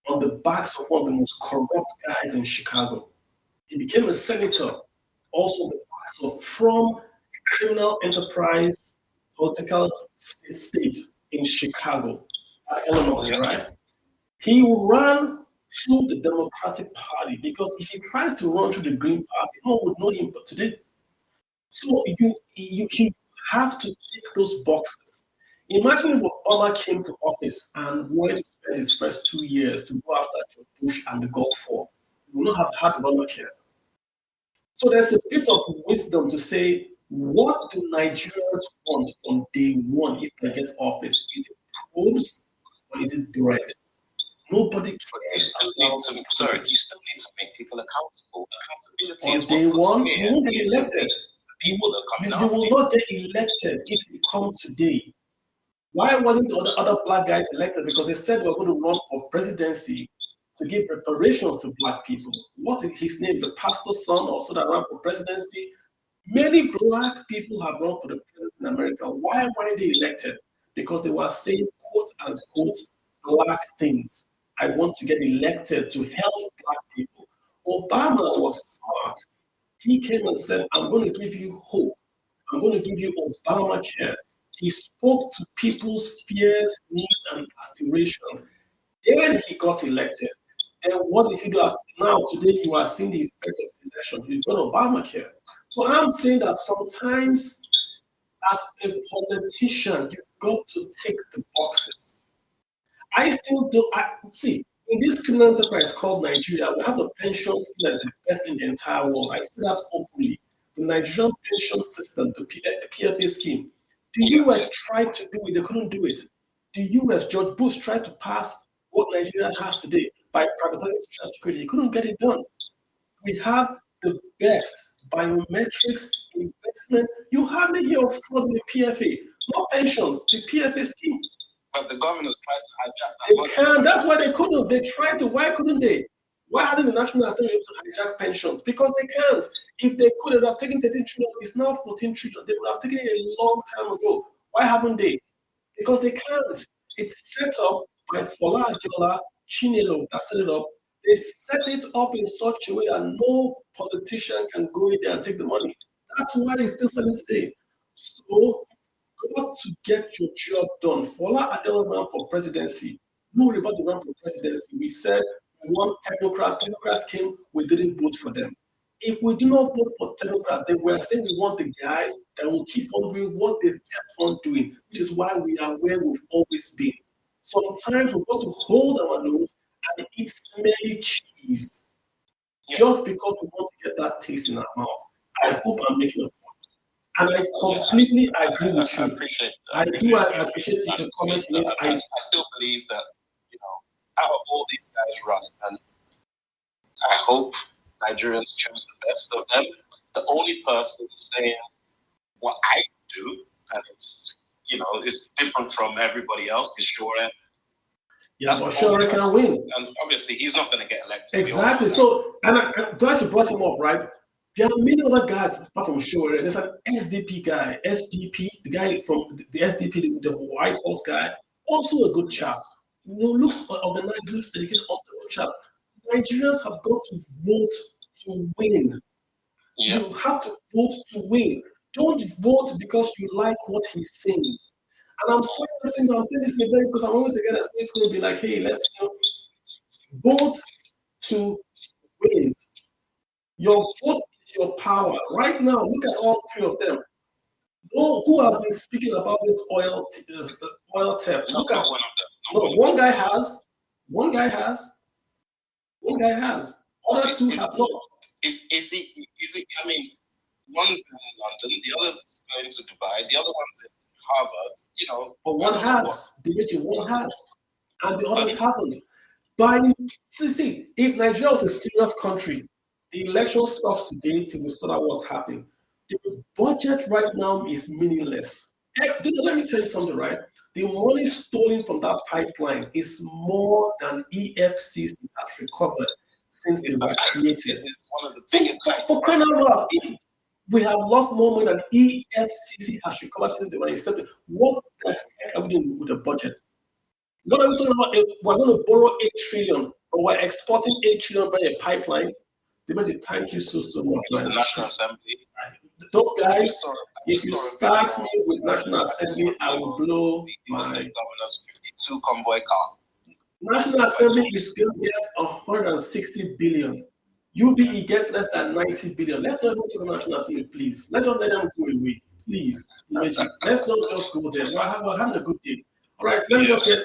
on the backs of one of the most corrupt guys in Chicago. He became a senator, also on the backs of from criminal enterprise political state in Chicago. That's Illinois, right? He ran through the Democratic Party because if he tried to run through the Green Party, no one would know him but today. So you have to tick those boxes. Imagine if Obama came to office and wanted to spend his first 2 years to go after George Bush and the Gulf War. We would not have had Obamacare. So there's a bit of wisdom to say What do Nigerians want from day one if they get office? Is it probes or is it bread? Nobody cares about. Sorry, you still need to make people accountable. Accountability On is day what puts one, fear you won't get into elected. the people that are coming You after will you. not get elected if you come today. Why wasn't the other black guys elected? Because they said they were going to run for presidency to give reparations to black people. What is his name? The pastor's son also that ran for presidency. Many black people have run for the president in America. Why weren't they elected? Because they were saying quote unquote black things. I want to get elected to help black people. Obama was smart. He came and said, I'm going to give you hope. I'm going to give you Obamacare. He spoke to people's fears, needs, and aspirations. Then he got elected. Then what did he do? Now, today, you are seeing the effect of the election. You've got Obamacare. So I'm saying that sometimes, as a politician, you've got to take the boxes. I still don't see. In this criminal enterprise called Nigeria, we have a pension scheme that is the best in the entire world. I say that openly. The Nigerian pension system, the PFA scheme, the US tried to do it, they couldn't do it. The US, George Bush tried to pass what Nigeria has today by privatizing Social Security. He couldn't get it done. We have the best biometrics, investment. You have the year of fraud in the PFA, not pensions, the PFA scheme. But the governors tried to hijack that. They can. That's why they couldn't. They tried to. Why couldn't they? Why hasn't the National Assembly able to hijack pensions? Because they can't. If they could, they would have taken 13 trillion. It's now 14 trillion. They would have taken it a long time ago. Why haven't they? Because they can't. It's set up by Fola Adeola, Chinelo that set it up. They set it up in such a way that no politician can go in there and take the money. That's why it's still selling today. So, got to get your job done. Fola Adeola ran for presidency. We were about to run for presidency. We said we want technocrats. Technocrats came, we didn't vote for them. If we do not vote for technocrats, then we are saying we want the guys that will keep on doing what they kept on doing, which is why we are where we've always been. Sometimes we've got to hold our nose and eat smelly cheese just because we want to get that taste in our mouth. I hope I'm making a point. And I completely agree with you. I appreciate the comment you made. I still believe that, out of all these guys running, and I hope Nigerians choose the best of them. The only person saying what I do, and it's it's different from everybody else, is Shure. Yeah, but Shure can win. And obviously, he's not going to get elected. Exactly. So, and I'm glad you brought him up, right? There are many other guys apart from Shure. There's an SDP guy, SDP, the guy from the SDP, the White House guy, also a good chap. Looks organized, looks educated, also a good chap. Nigerians have got to vote to win. Yeah. You have to vote to win. Don't vote because you like what he's saying. And I'm saying this today because I'm always again it's going to be like, hey, let's vote to win. Your vote is your power. Right now, look at all three of them. Who has been speaking about this oil theft? Look at one of them. No, one guy has. Other two have not. Is it? I mean, one's in London, the other's going to Dubai, the other one's in Harvard. But one has. Dimitri, one has, and the others haven't. See, if Nigeria was a serious country, the election stops today till we sort out what's happening. The budget right now is meaningless. Let me tell you something, right? The money stolen from that pipeline is more than EFCC has recovered since they were created. It's one of the biggest. For crying out loud, we have lost more money than EFCC has recovered since they were accepted. What the heck are we doing with the budget? What are we talking about? We're going to borrow 8 trillion, but we're exporting 8 trillion by a pipeline. Dimitri, thank you so much. The National Assembly. Those guys, if you start me with National Assembly, I will blow my governor's 52 convoy car. National Assembly is going to get 160 billion. UBE gets less than 90 billion. Let's not go to the National Assembly, please. Let's just let them go away, please. Let's not just go there. We're having a good day. All right, let me just get.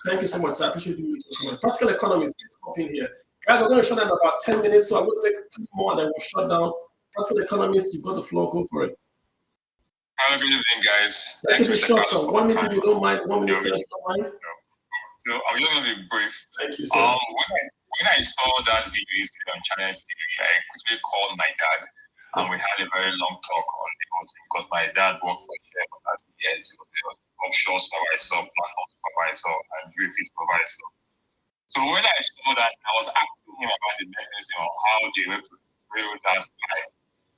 Thank you so much. I appreciate you. Practical economists, please hop in here. Guys, we're going to shut down in about 10 minutes, so I'm going to take 2 more and then we'll shut down. practical economist, you've got the floor. Go for it. Good evening, guys. Let's keep it short, sir. 1 minute if you don't mind. 1 minute, sir, if you don't mind. So I'm just going to be brief. Thank you, sir. When I saw that video yesterday on Channel TV, I quickly called my dad, and we had a very long talk on the whole thing because my dad worked for Shell for 30 years. He was an offshore supervisor, platform supervisor, and drillfield supervisor. So when I saw that, I was asking him about the mechanism of how they were to drill that pipe,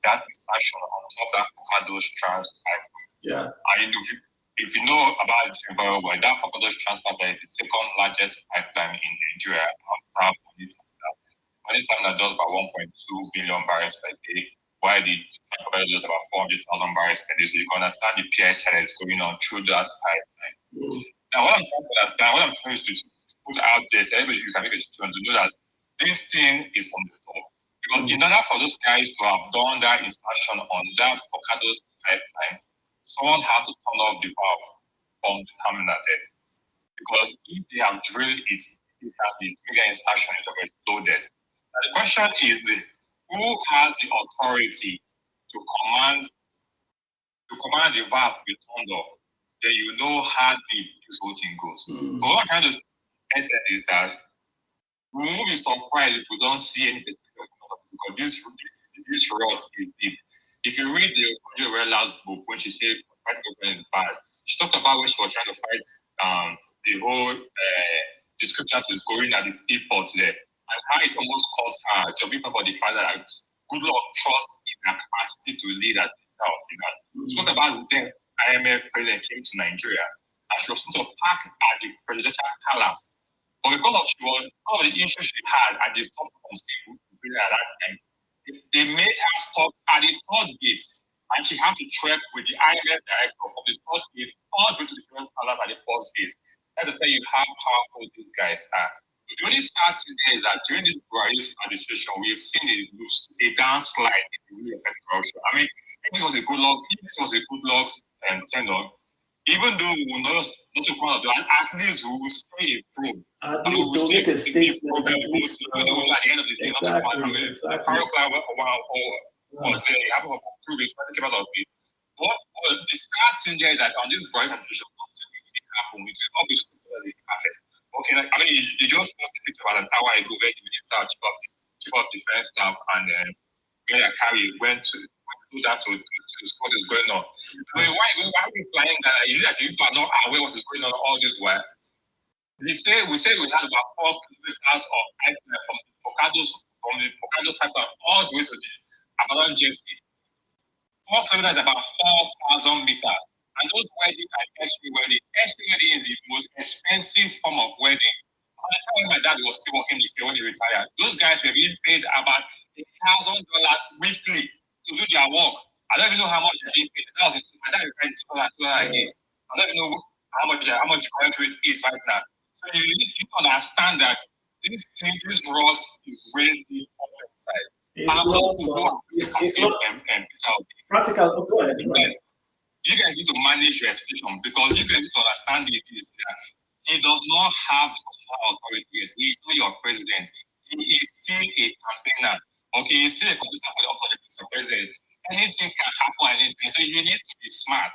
that insertion on top of that Focados Trans pipe. Yeah. And if you know about it very well, that Focados Trans pipeline is the second largest pipeline in Nigeria after Money-Terminal does about 1.2 billion barrels per day, while the pipeline does about 400,000 barrels per day. So you can understand the PSL that is going on through that pipeline. Now, what I'm trying to understand, what I'm trying to put out there, so everybody you can make a decision to know that this thing is from the top. Because in order for those guys to have done that insertion on that Focados pipeline, someone had to turn off the valve from the terminal there. Because if they have drilled it, the bigger insertion is exploded. Now the question is who has the authority to command the valve to be turned off? Then you know how deep this whole thing goes. So what I'm trying to say is that we won't be surprised if we don't see any because this rot is deep. If you read the last book, when she said fight government is bad, she talked about when she was trying to fight the whole discrepancies going at the airport there, and how it almost caused her to be for the fact that good luck trust in her capacity to lead at the She talked about the IMF president came to Nigeria, and she was supposed to park at the presidential palace. But because of the issues she had at the stop from at that time, they made her stop at the third gate, and she had to trek with the IMF director from the third gate all the way to the current palace at the first gate. That's to tell you how powerful these guys are. The only sad thing is that during this Buhari's administration, we've seen a downslide in the real corruption. I mean, if this was a good luck tenure, even though we will not to come out of that, at least we will stay a probe. At least they'll make a statement. At the end of the day, the power cloud was there. You have to prove it, but came out of it. What the sad thing there is that on this Buhari administration, something happen. It will always happen. Okay, I mean, you just posted a picture about an hour ago where the military chief of defense staff and Gary Akari went through that to what is going on. I mean, why are we implying that? Is it that people are not aware what is going on all this while? We say we had about 4 kilometers of pipeline from the Focados pipeline all the way to the Abalon jetty. 4 kilometers is about 4,000 meters. And those weddings are SU wedding. SU wedding is the most expensive form of wedding. By the time my dad was still working this year when he retired, those guys were being paid about $1,000 weekly to do their work. I don't even know how much they're being paid. That was my dad retired in 2008. I don't even know how much the current rate is right now. So you need to understand that this rot is really deep on the side. It's not practical. Oh, go ahead. You guys need to manage your expectation because you guys need to understand it is that he does not have authority yet. He is not your president. He is still a campaigner. Okay, he's still a contestant for the office of president. Anything can happen anything. So he needs to be smart.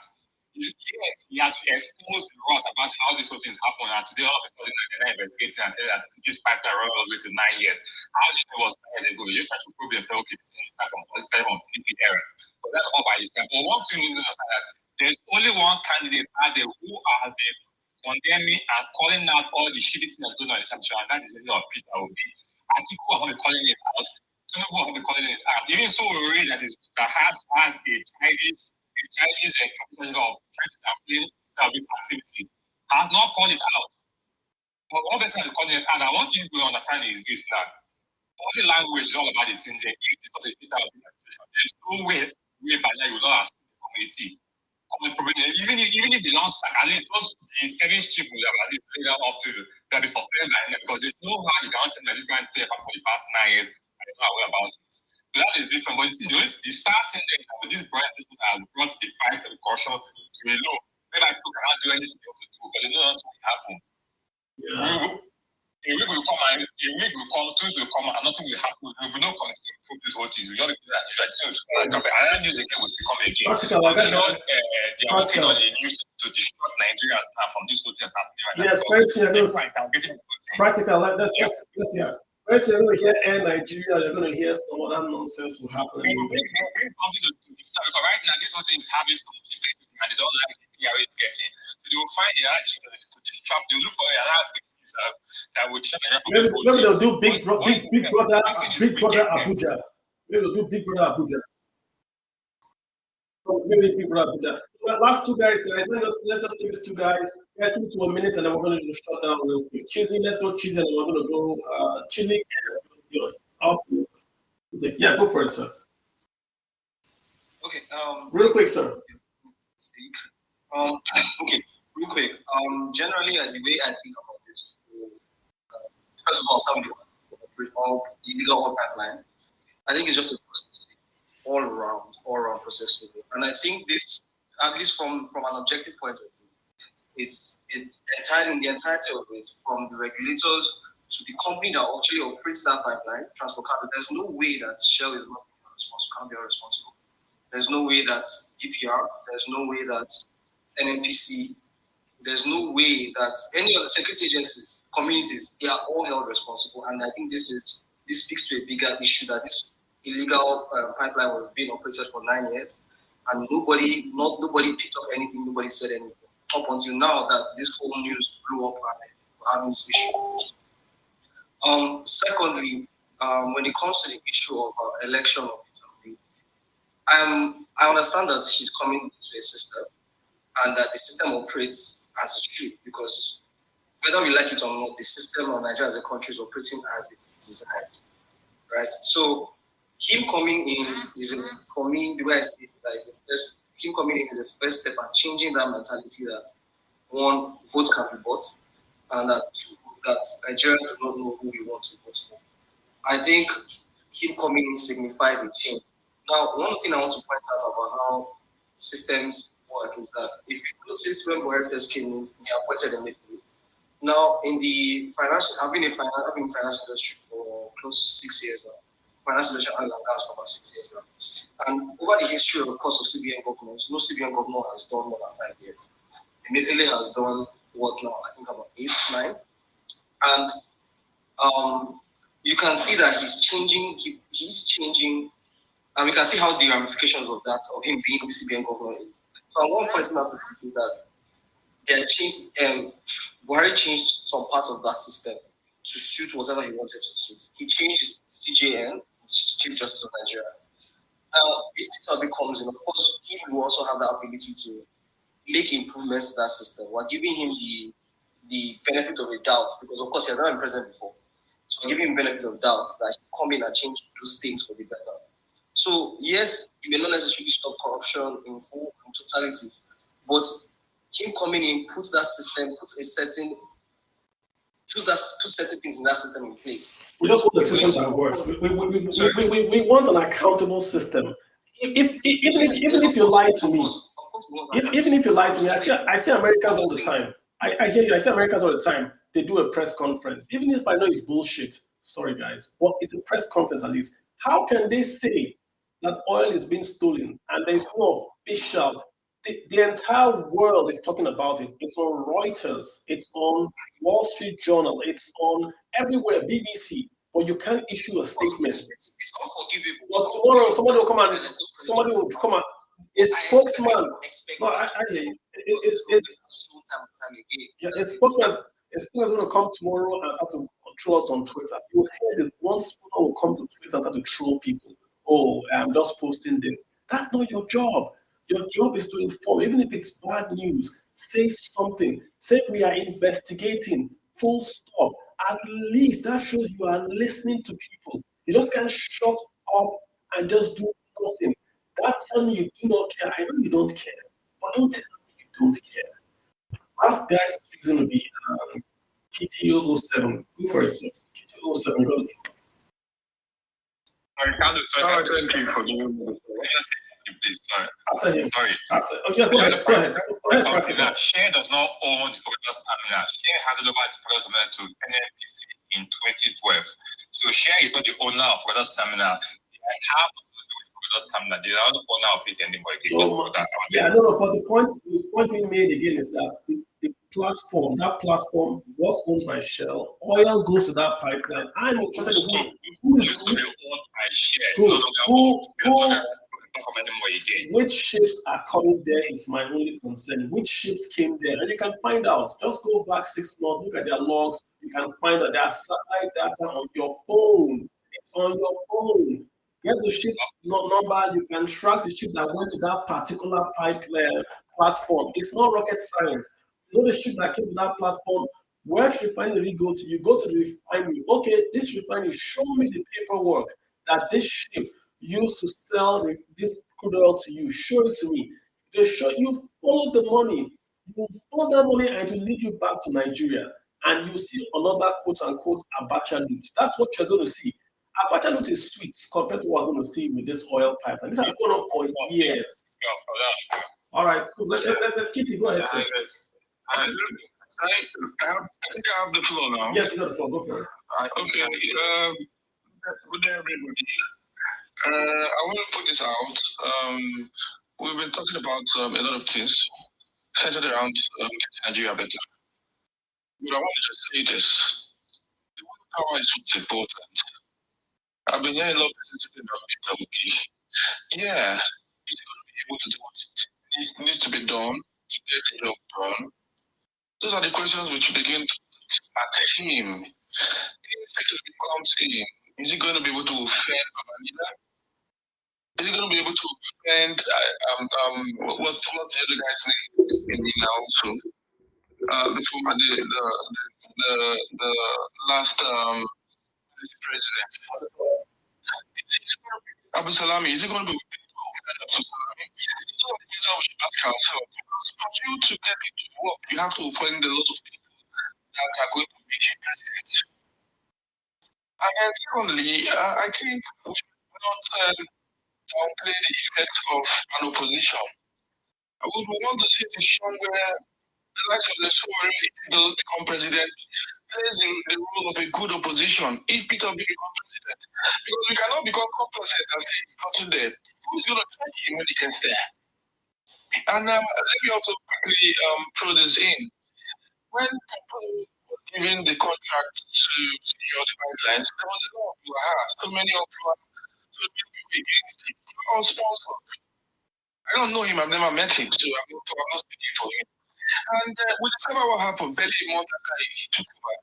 Yes, he has exposed a lot about how these whole things happen, and today all of a sudden they're investigating and telling that this pipeline ran all the way to 9 years. How do you know it was 9 years ago? You're just trying to prove yourself, okay, this is not from PP error. But that's all by itself. But one thing you need to understand that there's only one candidate out there who are condemning and calling out all the shitty things that's going on in the country, and that is the of Peter Obi. Atiku will not be calling it out. Tinubu will not be calling it out. Even so, we read that has a Chinese capitalism of trying to downplay this activity, has not called it out. But one person has called it out. And one thing you understand is this now. All the language is all about the thing there. If this was a Peter Obi administration, there's no way by now you will not have the community. Even if they don't sack, at least the service chief will have at least laid out off to they'll be suspended by him because there's no how you can't tell that this guy tell about for the past 9 years. I don't know about it. So that is different. But the sad thing is that with this brand has brought the fight and the caution to a low. Maybe people cannot do anything to do, but they know nothing will happen. A week will come, 2 weeks will come, and nothing will happen. There will be no committee to prove this whole motive. You just do that. Another news again will still come again. Practical, I'm sure they are working on a news to distract Nigerians now from this hotel. Yes, very soon. Practical. Let's hear. Very soon you're going to hear Air Nigeria. You're going to hear some of that nonsense will happen. Right now, this hotel is having some intensity and they don't like the PR it's getting. So they will find the to distract. They will look for another that would shut them from maybe they'll do Big Brother Abuja. Maybe they'll do Big Brother Abuja. Maybe Big Brother Abuja. Last two guys. Let's just take these two guys. Let's keep it to a minute and then we're going to just shut down real quick. Cheesy, let's go Cheesy and then we're going to go Cheesy. Yeah, go for it, sir. Okay. Real quick, sir. Okay, real quick. Generally, the way I think about this, first of all, somebody all illegal oil pipeline. I think it's just a process, all around process. And I think this, at least from an objective point of view, it's entirely in the entirety of it, from the regulators to the company that actually operates that pipeline, Transfer Capital. There's no way that Shell is not responsible, can't be responsible. There's no way that DPR, there's no way that NNPC, there's no way that any of the security agencies, communities, they are all held responsible. And I think this speaks to a bigger issue that this illegal pipeline was being operated for 9 years, and nobody picked up anything, nobody said anything up until now that this whole news blew up and we're having this issue. Secondly, when it comes to the issue of election of I understand that he's coming into a system and that the system operates as it should, because whether we like it or not, the system of Nigeria as a country is operating as it is designed, right? So him coming in for me, the way I see it, him coming in is the first step and changing that mentality that one, votes can be bought, and that two, that Nigerians do not know who we want to vote for. I think him coming in signifies a change. Now, one thing I want to point out about how systems work is that if you notice when Buhari first came in, he appointed a midfield. Now, in the financial, I've been in financial industry for close to 6 years now. Financial industry and gas for about 6 years now. And over the history, of course, of CBN governments, no CBN governor has done more than 5 years. Emefiele has done what now? I think about 8, 9. And you can see that he's changing. He's changing. And we can see how the ramifications of that, of him being the CBN governor, is. So at one point, now to see that Buhari changed some parts of that system to suit whatever he wanted to suit. He changed CJN, which is Chief Justice of Nigeria. Now, if it comes in, of course, he will also have the ability to make improvements to that system. We're giving him the benefit of a doubt, because of course he has not been president before. So we're giving him benefit of doubt that he come in and change those things for the better. So yes, he may not necessarily stop corruption in full, in totality, but him coming in puts that system, puts certain things in that system in place. We just want the system that works. We want an accountable system. Even if you lie to me, I see Americans all the time. I hear you. I see Americans all the time. They do a press conference, even if I know it's bullshit. Sorry, guys, but it's a press conference at least. How can they say that oil is being stolen and there's no official? The entire world is talking about it. It's on Reuters. It's on Wall Street Journal. It's on everywhere, BBC. But you can't issue a statement. It's unforgivable. But tomorrow, somebody will come and a spokesman. No, I hear you. A spokesman is going to come tomorrow and start to troll us on Twitter. You hear this one spokesman will come to Twitter and start to troll people. Oh, I'm just posting this. That's not your job. Your job is to inform, even if it's bad news. Say something. Say we are investigating. Full stop. At least that shows you are listening to people. You just can't shut up and just do nothing. That tells me you do not care. I know you don't care, but don't tell me you don't care. Last guy is going to be KTO07. Go for it, sir. KTO07. Go. Thank you for doing this. Please, sorry. Sorry. Okay, go ahead. Share does not own the Forgotten Terminal. Share handed over the Forgotten Terminal to NNPC in 2012. So Share is not the owner of Forgotten Terminal. They And half of the terminal, they don't own of it anymore. Yeah, no, but the point being made again is that the platform, that platform was owned by Shell. Oil goes to that pipeline. I'm interested in who is used to be owned by Shell. Which ships are coming there is my only concern. Which ships came there? And you can find out. Just go back 6 months, look at their logs. You can find out there's satellite data on your phone. It's on your phone. Get the ship's number. You can track the ship that went to that particular pipeline platform. It's not rocket science. You know the ship that came to that platform. Where refinery go to? You go to the refinery. Okay, this refinery, show me the paperwork that this ship used to sell this crude oil to you. Show it to me. They show you, follow the money. You follow that money and it will lead you back to Nigeria. And you see another quote unquote Abacha loot. That's what you're going to see. Abacha loot is sweet compared to what we're going to see with this oil pipeline. This has gone on for years. All right, cool. Let Kitty go ahead. I think I have the floor now. Yes, you got the floor. Go for it. Okay. Good day, everybody. I want to put this out. We've been talking about a lot of things centered around getting Nigeria better. But I want to just say this. The power is what's important. I've been hearing a lot of people about PWP. Yeah, he's going to be able to do what needs to be done to get the job done. Those are the questions which begin to at him. If it comes in, is he going to be able to fend Manila? Is he going to be able to fend what the other guys in now also? The last president. Abu Salami, is he going to be able to fend Abu Salami? Those are the questions we should ask ourselves. Because for you to get it to work, you have to find a lot of people that are going to be president. And then secondly, I think we should not downplay the effect of an opposition. We want to see a situation where the likes of the Sowore, if he doesn't become president, plays the role of a good opposition if Peter Obi becomes president. Because we cannot become complacent and say he's gotten there. Who's going to try him when he gets there? And let me also quickly throw this in. When people were given the contract to secure the pipelines, there was a lot of brouhaha. So many people against it. I was sponsored. I don't know him, I've never met him, so I'm not speaking for him. And we discovered what happened barely a month after he took over.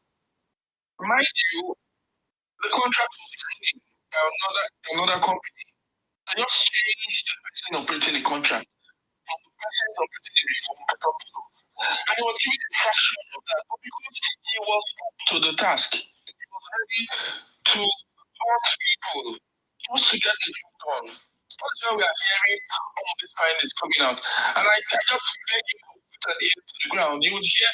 Mind you, the contract was hanging by another company. I just changed the person operating the contract from the person operating the reform capital. And he was given a fraction of that, but because he was up to the task, he was ready to hurt people just to get the job done. That's why we are hearing all of these findings coming out. And I just beg you to put an ear to the ground. You would hear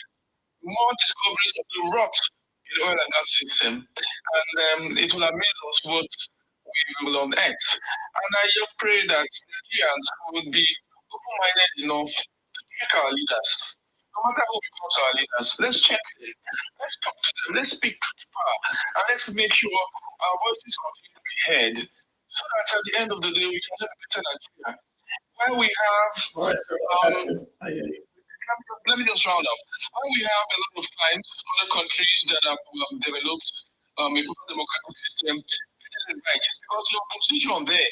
more discoveries of the rocks in the oil and gas system. And it will amaze us what we will unearth. And I just pray that Nigerians would be open-minded enough to check our leaders. No matter who becomes our leaders, let's check them. Let's talk to them. Let's speak truth to power. And let's make sure our voices continue to be heard. So that at the end of the day, we can have a better Nigeria. When we have, let me just round up. When we have a lot of clients, other countries that have developed a democratic system, it's because the opposition there,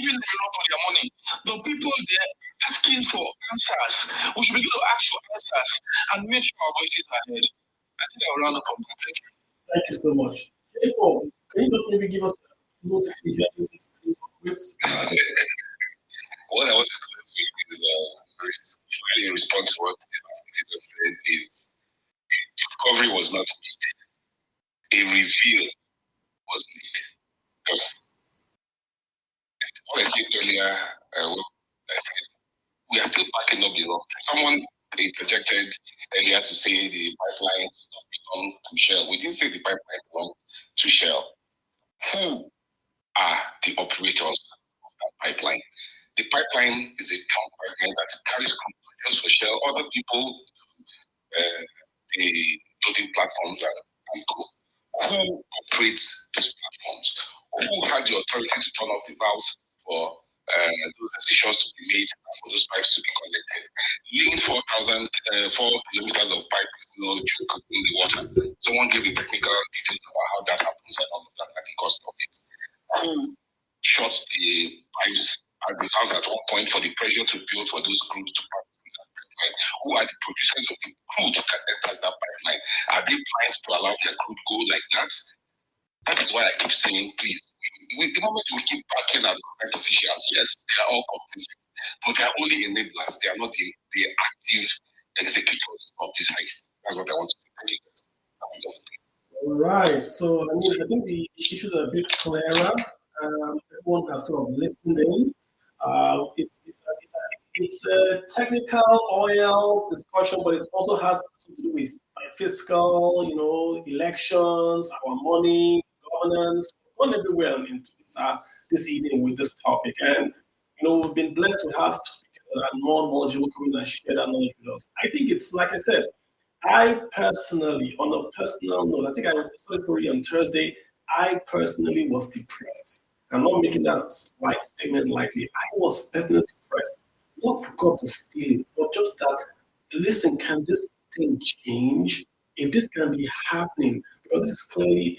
giving them a lot for their money. The people there asking for answers. We should begin to ask for answers and make sure our voices are heard. I think I'll round up on that. Thank you. Thank you so much. Can you just maybe give us those if you have anything to close with? What I want to close with is really in response to what the said is discovery was not made. A reveal was made. Because what I said earlier, I said we are still backing up the rock. Someone projected earlier to say the pipeline does not belong to Shell. We didn't say the pipeline belongs to Shell. Who are the operators of that pipeline? The pipeline is a trunk pipeline that carries containers for Shell, other people, the loading platforms and co. Who operates these platforms? who had the authority to turn off the valves for those decisions to be made and for those pipes to be connected? Laying 4 kilometers of pipe is no joke in the water. Someone gave the technical details about how that happens and all of that and the cost of it. Who shuts the pipes at the valves at one point for the pressure to build for those crudes to pass through that pipeline? Who are the producers of the crude that enters that pipeline? Are they blind to allow their crude go like that? That is why I keep saying, please, the moment we keep backing at government officials, yes, they are all complicit, but they are only enablers. They are not the active executors of this heist. That's what I want to say. Thank you guys. All right. So, I think the issues are a bit clearer. Everyone has sort of listened in. It's a technical oil discussion, but it also has to do with fiscal, elections, our money, governance, gone everywhere into this evening with this topic. And, we've been blessed to have speakers that are more knowledgeable come in and share that knowledge with us. I think it's, like I said, I personally, on a personal note, I think I saw a story on Thursday, I personally was depressed. I'm not making that right statement lightly. I was personally depressed. Not because of stealing, but just that, listen, can this thing change? If this can be happening, because this is clearly,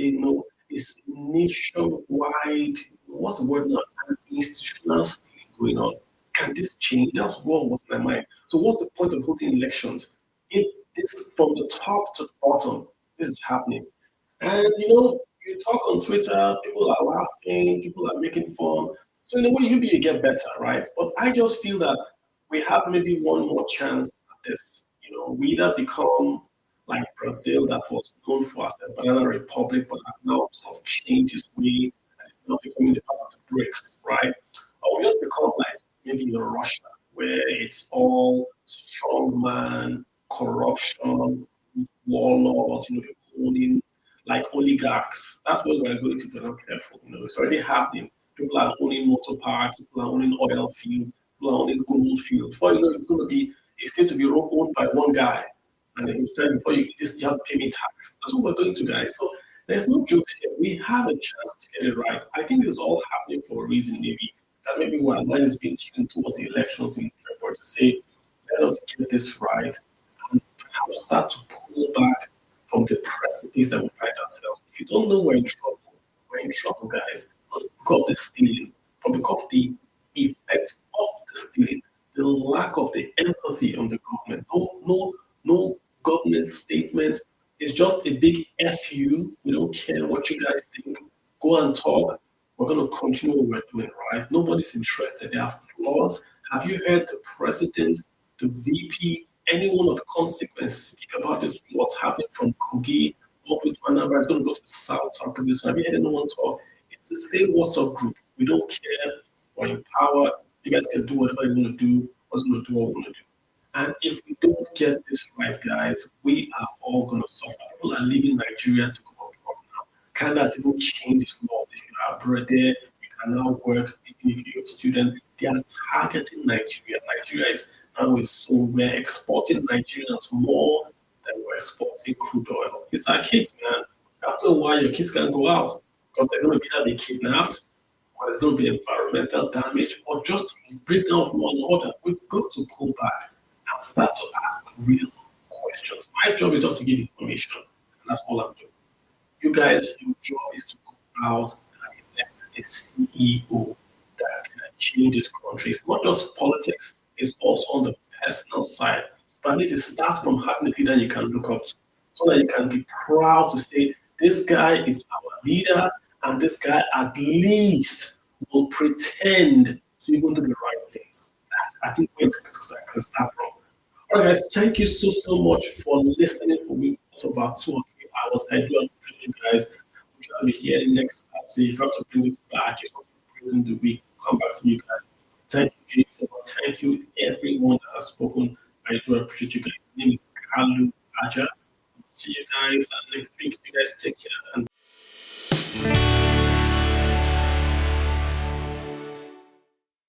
it's nationwide, what's the word now, an institutional stealing going on. Can this change? That's what was in my mind. So what's the point of holding elections? If this, from the top to the bottom, this is happening. And, you talk on Twitter, people are laughing, people are making fun. So in a way, you get better, right? But I just feel that we have maybe one more chance at this. We either become like Brazil, that was known for as a banana republic, but has now sort of changed its way and is now becoming the part of the BRICS, right? Or we just become like maybe Russia, where it's all strongman, corruption, warlords, owning like oligarchs. That's what we're going to be not careful. It's already happening. People are owning motor parks, people are owning oil fields, people are owning gold fields. Before you know, it's going to be a state to be owned by one guy. And then he's telling before you have to pay me tax. That's what we're going to, guys. So there's no jokes here. We have a chance to get it right. I think it's all happening for a reason, maybe our mind is being tuned towards the elections in February to say, let us get this right and perhaps start to pull back from the precipice that we find ourselves. If you don't know we're in trouble, guys. Not because of the stealing, but because of the effects of the stealing, the lack of the empathy on the government. No government statement. It's just a big FU. We don't care what you guys think. Go and talk. We're going to continue what we're doing, right? Nobody's interested. There are flaws. Have you heard the president, the VP, anyone of consequence speak about this what's happening from Kogi up to Anambra? It's going to go to the South position. Have you heard anyone talk? It's the same WhatsApp group. We don't care. We're in power. You guys can do whatever you want to do. What's going to do what we want to do. And if we don't get this right, guys, we are all going to suffer. People are leaving Nigeria to go abroad now. Canada's even changed its laws. If you are abroad there, you can now work. Even if you're a student, they are targeting Nigeria. Nigeria is now so we're exporting Nigerians more than we're exporting crude oil. It's our kids, man. After a while, your kids can't go out because they're going to either be kidnapped, or there's going to be environmental damage, or just breakdown of law and order. We've got to pull back and start to ask real questions. My job is just to give information, and that's all I'm doing. You guys, your job is to go out and elect a CEO that can change this country. It's not just politics, it's also on the personal side. But at least it starts from having a leader you can look up to, so that you can be proud to say, this guy is our leader, and this guy at least will pretend to even do the right things. I think where it can start from. All right, guys, thank you so much for listening for me for about 2 or 3 hours. I do appreciate you guys. We'll be here next Saturday. If you have to bring this back, if you have to bring in the week, come back to you guys. Thank you, Jason. Thank you, everyone that has spoken. I do appreciate you guys. My name is Kalu Aja.